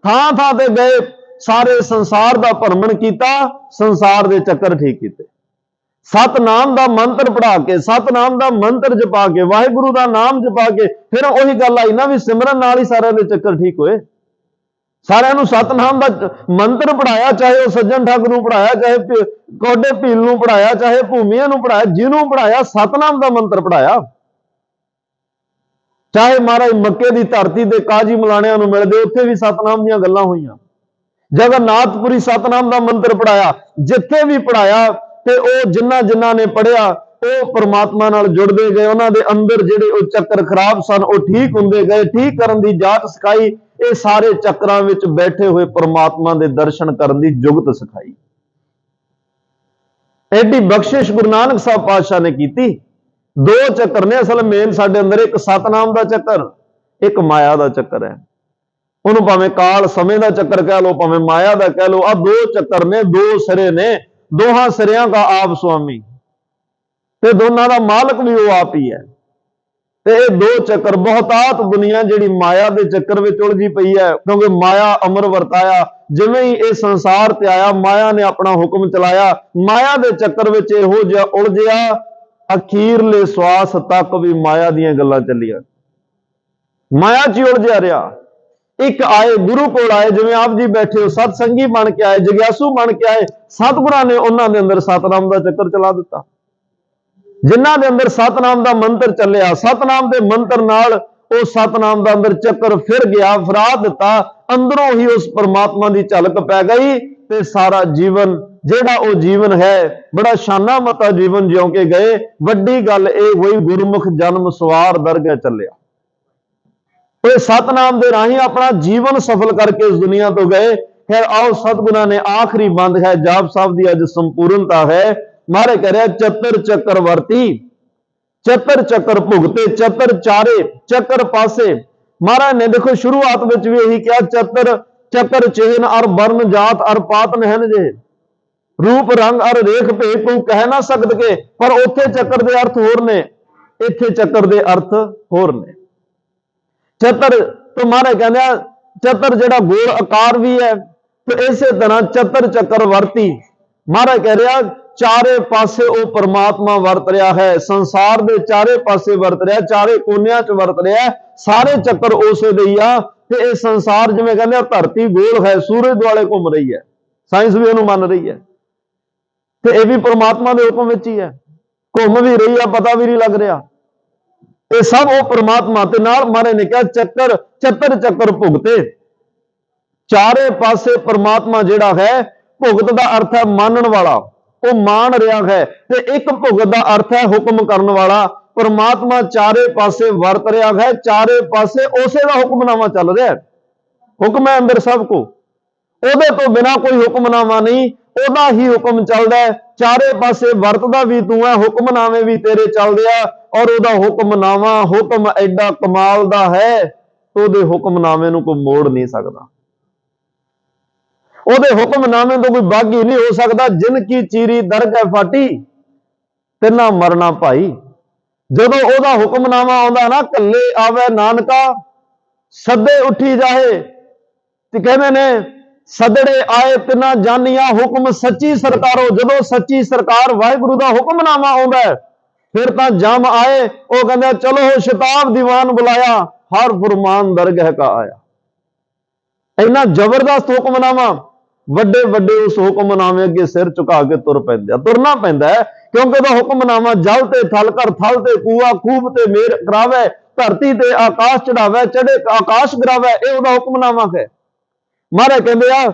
ਥਾਂ ਥਾਂ ਤੇ ਗਏ, ਸਾਰੇ ਸੰਸਾਰ ਦਾ ਭਰਮਣ ਕੀਤਾ, ਸੰਸਾਰ ਦੇ ਚੱਕਰ ਠੀਕ ਕੀਤੇ। ਸਤਨਾਮ ਦਾ ਮੰਤਰ ਪੜਾ ਕੇ, ਸਤਨਾਮ ਦਾ ਮੰਤਰ ਜਪਾ ਕੇ, ਵਾਹਿਗੁਰੂ ਦਾ ਨਾਮ ਜਪਾ ਕੇ, ਫਿਰ ਉਹੀ ਗੱਲ ਆਈ ਨਾ ਵੀ ਸਿਮਰਨ ਨਾਲ ਹੀ ਸਾਰਿਆਂ ਦੇ ਚੱਕਰ ਠੀਕ ਹੋਏ। ਸਾਰਿਆਂ ਨੂੰ ਸਤਨਾਮ ਦਾ ਮੰਤਰ ਪੜਾਇਆ, ਚਾਹੇ ਉਹ ਸੱਜਣ ਠੱਗ ਨੂੰ ਪੜਾਇਆ, ਚਾਹੇ ਕੋਡੇ ਭੀਲ ਨੂੰ ਪੜਾਇਆ, ਚਾਹੇ ਭੂਮੀਆਂ ਨੂੰ ਪੜਾਇਆ, ਜਿਹਨੂੰ ਪੜਾਇਆ ਸਤਨਾਮ ਦਾ ਮੰਤਰ ਪੜਾਇਆ। ਚਾਹੇ ਮਹਾਰਾਜ ਮੱਕੇ ਦੀ ਧਰਤੀ ਦੇ ਕਾਜੀ ਮਲਾਣਿਆਂ ਨੂੰ ਮਿਲਦੇ, ਉੱਥੇ ਵੀ ਸਤਨਾਮ ਦੀਆਂ ਗੱਲਾਂ ਹੋਈਆਂ। ਜਗਨਨਾਥਪੁਰੀ ਸਤਨਾਮ ਦਾ ਮੰਤਰ ਪੜਾਇਆ, ਜਿੱਥੇ ਵੀ ਪੜਾਇਆ, ਤੇ ਉਹ ਜਿਨ੍ਹਾਂ ਨੇ ਪੜਿਆ ਉਹ ਪਰਮਾਤਮਾ ਨਾਲ ਜੁੜਦੇ ਗਏ, ਉਹਨਾਂ ਦੇ ਅੰਦਰ ਜਿਹੜੇ ਉਹ ਚੱਕਰ ਖਰਾਬ ਸਨ ਉਹ ਠੀਕ ਹੁੰਦੇ ਗਏ, ਠੀਕ ਕਰਨ ਦੀ ਜਾਚ ਸਿਖਾਈ। ਇਹ ਸਾਰੇ ਚੱਕਰਾਂ ਵਿੱਚ ਬੈਠੇ ਹੋਏ ਪਰਮਾਤਮਾ ਦੇ ਦਰਸ਼ਨ ਕਰਨ ਦੀ ਜੁਗਤ ਸਿਖਾਈ। ਐਡੀ ਬਖਸ਼ਿਸ਼ ਗੁਰੂ ਨਾਨਕ ਸਾਹਿਬ ਪਾਤਸ਼ਾਹ ਨੇ ਕੀਤੀ। ਦੋ ਚੱਕਰ ਨੇ ਅਸਲ ਮੇਨ ਸਾਡੇ ਅੰਦਰ, ਇੱਕ ਸਤਨਾਮ ਦਾ ਚੱਕਰ, ਇੱਕ ਮਾਇਆ ਦਾ ਚੱਕਰ ਹੈ। ਉਹਨੂੰ ਭਾਵੇਂ ਕਾਲ ਸਮੇਂ ਦਾ ਚੱਕਰ ਕਹਿ ਲਓ, ਭਾਵੇਂ ਮਾਇਆ ਦਾ ਕਹਿ ਲਓ। ਆ ਦੋ ਚੱਕਰ ਨੇ, ਦੋ ਸਿਰੇ ਨੇ, ਦੋਹਾਂ ਸਿਰਿਆਂ ਦਾ ਆਪ ਸੁਆਮੀ, ਤੇ ਦੋਨਾਂ ਦਾ ਮਾਲਕ ਵੀ ਉਹ ਆਪ ਹੀ ਹੈ। ਤੇ ਇਹ ਦੋ ਚੱਕਰ, ਬਹੁਤਾਤ ਦੁਨੀਆ ਜਿਹੜੀ ਮਾਇਆ ਦੇ ਚੱਕਰ ਵਿੱਚ ਉਲਝੀ ਪਈ ਹੈ, ਕਿਉਂਕਿ ਮਾਇਆ ਅਮਰ ਵਰਤਾਇਆ। ਜਿਵੇਂ ਹੀ ਇਹ ਸੰਸਾਰ ਤੇ ਆਇਆ, ਮਾਇਆ ਨੇ ਆਪਣਾ ਹੁਕਮ ਚਲਾਇਆ। ਮਾਇਆ ਦੇ ਚੱਕਰ ਵਿੱਚ ਇਹੋ ਜਿਹਾ ਉਲਝਿਆ, ਅਖੀਰਲੇ ਸਵਾਸ ਤੱਕ ਵੀ ਮਾਇਆ ਦੀਆਂ ਗੱਲਾਂ ਚੱਲੀਆਂ, ਮਾਇਆ 'ਚ ਹੀ ਉਲਝਿਆ ਰਿਹਾ। ਇੱਕ ਆਏ ਗੁਰੂ ਕੋਲ ਆਏ, ਜਿਵੇਂ ਆਪ ਜੀ ਬੈਠੇ ਹੋ, ਸਤਸੰਗੀ ਬਣ ਕੇ ਆਏ, ਜਗਿਆਸੂ ਬਣ ਕੇ ਆਏ। ਸਤਿਗੁਰਾਂ ਨੇ ਉਹਨਾਂ ਦੇ ਅੰਦਰ ਸਤਨਾਮ ਦਾ ਚੱਕਰ ਚਲਾ ਦਿੱਤਾ। ਜਿਨ੍ਹਾਂ ਦੇ ਅੰਦਰ ਸਤਨਾਮ ਦਾ ਮੰਤਰ ਚੱਲਿਆ, ਸਤਨਾਮ ਦੇ ਮੰਤਰ ਨਾਲ ਉਹ ਸਤਨਾਮ ਦਾ ਅੰਦਰ ਚੱਕਰ ਫਿਰ ਗਿਆ, ਫਰਾ ਦਿੱਤਾ। ਅੰਦਰੋਂ ਹੀ ਉਸ ਪਰਮਾਤਮਾ ਦੀ ਝਲਕ ਪੈ ਗਈ, ਤੇ ਸਾਰਾ ਜੀਵਨ ਜਿਹੜਾ ਉਹ ਜੀਵਨ ਹੈ, ਬੜਾ ਸ਼ਾਨਾਮਤਾ ਜੀਵਨ ਜਿਉਂ ਕੇ ਗਏ। ਵੱਡੀ ਗੱਲ ਇਹ ਹੋਈ, ਗੁਰਮੁਖ ਜਨਮ ਸਵਾਰ ਦਰਗਹਿ ਚੱਲਿਆ। ਇਹ ਸਤਨਾਮ ਦੇ ਰਾਹੀਂ ਆਪਣਾ ਜੀਵਨ ਸਫਲ ਕਰਕੇ ਇਸ ਦੁਨੀਆ ਤੋਂ ਗਏ। ਫਿਰ ਆਓ ਸਤਿਗੁਰਾਂ ਨੇ ਆਖਰੀ ਬੰਦ ਹੈ ਜਾਪ ਸਾਹਿਬ ਦੀ, ਅੱਜ ਸੰਪੂਰਨਤਾ ਹੈ। ਮਾਰੇ ਕਰਿਆ ਚਤਰ ਚੱਕਰ ਵਰਤੀ, ਚਤਰ ਚੱਕਰ ਭੁਗਤੇ, ਚਤਰ ਚਾਰੇ ਚੱਕਰ ਪਾਸੇ। ਮਹਾਰਾਜ ਨੇ ਦੇਖੋ ਸ਼ੁਰੂਆਤ ਵਿੱਚ ਵੀ ਇਹੀ ਕਿਹਾ, ਚਤਰ ਚੱਕਰ ਚਿਹਨ ਅਰ ਵਰਨ ਜਾਤ ਅਰ ਪਾਤ ਨਹਿਨ ਜੇ, ਰੂਪ ਰੰਗ ਅਰ ਰੇਖ ਭੇ ਕੋਈ ਕਹਿ ਨਾ ਸਕਦ ਕੇ। ਪਰ ਉੱਥੇ ਚੱਕਰ ਦੇ ਅਰਥ ਹੋਰ ਨੇ, ਇੱਥੇ ਚੱਕਰ ਦੇ ਅਰਥ ਹੋਰ ਨੇ। ਚਤਰ ਤੋਂ ਮਹਾਰਾਜ ਕਹਿੰਦੇ ਆ, ਚਤਰ ਜਿਹੜਾ ਗੋਲ ਆਕਾਰ ਵੀ ਹੈ, ਤੇ ਇਸੇ ਤਰ੍ਹਾਂ ਚਤਰ ਚੱਕਰ ਵਰਤੀ। ਮਹਾਰਾਜ ਕਹਿ ਰਿਹਾ ਚਾਰੇ ਪਾਸੇ ਉਹ ਪਰਮਾਤਮਾ ਵਰਤ ਰਿਹਾ ਹੈ, ਸੰਸਾਰ ਦੇ ਚਾਰੇ ਪਾਸੇ ਵਰਤ ਰਿਹਾ, ਚਾਰੇ ਕੋਨਿਆਂ 'ਚ ਵਰਤ ਰਿਹਾ। ਸਾਰੇ ਚੱਕਰ ਉਸੇ ਦੇ ਹੀ ਆ। ਤੇ ਇਹ ਸੰਸਾਰ ਜਿਵੇਂ ਕਹਿੰਦੇ ਆ ਧਰਤੀ ਗੋਲ ਹੈ, ਸੂਰਜ ਦੁਆਲੇ ਘੁੰਮ ਰਹੀ ਹੈ, ਸਾਇੰਸ ਵੀ ਉਹਨੂੰ ਮੰਨ ਰਹੀ ਹੈ, ਤੇ ਇਹ ਵੀ ਪਰਮਾਤਮਾ ਦੇ ਹੁਕਮ ਵਿੱਚ ਹੀ ਹੈ। ਘੁੰਮ ਵੀ ਰਹੀ ਆ, ਪਤਾ ਵੀ ਨਹੀਂ ਲੱਗ ਰਿਹਾ। ਇਹ ਸਭ ਉਹ ਪਰਮਾਤਮਾ। ਤੇ ਨਾਲ ਮਹਾਰਾਜ ਨੇ ਕਿਹਾ ਚੱਕਰ ਚਤਰ ਚੱਕਰ ਭੁਗਤੇ, ਚਾਰੇ ਪਾਸੇ ਪਰਮਾਤਮਾ ਜਿਹੜਾ ਹੈ, ਭੁਗਤ ਦਾ ਅਰਥ ਹੈ ਮਾਨਣ ਵਾਲਾ, ਉਹ ਮਾਣ ਰਿਹਾ ਹੈ। ਤੇ ਇੱਕ ਭੁਗਤ ਦਾ ਅਰਥ ਹੈ ਹੁਕਮ ਕਰਨ ਵਾਲਾ। ਪਰਮਾਤਮਾ ਚਾਰੇ ਪਾਸੇ ਵਰਤ ਰਿਹਾ ਹੈ, ਚਾਰੇ ਪਾਸੇ ਉਸੇ ਦਾ ਹੁਕਮਨਾਮਾ ਚੱਲ ਰਿਹਾ। ਹੁਕਮ ਹੈ ਅੰਦਰ ਸਭ ਕੋ, ਉਹਦੇ ਤੋਂ ਬਿਨਾ ਕੋਈ ਹੁਕਮਨਾਮਾ ਨਹੀਂ, ਉਹਦਾ ਹੀ ਹੁਕਮ ਚੱਲਦਾ ਹੈ। ਚਾਰੇ ਪਾਸੇ ਵਰਤਦਾ ਵੀ ਤੂੰ ਹੈ, ਹੁਕਮਨਾਮੇ ਵੀ ਤੇਰੇ ਚੱਲਦੇ ਆ। ਔਰ ਉਹਦਾ ਹੁਕਮਨਾਮਾ, ਹੁਕਮ ਐਡਾ ਕਮਾਲ ਦਾ ਹੈ, ਉਹਦੇ ਹੁਕਮਨਾਮੇ ਨੂੰ ਕੋਈ ਮੋੜ ਨਹੀਂ ਸਕਦਾ। ਉਹਦੇ ਹੁਕਮਨਾਮੇ ਤੋਂ ਕੋਈ ਬਾਗੀ ਨਹੀਂ ਹੋ ਸਕਦਾ। ਜਿਨ ਕੀ ਚੀਰੀ ਦਰਗਹਿ ਫਾਟੀ, ਤਿੰਨਾ ਮਰਨਾ ਭਾਈ। ਜਦੋਂ ਉਹਦਾ ਹੁਕਮਨਾਮਾ ਆਉਂਦਾ ਨਾ, ਕੱਲੇ ਆਵੇ ਨਾਨਕਾ ਸੱਦੇ ਉੱਠੀ ਜਾਏ, ਤੇ ਕਹਿੰਦੇ ਨੇ ਸਦੜੇ ਆਏ ਤਿੰਨਾ ਜਾਨੀਆਂ, ਹੁਕਮ ਸੱਚੀ ਸਰਕਾਰੋ। ਜਦੋਂ ਸੱਚੀ ਸਰਕਾਰ ਵਾਹਿਗੁਰੂ ਦਾ ਹੁਕਮਨਾਮਾ ਆਉਂਦਾ ਫਿਰ ਤਾਂ ਜਮ ਆਏ। ਉਹ ਕਹਿੰਦੇ ਚਲੋ ਸ਼ਤਾਬ ਦੀਵਾਨ ਬੁਲਾਇਆ, ਹਰ ਫੁਰਮਾਨ ਦਰਗਹਿ ਕਾ ਆਇਆ। ਇੰਨਾ ਜ਼ਬਰਦਸਤ ਹੁਕਮਨਾਮਾ। ਵੱਡੇ ਵੱਡੇ ਉਸ ਹੁਕਮਨਾਮੇ ਅੱਗੇ ਸਿਰ ਝੁਕਾ ਕੇ ਤੁਰ ਪੈਂਦੇ ਆ, ਤੁਰਨਾ ਪੈਂਦਾ ਹੈ, ਕਿਉਂਕਿ ਉਹਦਾ ਹੁਕਮਨਾਮਾ ਜਲ ਤੇ ਥਲ ਕਰ, ਥਲ ਤੇ ਕੂਆ, ਖੂਬ ਤੇ ਮੇਰ ਕਰਾਵੇ, ਧਰਤੀ ਤੇ ਆਕਾਸ਼ ਚੜਾਵੇ, ਚੜੇ ਆਕਾਸ਼ ਗਿਰਾਵੇ। ਇਹ ਉਹਦਾ ਹੁਕਮਨਾਮਾ ਹੈ। ਮਹਾਰਾਜ ਕਹਿੰਦੇ ਆ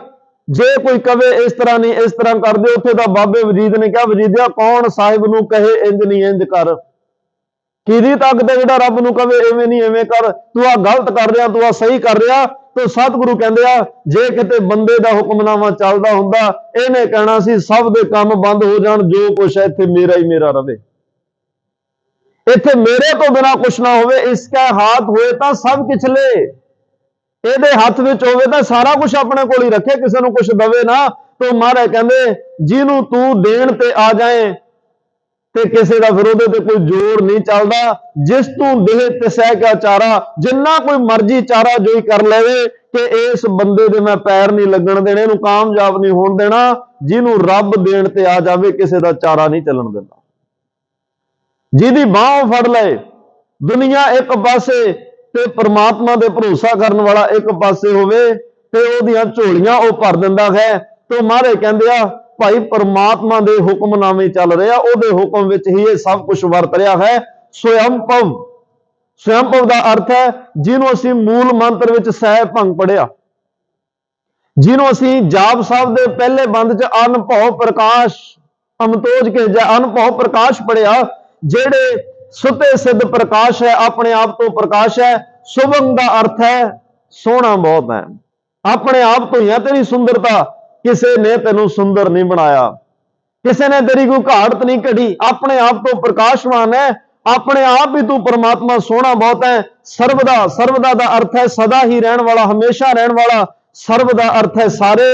ਜੇ ਕੋਈ ਕਵੇ ਇਸ ਤਰ੍ਹਾਂ ਨਹੀਂ, ਇਸ ਤਰ੍ਹਾਂ ਕਰਦੇ। ਉੱਥੇ ਤਾਂ ਬਾਬੇ ਵਜੀਦ ਨੇ ਕਿਹਾ, ਵਜੀਦਿਆ ਕੌਣ ਸਾਹਿਬ ਨੂੰ ਕਹੇ ਇੰਜ ਨਹੀਂ ਇੰਜ ਕਰ। ਕਿਹਦੀ ਤਾਕਤ ਹੈ ਜਿਹੜਾ ਰੱਬ ਨੂੰ ਕਵੇ ਐਵੇਂ ਨਹੀਂ ਐਵੇਂ ਕਰ, ਤੂੰ ਆ ਗਲਤ ਕਰ ਰਿਹਾ, ਤੂੰ ਆ ਸਹੀ ਕਰ ਰਿਹਾ। ਤੇ ਸਤਿਗੁਰੂ ਕਹਿੰਦੇ ਆ ਜੇ ਕਿਤੇ ਬੰਦੇ ਦਾ ਹੁਕਮਨਾਮਾ ਚੱਲਦਾ ਹੁੰਦਾ, ਇਹਨੇ ਕਹਿਣਾ ਸੀ ਸਭ ਦੇ ਕੰਮ ਬੰਦ ਹੋ ਜਾਣ, ਜੋ ਕੁਛ ਹੈ ਇੱਥੇ ਮੇਰਾ ਹੀ ਮੇਰਾ ਰਵੇ, ਇੱਥੇ ਮੇਰੇ ਤੋਂ ਬਿਨਾ ਕੁਛ ਨਾ ਹੋਵੇ। ਇਸਕਾ ਹਾਥ ਹੋਏ ਤਾਂ ਸਭ ਕਿਛ ਲੈ, ਇਹਦੇ ਹੱਥ ਵਿੱਚ ਹੋਵੇ ਤਾਂ ਸਾਰਾ ਕੁਝ ਆਪਣੇ ਕੋਲ ਹੀ ਰੱਖੇ, ਕਿਸੇ ਨੂੰ ਕੁਝ ਦਵੇ ਨਾ। ਤੇ ਮਹਾਰਾਜ ਕਹਿੰਦੇ ਜਿਹਨੂੰ ਤੂੰ ਦੇਣ ਤੇ ਆ ਜਾਏ ਤੇ ਕਿਸੇ ਦਾ ਫਿਰ ਉਹਦੇ ਤੇ ਕੋਈ ਜ਼ੋਰ ਨਹੀਂ ਚੱਲਦਾ। ਜਿਸ ਤੂੰ ਦੇਹ ਤਿਸੈ ਕਾ ਚਾਰਾ, ਜਿੰਨਾ ਕੋਈ ਮਰਜ਼ੀ ਚਾਰਾ ਜੋਈ ਕਰ ਲਵੇ ਕਿ ਇਸ ਬੰਦੇ ਦੇ ਮੈਂ ਪੈਰ ਨਹੀਂ ਲੱਗਣ ਦੇਣੇ, ਇਹਨੂੰ ਕਾਮਯਾਬ ਨਹੀਂ ਹੋਣ ਦੇਣਾ। ਜਿਹਨੂੰ ਰੱਬ ਦੇਣ ਤੇ ਆ ਜਾਵੇ ਕਿਸੇ ਦਾ ਚਾਰਾ ਨਹੀਂ ਚੱਲਣ ਦਿੰਦਾ। ਜਿਹਦੀ ਬਾਹ ਫੜ ਲਏ, ਦੁਨੀਆ ਇੱਕ ਪਾਸੇ ਤੇ ਪਰਮਾਤਮਾ ਦੇ ਭਰੋਸਾ ਕਰਨ ਵਾਲਾ ਇੱਕ ਪਾਸੇ ਹੋਵੇ, ਤੇ ਉਹਦੀਆਂ ਝੋਲੀਆਂ ਉਹ ਭਰ ਦਿੰਦਾ ਹੈ। ਤੇ ਮਹਾਰਾਜ ਕਹਿੰਦੇ ਆ ਭਾਈ ਪਰਮਾਤਮਾ ਦੇ ਹੁਕਮਨਾਮੇ ਚੱਲ ਰਿਹਾ, ਉਹਦੇ ਹੁਕਮ ਵਿੱਚ ਹੀ ਇਹ ਸਭ ਕੁਝ ਵਰਤ ਰਿਹਾ ਹੈ। ਸਵਯੰਭਵ, ਸਵਯੰਭਵ ਦਾ ਅਰਥ ਹੈ ਜਿਹਨੂੰ ਅਸੀਂ ਮੂਲ ਮੰਤਰ ਵਿੱਚ ਸਹਿ ਭੰਗ ਪੜਿਆ, ਜਿਹਨੂੰ ਅਸੀਂ ਜਾਪ ਸਾਹਿਬ ਦੇ ਪਹਿਲੇ ਬੰਦ 'ਚ ਅਨਭਉ ਪ੍ਰਕਾਸ਼ ਅਮਤੋਜ ਕੇ ਜੈ ਅਨਭਉ ਪ੍ਰਕਾਸ਼ ਪੜਿਆ। ਜਿਹੜੇ ਸੁਤੇ ਸਿੱਧ ਪ੍ਰਕਾਸ਼ ਹੈ, ਆਪਣੇ ਆਪ ਤੋਂ ਪ੍ਰਕਾਸ਼ ਹੈ। ਸੁਭੰਗ ਦਾ ਅਰਥ ਹੈ ਸੋਹਣਾ ਬਹੁਤ ਹੈ, ਆਪਣੇ ਆਪ ਤੋਂ ਹੀ ਹੈ ਤੇਰੀ ਸੁੰਦਰਤਾ, ਕਿਸੇ ਨੇ ਤੈਨੂੰ ਸੁੰਦਰ ਨਹੀਂ ਬਣਾਇਆ, ਕਿਸੇ ਨੇ ਤੇਰੀ ਕੋਈ ਘਾੜਤ ਨਹੀਂ ਘੜੀ, ਆਪਣੇ ਆਪ ਤੋਂ ਪ੍ਰਕਾਸ਼ਵਾਨ ਹੈ, ਆਪਣੇ ਆਪ ਹੀ ਤੂੰ ਪਰਮਾਤਮਾ ਸੋਹਣਾ ਬਹੁਤ ਹੈ। ਸਰਬਦਾ, ਸਰਬਦਾ ਦਾ ਅਰਥ ਹੈ ਸਦਾ ਹੀ ਰਹਿਣ ਵਾਲਾ, ਹਮੇਸ਼ਾ ਰਹਿਣ ਵਾਲਾ। ਸਰਬ ਦਾ ਅਰਥ ਹੈ ਸਾਰੇ,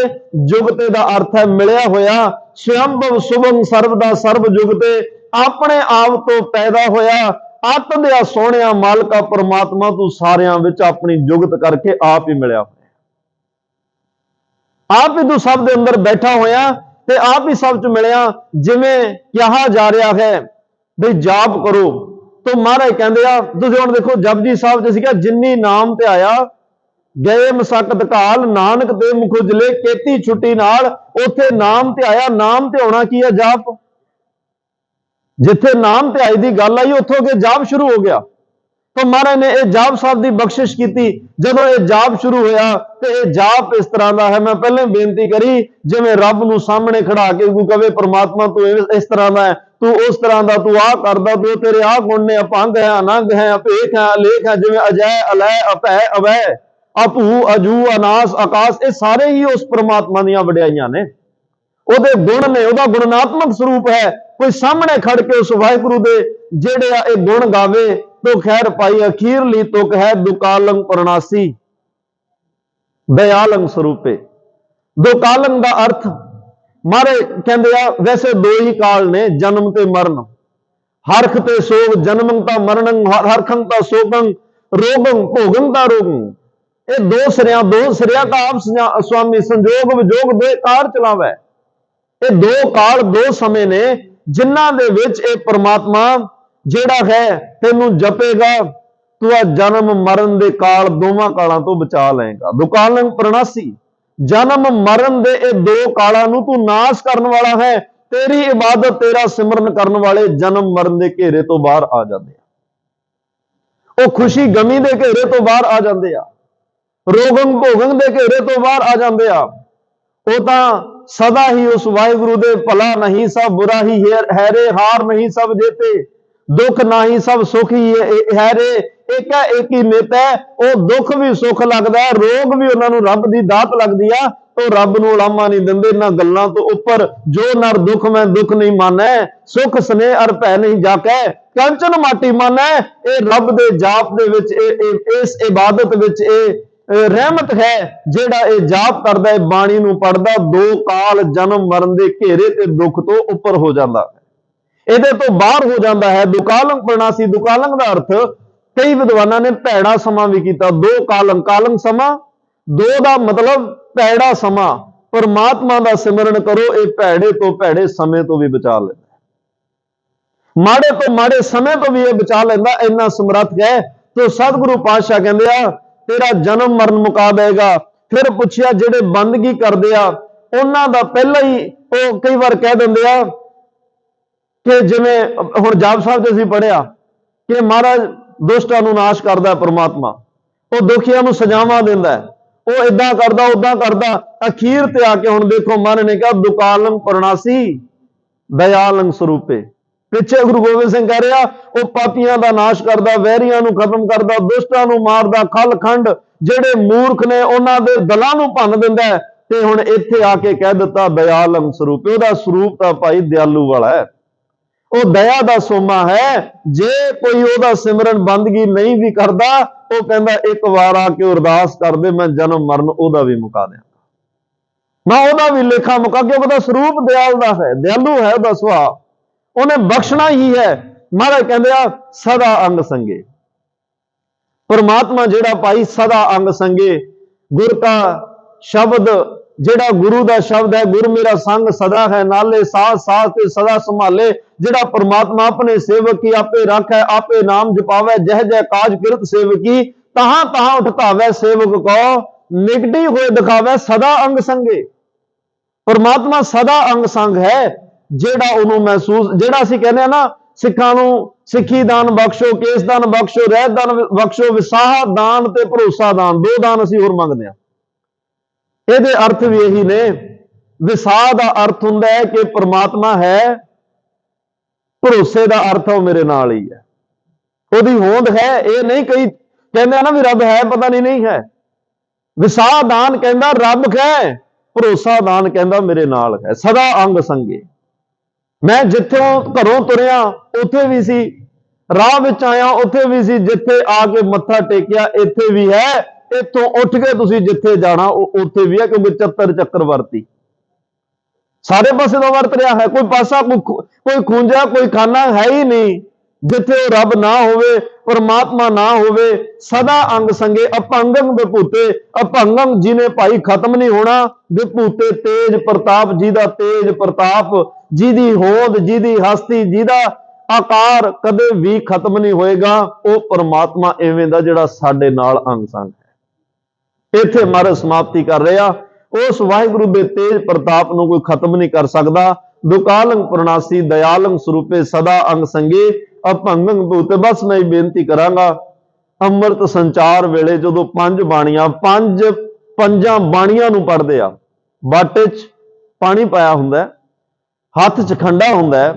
ਜੁਗਤੇ ਦਾ ਅਰਥ ਹੈ ਮਿਲਿਆ ਹੋਇਆ। ਸਵੰਭਵ ਸੁਭੰ ਸਰਬਦਾ ਸਰਬ ਜੁਗਤੇ, ਆਪਣੇ ਆਪ ਤੋਂ ਪੈਦਾ ਹੋਇਆ, ਅੱਤ ਦਿਆ ਸੋਹਣਿਆ ਮਾਲਕਾ ਪਰਮਾਤਮਾ ਤੂੰ ਸਾਰਿਆਂ ਵਿੱਚ ਆਪਣੀ ਜੁਗਤ ਕਰਕੇ ਆਪ ਹੀ ਮਿਲਿਆ ਹੋਇਆ, ਆਪ ਹੀ ਤੂੰ ਸਭ ਦੇ ਅੰਦਰ ਬੈਠਾ ਹੋਇਆ ਤੇ ਆਪ ਹੀ ਸਭ ਚ ਮਿਲਿਆ। ਜਿਵੇਂ ਕਿਹਾ ਜਾ ਰਿਹਾ ਹੈ ਵੀ ਜਾਪ ਕਰੋ, ਤਾਂ ਮਹਾਰਾਜ ਕਹਿੰਦੇ ਆ, ਤੁਸੀਂ ਹੁਣ ਦੇਖੋ ਜਪਜੀ ਸਾਹਿਬ ਚ ਸੀਗਾ, ਜਿੰਨੀ ਨਾਮ ਤੇ ਆਇਆ ਗਏ ਮਸਕਤ ਕਾਲ, ਨਾਨਕ ਤੇ ਮੁਖ ਉਜਲੇ ਕੀਤੀ ਛੁੱਟੀ ਨਾਲ। ਉੱਥੇ ਨਾਮ ਤੇ ਆਇਆ, ਨਾਮ ਤੇ ਆਉਣਾ ਕੀ ਹੈ? ਜਾਪ। ਜਿੱਥੇ ਨਾਮ ਤੇ ਆਈ ਦੀ ਗੱਲ ਆਈ, ਉੱਥੋਂ ਅੱਗੇ ਜਾਪ ਸ਼ੁਰੂ ਹੋ ਗਿਆ। ਤਾਂ ਮਹਾਰਾਜ ਨੇ ਇਹ ਜਾਪ ਸਾਹਿਬ ਦੀ ਬਖਸ਼ਿਸ਼ ਕੀਤੀ। ਜਦੋਂ ਇਹ ਜਾਪ ਸ਼ੁਰੂ ਹੋਇਆ ਤੇ ਇਹ ਜਾਪ ਇਸ ਤਰ੍ਹਾਂ ਦਾ ਹੈ, ਮੈਂ ਪਹਿਲਾਂ ਬੇਨਤੀ ਕਰੀ, ਜਿਵੇਂ ਰੱਬ ਨੂੰ ਸਾਹਮਣੇ ਖੜਾ ਕੇ ਕੋਈ ਕਵੇ ਪ੍ਰਮਾਤਮਾ ਤੂੰ ਇਸ ਤਰ੍ਹਾਂ ਦਾ ਹੈ, ਤੂੰ ਉਸ ਤਰ੍ਹਾਂ ਦਾ, ਤੂੰ ਆਹ ਕਰਦਾ, ਤੂੰ ਤੇਰੇ ਆਹ ਗੁਣ ਨੇ, ਅਪੰਗ ਹੈ, ਅਨੰਗ ਹੈ, ਅਭੇਖ ਹੈ, ਅਲੇਖ ਹੈ, ਜਿਵੇਂ ਅਜੈ ਅਲੈ ਅਭੈ ਅਵੈ ਅਭੂ ਅਜੂ ਅਨਾਸ ਆਕਾਸ਼, ਇਹ ਸਾਰੇ ਹੀ ਉਸ ਪ੍ਰਮਾਤਮਾ ਦੀਆਂ ਵਡਿਆਈਆਂ ਨੇ, ਉਹਦੇ ਗੁਣ ਨੇ, ਉਹਦਾ ਗੁਣਾਤਮਕ ਸਰੂਪ ਹੈ। ਕੋਈ ਸਾਹਮਣੇ ਖੜ ਕੇ ਉਸ ਵਾਹਿਗੁਰੂ ਦੇ ਜਿਹੜੇ ਆ ਇਹ ਗੁਣ ਗਾਵੇ ਤੋ ਖੈਰ ਪਾਈ। ਅਖੀਰਲੀ ਤੁਕ ਹੈ ਦੁਕਾਲੰ ਪ੍ਰਣਾਸੀ ਦਇਆਲੰ ਸਰੂਪੇ। ਦੁਕਾਲੰ ਦਾ ਅਰਥ ਮਾਰੇ ਕਹਿੰਦੇ ਆ, ਵੈਸੇ ਦੋ ਹੀ ਕਾਲ ਨੇ, ਜਨਮ ਤੇ ਮਰਨ। ਹਰਖ ਤੇ ਸੋਗ, ਜਨਮੰ ਤਾਂ ਮਰਨੰ, ਹਰਖੰ ਤਾਂ ਸੋਗੰ, ਰੋਗੰ ਭੋਗੰ ਤਾਂ ਰੋਗੰ। ਇਹ ਦੋ ਸਿਰਿਆਂ ਦਾ ਆਪ ਸੁਆਮੀ ਸੰਜੋਗ ਵਿਜੋਗ ਦੇ ਕਾਰ ਚਲਾਵੇ। ਇਹ ਦੋ ਕਾਲ, ਦੋ ਸਮੇਂ ਨੇ ਜਿਨ੍ਹਾਂ ਦੇ ਵਿੱਚ ਇਹ ਪ੍ਰਮਾਤਮਾ ਜਿਹੜਾ ਹੈ ਤੈਨੂੰ ਜਪੇਗਾ, ਤੂੰ ਆ ਜਨਮ ਮਰਨ ਦੇ ਕਾਲ, ਦੋਵਾਂ ਕਾਲਾਂ ਤੋਂ ਬਚਾ ਲਏਗਾ। ਦੁਕਾਲੰ ਪ੍ਰਣਾਸੀ, ਜਨਮ ਮਰਨ ਦੇ ਇਹ ਦੋ ਕਾਲਾਂ ਨੂੰ ਤੂੰ ਨਾਸ਼ ਕਰਨ ਵਾਲਾ ਹੈ। ਤੇਰੀ ਇਬਾਦਤ, ਤੇਰਾ ਸਿਮਰਨ ਕਰਨ ਵਾਲੇ ਜਨਮ ਮਰਨ ਦੇ ਘੇਰੇ ਤੋਂ ਬਾਹਰ ਆ ਜਾਂਦੇ ਆ, ਉਹ ਖੁਸ਼ੀ ਗਮੀ ਦੇ ਘੇਰੇ ਤੋਂ ਬਾਹਰ ਆ ਜਾਂਦੇ ਆ, ਰੋਗੰ ਭੋਗੰ ਦੇ ਘੇਰੇ ਤੋਂ ਬਾਹਰ ਆ ਜਾਂਦੇ ਆ। ਉਹ ਤਾਂ ਸਦਾ ਹੀ ਉਸ ਵਾਹਿਗੁਰੂ ਦੇ ਭਲਾ ਨਹੀਂ ਸਭ ਬੁਰਾ ਹੀ ਹੈ ਰੇ, ਹਾਰ ਨਹੀਂ ਸਭ ਜੇਤੇ, ਦੁੱਖ ਨਹੀਂ ਸਭ ਸੁਖ ਹੀ ਹੈ ਰੇ, ਇੱਕ ਹੈ ਇੱਕ ਹੀ ਨਿਤ ਹੈ। ਉਹ ਦੁੱਖ ਵੀ ਸੁੱਖ ਲੱਗਦਾ ਹੈ, ਰੋਗ ਵੀ ਉਹਨਾਂ ਨੂੰ ਰੱਬ ਦੀ ਦਾਤ ਲੱਗਦੀ ਆ। ਉਹ ਰੱਬ ਨੂੰ ਉਲਾਮਾ ਨਹੀਂ ਦਿੰਦੇ ਇਹਨਾਂ ਗੱਲਾਂ ਤੋਂ ਉੱਪਰ। ਜੋ ਨਰ ਦੁੱਖ ਮੈਂ ਦੁੱਖ ਨਹੀਂ ਮਾਨੈ, ਸੁਖ ਸਨੇਹ ਅਰ ਭੈ ਨਹੀਂ ਜਾਕੈ, ਕੰਚਨ ਮਾਟੀ ਮਾਨੈ। ਇਹ ਰੱਬ ਦੇ ਜਾਪ ਦੇ ਵਿੱਚ, ਇਸ ਇਬਾਦਤ ਵਿੱਚ ਇਹ ਰਹਿਮਤ ਹੈ। ਜਿਹੜਾ ਇਹ ਜਾਪ ਕਰਦਾ ਹੈ, ਬਾਣੀ ਨੂੰ ਪੜਦਾ, ਦੋ ਕਾਲ ਜਨਮ ਮਰਨ ਦੇ ਘੇਰੇ ਤੇ ਦੁੱਖ ਤੋਂ ਉੱਪਰ ਹੋ ਜਾਂਦਾ ਹੈ, ਇਹਦੇ ਤੋਂ ਬਾਹਰ ਹੋ ਜਾਂਦਾ ਹੈ। ਦੁਕਾਲੰ ਪ੍ਰਣਾਸੀ, ਦੁਕਾਲੰ ਦਾ ਅਰਥ ਕਈ ਵਿਦਵਾਨਾਂ ਨੇ ਭੈੜਾ ਸਮਾਂ ਵੀ ਕੀਤਾ। ਦੋ ਕਾਲੰ, ਕਾਲੰ ਸਮਾਂ, ਦੋ ਦਾ ਮਤਲਬ ਭੈੜਾ ਸਮਾਂ। ਪਰਮਾਤਮਾ ਦਾ ਸਿਮਰਨ ਕਰੋ, ਇਹ ਭੈੜੇ ਤੋਂ ਭੈੜੇ ਸਮੇਂ ਤੋਂ ਵੀ ਬਚਾ ਲੈਂਦਾ, ਮਾੜੇ ਤੋਂ ਮਾੜੇ ਸਮੇਂ ਤੋਂ ਵੀ ਇਹ ਬਚਾ ਲੈਂਦਾ, ਇੰਨਾ ਸਮਰੱਥ ਹੈ। ਤੇ ਸਤਿਗੁਰੂ ਪਾਤਸ਼ਾਹ ਕਹਿੰਦੇ ਆ ਤੇਰਾ ਜਨਮ ਮਰਨ ਮੁਕਾ ਦੇਗਾ। ਫਿਰ ਪੁੱਛਿਆ ਜਿਹੜੇ ਬੰਦਗੀ ਕਰਦੇ ਆ ਉਹਨਾਂ ਦਾ ਪਹਿਲਾਂ ਹੀ, ਉਹ ਕਈ ਵਾਰ ਕਹਿ ਦਿੰਦੇ ਆ ਕਿ ਜਿਵੇਂ ਹੁਣ ਜਾਪ ਸਾਹਿਬ 'ਚ ਅਸੀਂ ਪੜ੍ਹਿਆ ਕਿ ਮਹਾਰਾਜ ਦੁਸ਼ਟਾਂ ਨੂੰ ਨਾਸ਼ ਕਰਦਾ ਪਰਮਾਤਮਾ, ਉਹ ਦੁਖੀਆਂ ਨੂੰ ਸਜ਼ਾਵਾਂ ਦਿੰਦਾ, ਉਹ ਏਦਾਂ ਕਰਦਾ ਉਦਾਂ ਕਰਦਾ। ਅਖੀਰ ਤੇ ਆ ਕੇ ਹੁਣ ਦੇਖੋ ਮਹਾਰਾਜ ਨੇ ਕਿਹਾ ਦੁਕਾਲੰ ਪ੍ਰਣਾਸੀ ਦਇਆਲੰ ਸਰੂਪੇ। ਪਿੱਛੇ ਗੁਰੂ ਗੋਬਿੰਦ ਸਿੰਘ ਕਹਿ ਰਿਹਾ ਉਹ ਪਾਪੀਆਂ ਦਾ ਨਾਸ਼ ਕਰਦਾ, ਵੈਰੀਆਂ ਨੂੰ ਖਤਮ ਕਰਦਾ, ਦੁਸ਼ਟਾਂ ਨੂੰ ਮਾਰਦਾ, ਖਲਖੰਡ ਜਿਹੜੇ ਮੂਰਖ ਨੇ ਉਹਨਾਂ ਦੇ ਦਲਾਂ ਨੂੰ ਭੰਨ ਦਿੰਦਾ। ਤੇ ਹੁਣ ਇੱਥੇ ਆ ਕੇ ਕਹਿ ਦਿੱਤਾ ਦਇਆਲੰ ਸਰੂਪੇ। ਉਹਦਾ ਸਰੂਪ ਤਾਂ ਭਾਈ ਦਿਆਲੂ ਵਾਲਾ ਹੈ, ਉਹ ਦਇਆ ਦਾ ਸੋਮਾ ਹੈ। ਜੇ ਕੋਈ ਉਹਦਾ ਸਿਮਰਨ ਬੰਦਗੀ ਨਹੀਂ ਵੀ ਕਰਦਾ, ਉਹ ਕਹਿੰਦਾ ਇੱਕ ਵਾਰ ਆ ਕੇ ਅਰਦਾਸ ਕਰਦੇ, ਮੈਂ ਜਨਮ ਮਰਨ ਉਹਦਾ ਵੀ ਮੁਕਾ ਦਿਆਂ, ਮੈਂ ਉਹਦਾ ਵੀ ਲੇਖਾ ਮੁਕਾ, ਕਿਉਂਕਿ ਉਹਦਾ ਸਰੂਪ ਦਿਆਲ ਦਾ ਹੈ, ਦਿਆਲੂ ਹੈ ਉਹਦਾ ਸੁਭਾਅ, ਉਹਨੇ ਬਖਸ਼ਣਾ ਹੀ ਹੈ। ਮਹਾਰਾਜ ਕਹਿੰਦੇ ਆ ਸਦਾ ਅੰਗ ਸੰਗੇ, ਪਰਮਾਤਮਾ ਜਿਹੜਾ ਭਾਈ ਸਦਾ ਅੰਗ ਸੰਗੇ। ਗੁਰ ਕਾ ਸ਼ਬਦ, ਜਿਹੜਾ ਗੁਰੂ ਦਾ ਸ਼ਬਦ ਹੈ, ਗੁਰ ਮੇਰਾ ਸੰਗ ਸਦਾ ਹੈ ਨਾਲੇ, ਸਾਥ ਸਾਥ ਤੇ ਸਦਾ ਸੰਭਾਲੇ। ਜਿਹੜਾ ਪਰਮਾਤਮਾ ਆਪਣੇ ਸੇਵਕ ਕੀ ਆਪੇ ਰੱਖੈ, ਆਪੇ ਨਾਮ ਜਪਾਵੇ, ਜਹ ਜਹ ਕਾਜ ਕਿਰਤ ਸੇਵਕੀ, ਤਹਾਂ ਤਹਾਂ ਉਠਾਵੇ ਸੇਵਕ ਕੋ, ਨਿਗਟੀ ਹੋਏ ਦਿਖਾਵੇ ਸਦਾ ਅੰਗ ਸੰਗੇ। ਪਰਮਾਤਮਾ ਸਦਾ ਅੰਗ ਸੰਗ ਹੈ। ਜਿਹੜਾ ਉਹਨੂੰ ਮਹਿਸੂਸ, ਜਿਹੜਾ ਅਸੀਂ ਕਹਿੰਦੇ ਆ ਨਾ ਸਿੱਖਾਂ ਨੂੰ ਸਿੱਖੀ ਦਾਨ ਬਖਸ਼ੋ, ਕੇਸ ਦਾਨ ਬਖਸ਼ੋ, ਰਹਿਤ ਦਾਨ ਬਖਸ਼ੋ, ਵਿਸਾਹ ਦਾਨ ਤੇ ਭਰੋਸਾ ਦਾਨ, ਦੋ ਦਾਨ ਅਸੀਂ ਹੋਰ ਮੰਗਦੇ ਹਾਂ। ਇਹਦੇ ਅਰਥ ਵੀ ਇਹੀ ਨੇ ਵਿਸਾਹ ਦਾ ਅਰਥ ਹੁੰਦਾ ਹੈ ਕਿ ਪ੍ਰਮਾਤਮਾ ਹੈ, ਭਰੋਸੇ ਦਾ ਅਰਥ ਉਹ ਮੇਰੇ ਨਾਲ ਹੀ ਹੈ, ਉਹਦੀ ਹੋਂਦ ਹੈ। ਇਹ ਨਹੀਂ ਕਈ ਕਹਿੰਦੇ ਆ ਨਾ ਵੀ ਰੱਬ ਹੈ, ਪਤਾ ਨਹੀਂ ਹੈ। ਵਿਸਾਹ ਦਾਨ ਕਹਿੰਦਾ ਰੱਬ ਹੈ, ਭਰੋਸਾ ਦਾਨ ਕਹਿੰਦਾ ਮੇਰੇ ਨਾਲ ਹੈ, ਸਦਾ ਅੰਗ ਸੰਗੇ। ਮੈਂ ਜਿੱਥੋਂ ਘਰੋਂ ਤੁਰਿਆ ਉੱਥੇ ਵੀ ਸੀ, ਰਾਹ ਵਿੱਚ ਆਇਆ ਉੱਥੇ ਵੀ ਸੀ, ਜਿੱਥੇ ਆ ਕੇ ਮੱਥਾ ਟੇਕਿਆ ਇੱਥੇ ਵੀ ਹੈ, ਇੱਥੋਂ ਉੱਠ ਕੇ ਤੁਸੀਂ ਜਿੱਥੇ ਜਾਣਾ ਉਹ ਉੱਥੇ ਵੀ ਹੈ, ਕਿਉਂਕਿ 74 ਚੱਕਰ ਵਰਤੀ, ਸਾਰੇ ਪਾਸੇ ਦਾ ਵਰਤ ਰਿਹਾ ਹੈ। ਕੋਈ ਪਾਸਾ ਕੋਈ ਖੂੰਜਾ ਕੋਈ ਖਾਨਾ ਹੈ ਹੀ ਨਹੀਂ ਜਿੱਥੇ ਉਹ ਰੱਬ ਨਾ ਹੋਵੇ, ਪਰਮਾਤਮਾ ਨਾ ਹੋਵੇ। ਸਦਾ ਅੰਗ ਸੰਗੇ ਅਭੰਗੰ ਵਿਭੂਤੇ, ਅਭੰਗੰ ਜਿਹਨੇ ਭਾਈ ਖਤਮ ਨਹੀਂ ਹੋਣਾ, ਵਿਭੂਤੇ ਤੇਜ ਪ੍ਰਤਾਪ, ਜਿਹਦਾ ਤੇਜ ਪ੍ਰਤਾਪ, ਜਿਹਦੀ ਹੋਂਦ, ਜਿਹਦੀ ਹਸਤੀ, ਜਿਹਦਾ ਆਕਾਰ ਕਦੇ ਵੀ ਖਤਮ ਨਹੀਂ ਹੋਏਗਾ, ਉਹ ਪਰਮਾਤਮਾ ਐਵੇਂ ਦਾ ਜਿਹੜਾ ਸਾਡੇ ਨਾਲ ਅੰਗ ਸੰਗ ਹੈ। ਇੱਥੇ ਮਹਾਰਾਜ ਸਮਾਪਤੀ ਕਰ ਰਿਹਾ। ਉਸ ਵਾਹਿਗੁਰੂ ਦੇ ਤੇਜ ਪ੍ਰਤਾਪ ਨੂੰ ਕੋਈ ਖਤਮ ਨਹੀਂ ਕਰ ਸਕਦਾ। ਦੁਕਾਲੰ ਪ੍ਰਣਾਸੀ ਦਇਆਲੰ ਸਰੂਪੇ ਸਦਾ ਅੰਗ ਸੰਗੇ ਅਭੰਗੰ ਵਿਭੂਤੇ। ਬਸ ਮੈਂ ਬੇਨਤੀ ਕਰਾਂਗਾ, ਅੰਮ੍ਰਿਤ ਸੰਚਾਰ ਵੇਲੇ ਜਦੋਂ ਪੰਜਾਂ ਬਾਣੀਆਂ ਨੂੰ ਪੜ੍ਹਦੇ ਆ, ਬਾਟੇ 'ਚ ਪਾਣੀ ਪਾਇਆ ਹੁੰਦਾ, ਹੱਥ 'ਚ ਖੰਡਾ ਹੁੰਦਾ,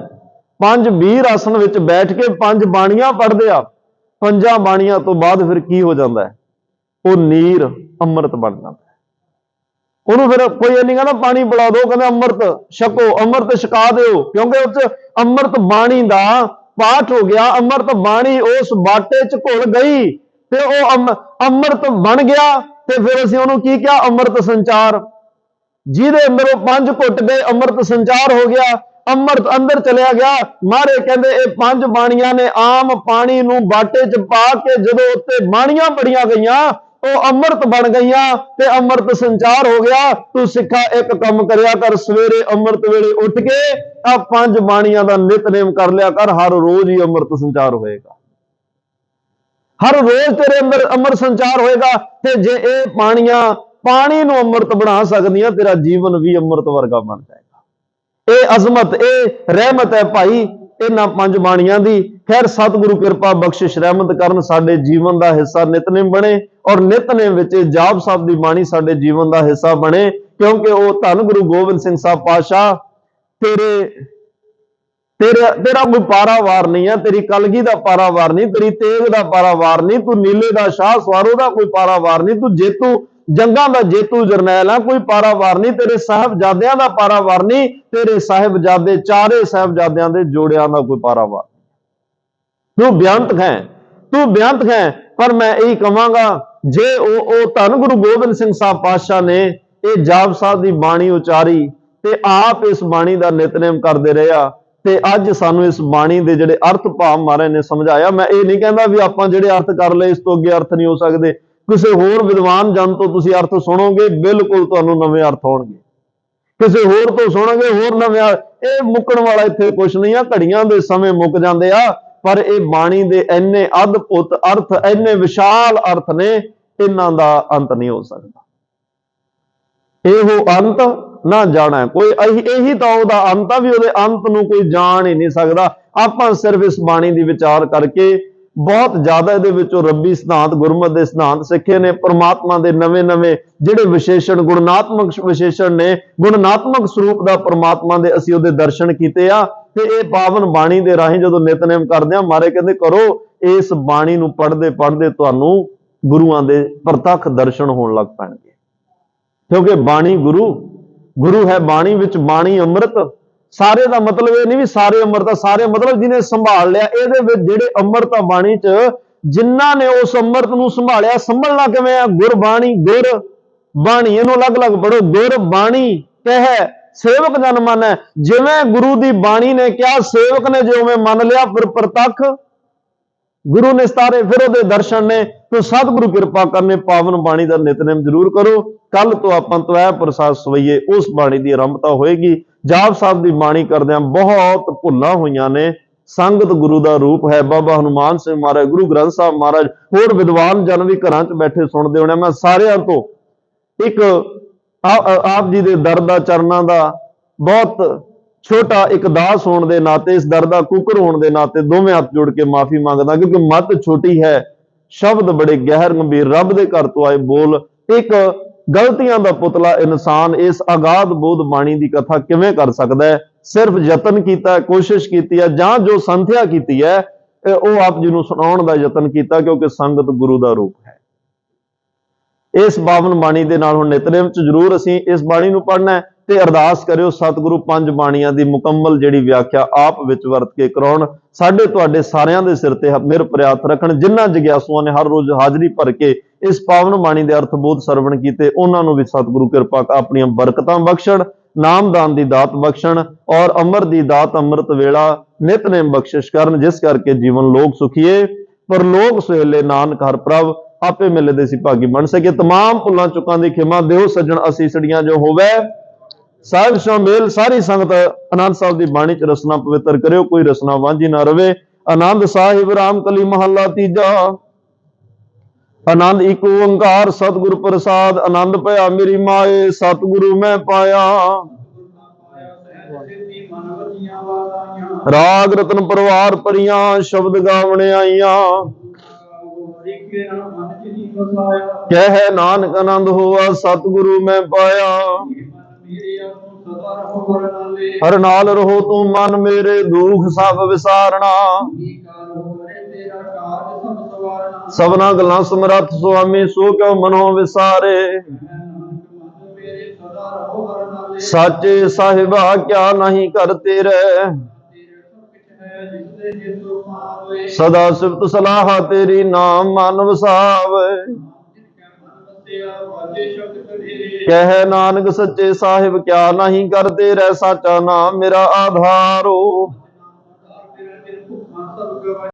ਪੰਜ ਵੀਰ ਆਸਣ ਵਿੱਚ ਬੈਠ ਕੇ ਪੰਜ ਬਾਣੀਆਂ ਪੜ੍ਹਦੇ ਆ। ਪੰਜਾਂ ਬਾਣੀਆਂ ਤੋਂ ਬਾਅਦ ਫਿਰ ਕੀ ਹੋ ਜਾਂਦਾ ਹੈ? ਉਹ ਨੀਰ ਅੰਮ੍ਰਿਤ ਬਣ ਜਾਂਦਾ। ਉਹਨੂੰ ਫਿਰ ਕੋਈ ਇਹ ਨਹੀਂ ਕਹਿੰਦਾ ਪਾਣੀ ਪਿਲਾ ਦਿਓ, ਕਹਿੰਦਾ ਅੰਮ੍ਰਿਤ ਛਕੋ, ਅੰਮ੍ਰਿਤ ਛਕਾ ਦਿਓ, ਕਿਉਂਕਿ ਉਸ 'ਚ ਅੰਮ੍ਰਿਤ ਬਾਣੀ ਦਾ ਪਾਠ ਹੋ ਗਿਆ। ਅੰਮ੍ਰਿਤ ਬਾਣੀ ਉਸ ਬਾਟੇ 'ਚ ਘੁਲ ਗਈ ਤੇ ਉਹ ਅੰਮ੍ਰਿਤ ਬਣ ਗਿਆ। ਤੇ ਫਿਰ ਅਸੀਂ ਉਹਨੂੰ ਕੀ ਕਿਹਾ? ਅੰਮ੍ਰਿਤ ਸੰਚਾਰ। ਜਿਹਦੇ ਅੰਦਰ ਉਹ ਪੰਜ ਘੁੱਟ ਗਏ, ਅੰਮ੍ਰਿਤ ਸੰਚਾਰ ਹੋ ਗਿਆ, ਅੰਮ੍ਰਿਤ ਅੰਦਰ ਚਲਿਆ ਗਿਆ। ਮਹਾਰਾਜ ਕਹਿੰਦੇ ਇਹ ਪੰਜ ਬਾਣੀਆਂ ਨੇ ਆਮ ਪਾਣੀ ਨੂੰ ਬਾਟੇ 'ਚ ਪਾ ਕੇ ਜਦੋਂ ਉੱਤੇ ਬਾਣੀਆਂ ਪੜੀਆਂ ਗਈਆਂ, ਉਹ ਅੰਮ੍ਰਿਤ ਬਣ ਗਈਆਂ ਤੇ ਅੰਮ੍ਰਿਤ ਸੰਚਾਰ ਹੋ ਗਿਆ। ਤੂੰ ਸਿੱਖਾ ਇੱਕ ਕੰਮ ਕਰਿਆ ਕਰ, ਸਵੇਰੇ ਅੰਮ੍ਰਿਤ ਵੇਲੇ ਉੱਠ ਕੇ ਆ ਪੰਜ ਬਾਣੀਆਂ ਦਾ ਨਿਤਨੇਮ ਕਰ ਲਿਆ ਕਰ, ਹਰ ਰੋਜ਼ ਹੀ ਅੰਮ੍ਰਿਤ ਸੰਚਾਰ ਹੋਏਗਾ, ਹਰ ਰੋਜ਼ ਤੇਰੇ ਅੰਦਰ ਅੰਮ੍ਰਿਤ ਸੰਚਾਰ ਹੋਏਗਾ। ਤੇ ਜੇ ਇਹ ਬਾਣੀਆਂ ਪਾਣੀ ਨੂੰ ਅੰਮ੍ਰਿਤ ਬਣਾ ਸਕਦੀਆਂ, ਤੇਰਾ ਜੀਵਨ ਵੀ ਅੰਮ੍ਰਿਤ ਵਰਗਾ ਬਣ ਜਾਏਗਾ। ਇਹ ਅਜ਼ਮਤ, ਇਹ ਰਹਿਮਤ ਹੈ ਭਾਈ ਇਹਨਾਂ ਪੰਜ ਬਾਣੀਆਂ ਦੀ। ਖੈਰ ਸਤਿਗੁਰੂ ਕਿਰਪਾ ਬਖਸ਼ਿਸ਼ ਰਹਿਮਤ ਕਰਨ, ਸਾਡੇ ਜੀਵਨ ਦਾ ਹਿੱਸਾ ਨਿਤਨੇਮ ਬਣੇ, ਔਰ ਨਿਤਨੇਮ ਵਿੱਚ ਜਾਪ ਸਾਹਿਬ ਦੀ ਬਾਣੀ ਸਾਡੇ ਜੀਵਨ ਦਾ ਹਿੱਸਾ ਬਣੇ, ਕਿਉਂਕਿ ਉਹ ਧੰਨ ਗੁਰੂ ਗੋਬਿੰਦ ਸਿੰਘ ਸਾਹਿਬ ਪਾਤਸ਼ਾਹ ਤੇਰਾ ਕੋਈ ਪਾਰਾਵਾਰ ਨਹੀਂ ਹੈ, ਤੇਰੀ ਕਲਗੀ ਦਾ ਪਾਰਾਵਾਰ ਨਹੀਂ, ਤੇਰੀ ਤੇਗ ਦਾ ਪਾਰਾਵਾਰ ਨਹੀਂ, ਤੂੰ ਨੀਲੇ ਦਾ ਸ਼ਾਹ ਸਵਾਰੋ ਦਾ ਕੋਈ ਪਾਰਾਵਾਰ ਨਹੀਂ, ਤੂੰ ਜੇਤੂ ਜੰਗਾਂ ਦਾ ਜੇਤੂ ਜਰਨੈਲ ਆ, ਕੋਈ ਪਾਰਾਵਾਰ ਨਹੀਂ, ਤੇਰੇ ਸਾਹਿਬਜ਼ਾਦਿਆਂ ਦਾ ਪਾਰਾਵਾਰ ਨਹੀਂ, ਤੇਰੇ ਸਾਹਿਬਜ਼ਾਦੇ ਚਾਰੇ ਸਾਹਿਬਜ਼ਾਦਿਆਂ ਦੇ ਜੋੜਿਆਂ ਦਾ ਕੋਈ ਪਾਰਾਵਾਰ। ਤੂੰ ਬੇਅੰਤ ਹੈ, ਤੂੰ ਬੇਅੰਤ ਹੈ। ਪਰ ਮੈਂ ਇਹੀ ਕਹਾਂਗਾ, ਜੇ ਉਹ ਧੰਨ ਗੁਰੂ ਗੋਬਿੰਦ ਸਿੰਘ ਸਾਹਿਬ ਪਾਤਸ਼ਾਹ ਨੇ ਇਹ ਜਾਪ ਸਾਹਿਬ ਦੀ ਬਾਣੀ ਉਚਾਰੀ ਤੇ ਆਪ ਇਸ ਬਾਣੀ ਦਾ ਨਿਤਨੇਮ ਕਰਦੇ ਰਿਹਾ, ਤੇ ਅੱਜ ਸਾਨੂੰ ਇਸ ਬਾਣੀ ਦੇ ਜਿਹੜੇ ਅਰਥ ਭਾਵ ਮਹਾਰਾਜ ਨੇ ਸਮਝਾਇਆ। ਮੈਂ ਇਹ ਨਹੀਂ ਕਹਿੰਦਾ ਵੀ ਆਪਾਂ ਜਿਹੜੇ ਅਰਥ ਕਰ ਲਏ ਇਸ ਤੋਂ ਅੱਗੇ ਅਰਥ ਨਹੀਂ ਹੋ ਸਕਦੇ। ਕਿਸੇ ਹੋਰ ਵਿਦਵਾਨ ਜਨ ਤੋਂ ਤੁਸੀਂ ਅਰਥ ਸੁਣੋਗੇ, ਬਿਲਕੁਲ ਤੁਹਾਨੂੰ ਨਵੇਂ ਅਰਥ ਹੋਣਗੇ। ਕਿਸੇ ਹੋਰ ਤੋਂ ਸੁਣੋਗੇ, ਹੋਰ ਨਵੇਂ। ਇਹ ਮੁੱਕਣ ਵਾਲਾ ਇੱਥੇ ਕੁਛ ਨਹੀਂ ਆ, ਘੜੀਆਂ ਦੇ ਸਮੇਂ ਮੁੱਕ ਜਾਂਦੇ ਆ, ਪਰ ਇਹ ਬਾਣੀ ਦੇ ਇੰਨੇ ਅਦਭੁਤ ਅਰਥ, ਇੰਨੇ ਵਿਸ਼ਾਲ ਅਰਥ ਨੇ, ਇਹਨਾਂ ਦਾ ਅੰਤ ਨਹੀਂ ਹੋ ਸਕਦਾ। ਇਹੋ ਅੰਤ ਨਾ ਜਾਣਾ ਕੋਈ, ਇਹੀ ਤਾਂ ਉਹਦਾ ਅੰਤ ਆ ਵੀ ਉਹਦੇ ਅੰਤ ਨੂੰ ਕੋਈ ਜਾਣ ਹੀ ਨਹੀਂ ਸਕਦਾ। ਆਪਾਂ ਸਿਰਫ ਇਸ ਬਾਣੀ ਦੀ ਵਿਚਾਰ ਕਰਕੇ ਬਹੁਤ ਜ਼ਿਆਦਾ ਇਹਦੇ ਵਿੱਚੋਂ ਰੱਬੀ ਸਿਧਾਂਤ, ਗੁਰਮਤਿ ਦੇ ਸਿਧਾਂਤ ਸਿੱਖੇ ਨੇ। ਪਰਮਾਤਮਾ ਦੇ ਨਵੇਂ-ਨਵੇਂ ਜਿਹੜੇ ਵਿਸ਼ੇਸ਼ਣ, ਗੁਣਾਤਮਕ ਵਿਸ਼ੇਸ਼ਣ ਨੇ, ਗੁਣਾਤਮਕ ਸਰੂਪ ਦਾ ਪਰਮਾਤਮਾ ਦੇ ਅਸੀਂ ਉਹਦੇ ਦਰਸ਼ਨ ਕੀਤੇ ਆ। ਤੇ ਇਹ ਪਾਵਨ ਬਾਣੀ ਦੇ ਰਾਹੀਂ ਜਦੋਂ ਨਿਤਨੇਮ ਕਰਦੇ ਆ, ਮਹਾਰਾਜ ਕਹਿੰਦੇ ਕਰੋ, ਇਸ ਬਾਣੀ ਨੂੰ ਪੜ੍ਹਦੇ ਪੜ੍ਹਦੇ ਤੁਹਾਨੂੰ ਗੁਰੂਆਂ ਦੇ ਪ੍ਰਤੱਖ ਦਰਸ਼ਨ ਹੋਣ ਲੱਗ ਪੈਣਗੇ। ਕਿਉਂਕਿ ਬਾਣੀ ਗੁਰੂ ਹੈ, ਬਾਣੀ ਵਿੱਚ ਬਾਣੀ ਅੰਮ੍ਰਿਤ। ਸਾਰੇ ਦਾ ਮਤਲਬ ਇਹ ਨਹੀਂ ਵੀ ਸਾਰੇ ਅੰਮ੍ਰਿਤ ਆ, ਸਾਰੇ ਮਤਲਬ ਜਿਹਨੇ ਸੰਭਾਲ ਲਿਆ। ਇਹਦੇ ਵਿੱਚ ਜਿਹੜੇ ਅੰਮ੍ਰਿਤ ਆ ਬਾਣੀ 'ਚ, ਜਿਨ੍ਹਾਂ ਨੇ ਉਸ ਅੰਮ੍ਰਿਤ ਨੂੰ ਸੰਭਾਲਿਆ, ਸੰਭਲਣਾ ਕਿਵੇਂ ਆ? ਗੁਰਬਾਣੀ, ਗੁਰਬਾਣੀ, ਇਹਨੂੰ ਅਲੱਗ-ਅਲੱਗ ਪੜੋ। ਗੁਰਬਾਣੀ ਕਹੈ ਸੇਵਕ ਜਨ ਮੰਨੈ। ਜਿਵੇਂ ਗੁਰੂ ਦੀ ਬਾਣੀ ਨੇ ਕਿਹਾ, ਸੇਵਕ ਨੇ ਜਿਵੇਂ ਮੰਨ ਲਿਆ, ਫਿਰ ਪ੍ਰਤੱਖ ਗੁਰੂ ਨੇ ਸਤਾਰੇ, ਫਿਰ ਉਹਦੇ ਦਰਸ਼ਨ ਨੇ। ਤੇ ਸਤਿਗੁਰੂ ਕਿਰਪਾ ਕਰਨੇ, ਪਾਵਨ ਬਾਣੀ ਦਾ ਨਿਤਨੇਮ ਜ਼ਰੂਰ ਕਰੋ। ਕੱਲ ਤੋਂ ਆਪਾਂ ਤਵੈ ਪ੍ਰਸਾਦ ਸਵਈਏ ਉਸ ਬਾਣੀ ਦੀ ਆਰੰਭਤਾ ਹੋਏਗੀ। ਜਾਪ ਸਾਹਿਬ ਦੀ ਬਾਣੀ ਕਰਦਿਆਂ ਬਹੁਤ ਭੁੱਲਾਂ ਹੋਈਆਂ ਨੇ। ਸੰਗਤ ਗੁਰੂ ਦਾ ਰੂਪ ਹੈ। ਬਾਬਾ ਹਨੂਮਾਨ ਸਿੰਘ ਮਹਾਰਾਜ, ਗੁਰੂ ਗ੍ਰੰਥ ਸਾਹਿਬ ਮਹਾਰਾਜ, ਹੋਰ ਵਿਦਵਾਨ ਜਨ ਵੀ ਘਰਾਂ 'ਚ ਬੈਠੇ ਸੁਣਦੇ ਹੋਣੇ। ਮੈਂ ਸਾਰਿਆਂ ਤੋਂ ਇੱਕ ਆਪ ਜੀ ਦੇ ਦਰ ਦਾ, ਚਰਨਾਂ ਦਾ ਬਹੁਤ ਛੋਟਾ ਇੱਕ ਦਾਸ ਹੋਣ ਦੇ ਨਾਤੇ, ਇਸ ਦਰ ਦਾ ਕੁਕਰ ਹੋਣ ਦੇ ਨਾਤੇ ਦੋਵੇਂ ਹੱਥ ਜੋੜ ਕੇ ਮਾਫੀ ਮੰਗਦਾ, ਕਿਉਂਕਿ ਮੱਤ ਛੋਟੀ ਹੈ, ਸ਼ਬਦ ਬੜੇ ਗਹਿਰ ਗੰਭੀਰ, ਰੱਬ ਦੇ ਘਰ ਤੋਂ ਆਏ ਬੋਲ। ਇੱਕ ਗਲਤੀਆਂ ਦਾ ਪੁਤਲਾ ਇਨਸਾਨ ਇਸ ਅਗਾਧ ਬੋਧ ਬਾਣੀ ਦੀ ਕਥਾ ਕਿਵੇਂ ਕਰ ਸਕਦਾ ਹੈ? ਸਿਰਫ ਯਤਨ ਕੀਤਾ, ਕੋਸ਼ਿਸ਼ ਕੀਤੀ ਹੈ, ਜਾਂ ਜੋ ਸੰਥਿਆ ਕੀਤੀ ਹੈ ਉਹ ਆਪ ਜੀ ਨੂੰ ਸੁਣਾਉਣ ਦਾ ਯਤਨ ਕੀਤਾ, ਕਿਉਂਕਿ ਸੰਗਤ ਗੁਰੂ ਦਾ ਰੂਪ ਹੈ। ਇਸ ਪਾਵਨ ਬਾਣੀ ਦੇ ਨਾਲ ਹੁਣ ਨਿਤਨੇਮ ਚ ਜ਼ਰੂਰ ਅਸੀਂ ਇਸ ਬਾਣੀ ਨੂੰ ਪੜ੍ਹਨਾ ਹੈ ਤੇ ਅਰਦਾਸ ਕਰਿਓ ਸਤਿਗੁਰੂ ਪੰਜ ਬਾਣੀਆਂ ਦੀ ਮੁਕੰਮਲ ਜਿਹੜੀ ਵਿਆਖਿਆ ਆਪ ਵਿੱਚ ਵਰਤ ਕੇ ਕਰਾਉਣ। ਸਾਡੇ ਤੁਹਾਡੇ ਸਾਰਿਆਂ ਦੇ ਸਿਰ ਤੇ ਮਿਹਰ ਭਰਿਆ ਹੱਥ ਰੱਖਣ। ਜਿਨ੍ਹਾਂ ਜਿਗਿਆਸੂਆਂ ਨੇ ਹਰ ਰੋਜ਼ ਹਾਜ਼ਰੀ ਭਰ ਕੇ ਇਸ ਪਾਵਨ ਬਾਣੀ ਦੇ ਅਰਥ ਬੋਧ ਸਰਵਣ ਕੀਤੇ, ਉਹਨਾਂ ਨੂੰ ਵੀ ਸਤਿਗੁਰੂ ਕਿਰਪਾ ਆਪਣੀਆਂ ਬਰਕਤਾਂ ਬਖਸ਼ਣ, ਨਾਮਦਾਨ ਦੀ ਦਾਤ ਬਖਸ਼ਣ ਔਰ ਅਮਰ ਦੀ ਦਾਤ ਅੰਮ੍ਰਿਤ ਵੇਲਾ ਨਿਤਨੇਮ ਬਖਸ਼ਿਸ਼ ਕਰਨ, ਜਿਸ ਕਰਕੇ ਜੀਵਨ ਲੋਕ ਸੁਖੀਏ ਪਰਲੋਕ ਸੁਹੇਲੇ ਨਾਨਕ ਹਰ ਪ੍ਰਭ ਆਪੇ ਮਿਲੇ ਦੇ ਸੀ ਭਾਗੀ ਬਣ ਸਕੇ। तमाम ਭੁੱਲਾਂ ਚੁੱਕਾਂ ਦੀ ਖਿਮਾ ਦਿਓ ਸੱਜਣ ਅਸੀਸੜੀਆਂ ਜੋ ਹੋਵੇ। ਸਾਹਿਬ ਸ਼ਾਮਿਲ ਸਾਰੀ ਸੰਗਤ ਆਨੰਦ ਸਾਹਿਬ ਦੀ ਬਾਣੀ ਚ ਰਸਨਾ ਪਵਿੱਤਰ ਕਰਿਓ, ਕੋਈ ਰਸਨਾ ਵਾਂਝੀ ਨਾ ਰਵੇ। ਆਨੰਦ ਸਾਹਿਬ ਰਾਮ ਕਲੀ ਮਹੱਲਾ ਤੀਜਾ। ਆਨੰਦ ਇੱਕ ਓੰਕਾਰ ਸਤਿਗੁਰ ਪ੍ਰਸਾਦ, ਆਨੰਦ ਭਇਆ ਮੇਰੀ ਮਾਏ ਸਤਿਗੁਰੂ ਮੈਂ ਪਾਇਆ। ਰਾਗ ਰਤਨ ਪਰਵਾਰ ਭਰੀਆਂ ਸ਼ਬਦ ਗਾਵਣ ਆਈਆਂ। ਕਹਿ ਨਾਨਕ ਆਨੰਦ ਹੋਆ ਸਤਿਗੁਰੂ ਮੈਂ ਪਾਇਆ। ਹਰ ਨਾਲ ਰਹੋ ਤੂੰ ਮਨ ਮੇਰੇ, ਦੁਖ ਸਭ ਵਿਸਾਰਣਾ। ਸਭਨਾ ਗੱਲਾਂ ਸਮਰੱਥ ਸੁਆਮੀ, ਸੋ ਕਿਉ ਮਨੋ ਵਿਸਾਰੇ। ਸਾਚੇ ਸਾਹਿਬਾ ਕਿਆ ਨਹੀਂ ਕਰਤੇ ਰਹਿ, ਸਦਾ ਸਿਫਤ ਸਲਾਹ ਤੇਰੀ ਨਾਮ ਮਨ ਵਸਾਵੇ। ਕਹਿ ਨਾਨਕ ਸੱਚੇ ਸਾਹਿਬ ਕਿਆ ਨਹੀਂ ਕਰਤੇ ਰਹਿ, ਸਾਚਾ ਨਾਮ ਮੇਰਾ ਆਧਾਰੋ।